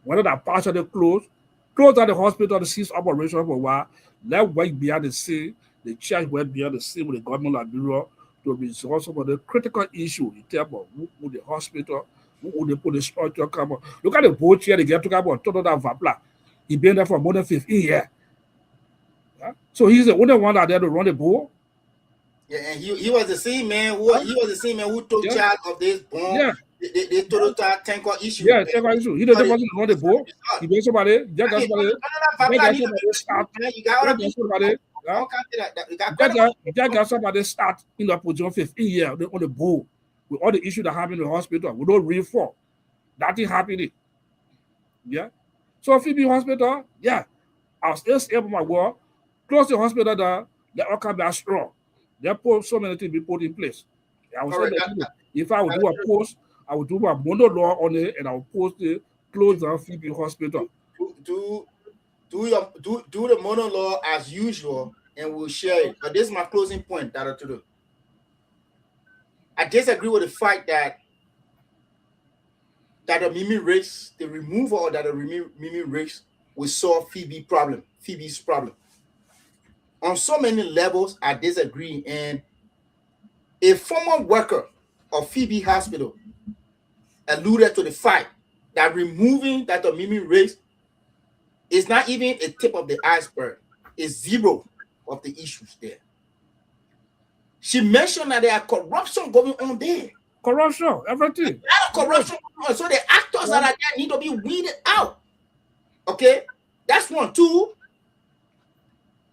Whether that partially close down the hospital to cease operation for a while, let wait behind the scene, the church went behind the scene with the government of Bureau to resolve some of the critical issues in terms of who would the hospital, who would they put the structure come on. Look at the boat here, they get to come on, total that Vapla. He been there for more than 15 years. So he's the only one out there to run the boat. Yeah, and he was the same man. He was the same man who took charge of this bomb. Yeah. The total tanker issue. Yeah, tanker issue. He doesn't want to run the boat. He gets somebody. Get somebody start in the position 15 years on the boat with all the issues that happen in the hospital. We don't reform. That is happening. Yeah. So Phoebe Hospital, yeah, I was still able my work. Close the hospital down, let all come back strong. There put so many things be put in place. I was saying if I would do a post, I would do my monologue on it and I would post it, close down Phoebe Hospital. Do the monologue as usual and we'll share it. But this is my closing point that to do. I disagree with the fact that the Mimi race, the removal of that Mimi race will solve Phoebe's problem. On so many levels, I disagree. And a former worker of Phoebe Hospital alluded to the fact that removing that the Mimi race is not even a tip of the iceberg. It's zero of the issues there. She mentioned that there are corruption going on there. Corruption, everything. A lot of corruption going on. So the actors that are there need to be weeded out. Okay, that's one. Two,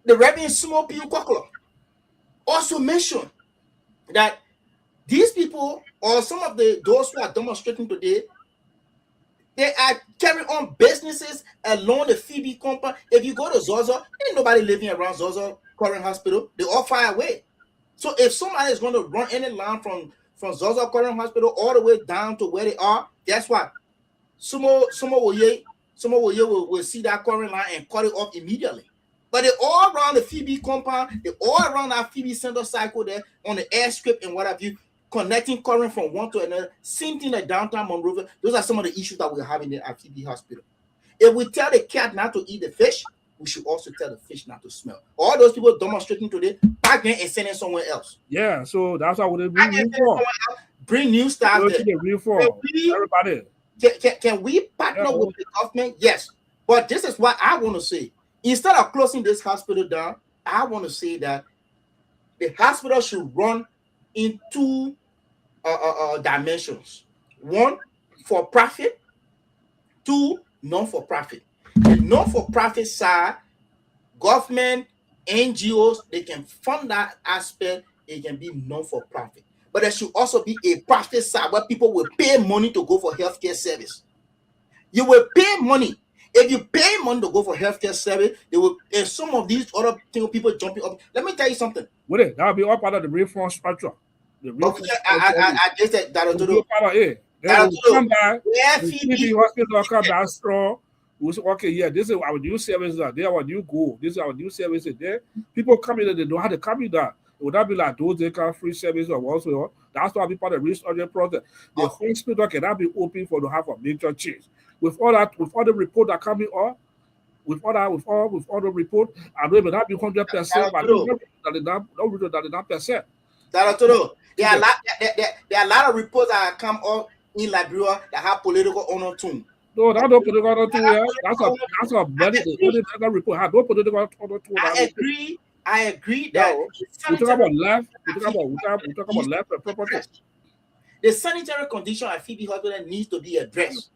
the Reverend Sumo Piu Kokolo also mentioned that these people, or some of those who are demonstrating today, they are carrying on businesses along the Phebe compound. If you go to Zozo, ain't nobody living around Zozo Current Hospital. They all far away. So if somebody is going to run any line from Zozo Current Hospital all the way down to where they are, guess what? Sumo will see that current line and cut it off immediately. But they all around the Phebe compound, they all around that Phebe center cycle there on the airstrip and what have you, connecting current from one to another. Same thing at downtown Monrovia. Those are some of the issues that we're having there at Phebe Hospital. If we tell the cat not to eat the fish, we should also tell the fish not to smell. All those people demonstrating today, back then and sending somewhere else. Yeah, so that's what we bring reform. Bring new staff there. Reform. Everybody. Can we partner with the government? Yes. But this is what I want to say. Instead of closing this hospital down, I want to say that the hospital should run in two dimensions. One, for profit. Two, non-for-profit. The non-for-profit side, government, NGOs, they can fund that aspect. It can be non-for-profit. But there should also be a profit side where people will pay money to go for healthcare service. You will pay money. If you pay money to go for healthcare service, they will. And some of these other people jumping up. Let me tell you something. With it, that'll be all part of the reform structure. The reform I just said that. Part of it. Then we'll come back. The hospital come back strong. We'll say, okay, yeah, this is our new services. They are our new goal. This is our new services. There, people come in and they know how to come in that. Would that be like those they can free service or also? That's why we part of the restructuring process. The hospital cannot be open for to have a major change. With all that, with all the report that coming on, with all the report, I know it may not be 100%, but that is not percent. There are a lot of reports that come up in Liberia that have political honor too. No, that's not political honor too. That's a very report. Have no political honor too. I agree that we talk about left. We talk about left and property. The sanitary condition at Phebe Hospital needs to be addressed.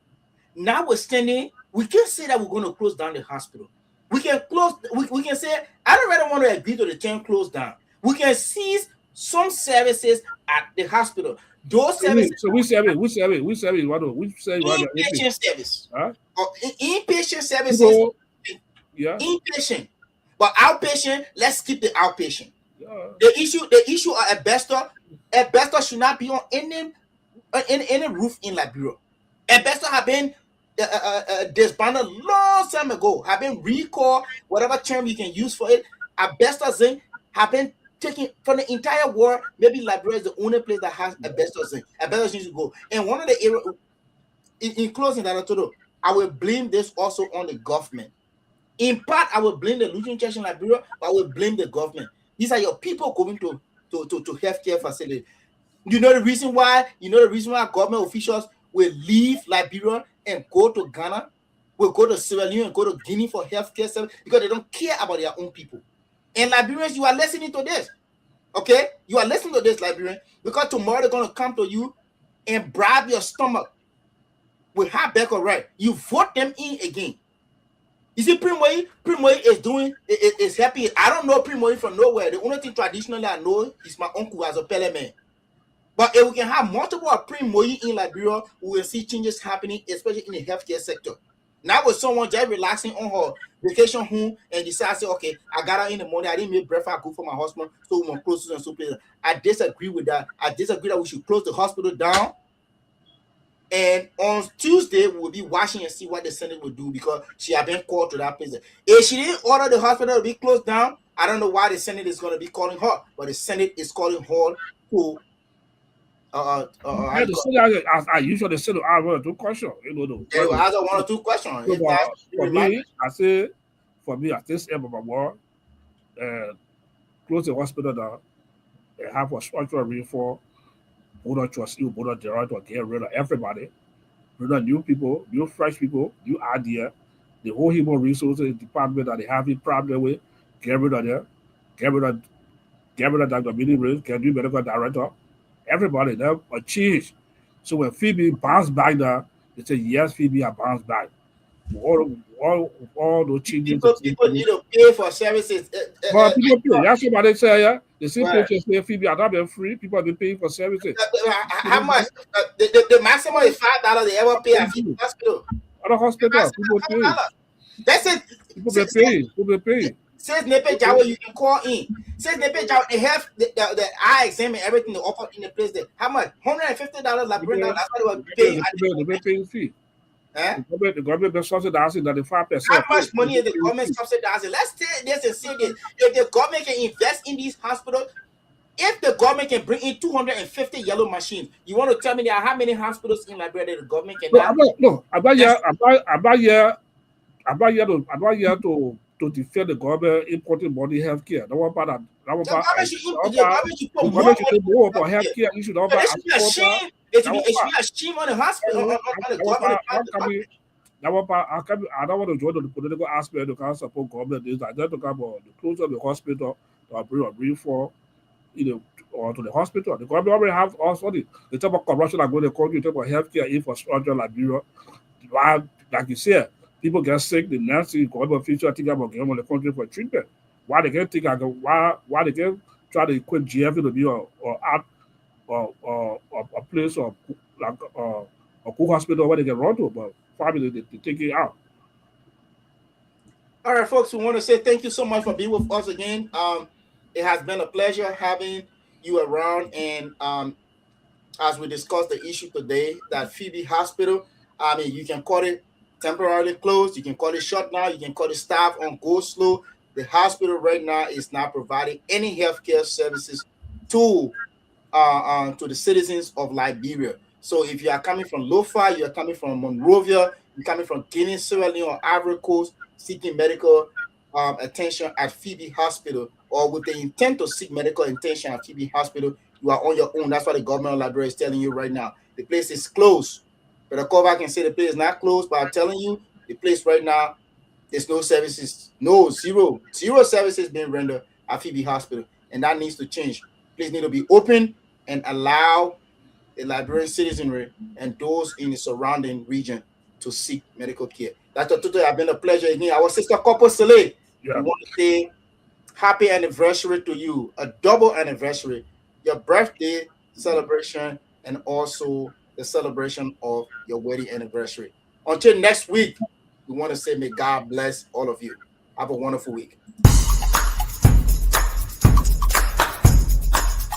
Notwithstanding, we can't say that we're going to close down the hospital. We can close. We can say I don't really want to agree to the term close down. We can seize some services at the hospital. Those services. So we say inpatient service. Huh? Inpatient services. Yeah. Inpatient. But outpatient, let's keep the outpatient. Yeah. The issue of asbestos should not be on any roof in Liberia. Asbestos have been disbanded long time ago. Have been recalled, whatever term you can use for it. Asbestos zinc have been taken from the entire world. Maybe Liberia is the only place that has asbestos zinc. Asbestos needs to go. And one of the areas, in closing that, I will blame this also on the government. In part, I will blame the Lutheran Church in Liberia, but I will blame the government. These are your people going to healthcare facilities. You know the reason why? Government officials will leave Liberia and go to Ghana, will go to Sierra Leone and go to Guinea for healthcare service because they don't care about their own people. And Liberians, you are listening to this. Okay? You are listening to this, Liberian, because tomorrow they're going to come to you and bribe your stomach with hot back or right. You vote them in again. You see, Primoy is happy. I don't know Primoy from nowhere. The only thing traditionally I know is my uncle as a Pele man. But if we can have multiple Primoy in Liberia, we will see changes happening, especially in the healthcare sector. Now with someone just relaxing on her vacation home and decide, say, okay, I got out in the morning, I didn't make breakfast, I go for my husband, so we want close and so places. I disagree with that. I disagree that we should close the hospital down. And on Tuesday, we'll be watching and see what the Senate will do because she has been called to that place. If she didn't order the hospital to be closed down, I don't know why the Senate is going to be calling her, but the Senate is calling her to. I usually say I one or two questions. There was either one or two questions. For me, at this end of my work, close the hospital down and have a structural reform. Board of trustees, board of directors, get rid of everybody. Rid of new people, new fresh people, new idea. The whole human resources department that they have a problem with, get rid of them. Get Gabriel Dr. Billy Rose, can do medical director. Everybody there achieved. So when Phoebe bounced back there, they said, yes, Phoebe, I bounced back. All those changes to People need to pay for services. but people pay. That's what they say, yeah. The same Right. patients say Phoebe are not been free. People have been paying for services. How much? The maximum is $5 they ever pay at Phoebe Hospital. Other hospital, people pay. $5. That's it. People been paying. People been paying. Says Nepe Jawa, you can call in. Says Nepe Jawa, they have the eye exam and everything, they offer in the place there. How much? $150, like People, $100. That's what they were paying. they been paying fee. Eh? The government been subsidizing 95%. How much money is the government subsidizing? Let's take this and say this. If the government can invest in these hospitals, if the government can bring in 250 yellow machines, you want to tell me there are how many hospitals in Liberia the government cannot? I'm not here to defend the government importing money healthcare. That one part. That one The part. government should put The more government should money pay more for healthcare. You should not Yeah, buy. it should be a shame. It should be a shame on the hospital, on the government. That one part. I don't want to join the political aspect. You can't support government. This I don't talk about the closure of the hospital to bring for or to the hospital. The government already have also the type of corruption that go in the country, the type of healthcare infrastructure like Liberia. Like you said, people get sick, the nurses, government officials think about getting on the country for treatment. Why they can think why they can try to equip GF to be a place or like a cool hospital where they can run to, but probably they take it out. All right, folks, we want to say thank you so much for being with us again. It has been a pleasure having you around, and as we discussed the issue today, that Phoebe Hospital, I mean, you can call it temporarily closed, you can call it shut down, you can call it staff on go slow. The hospital right now is not providing any healthcare services to the citizens of Liberia. So if you are coming from Lofa, you are coming from Monrovia, you're coming from Guinea, Sierra Leone, or Ivory Coast, seeking medical attention at Phoebe Hospital, or with the intent to seek medical attention at Phoebe Hospital, you are on your own. That's what the government of Liberia is telling you right now. The place is closed. But I call back and say the place is not closed, but I'm telling you, the place right now, there's no services, zero services being rendered at Phoebe Hospital, and that needs to change. Place need to be open and allow the Liberian citizenry and those in the surrounding region to seek medical care. Dr. Tutu, it's been a pleasure again. Our sister Couple Soleil, we want to say happy anniversary to you, a double anniversary, your birthday celebration, and also the celebration of your wedding anniversary. Until next week, we want to say may God bless all of you. Have a wonderful week.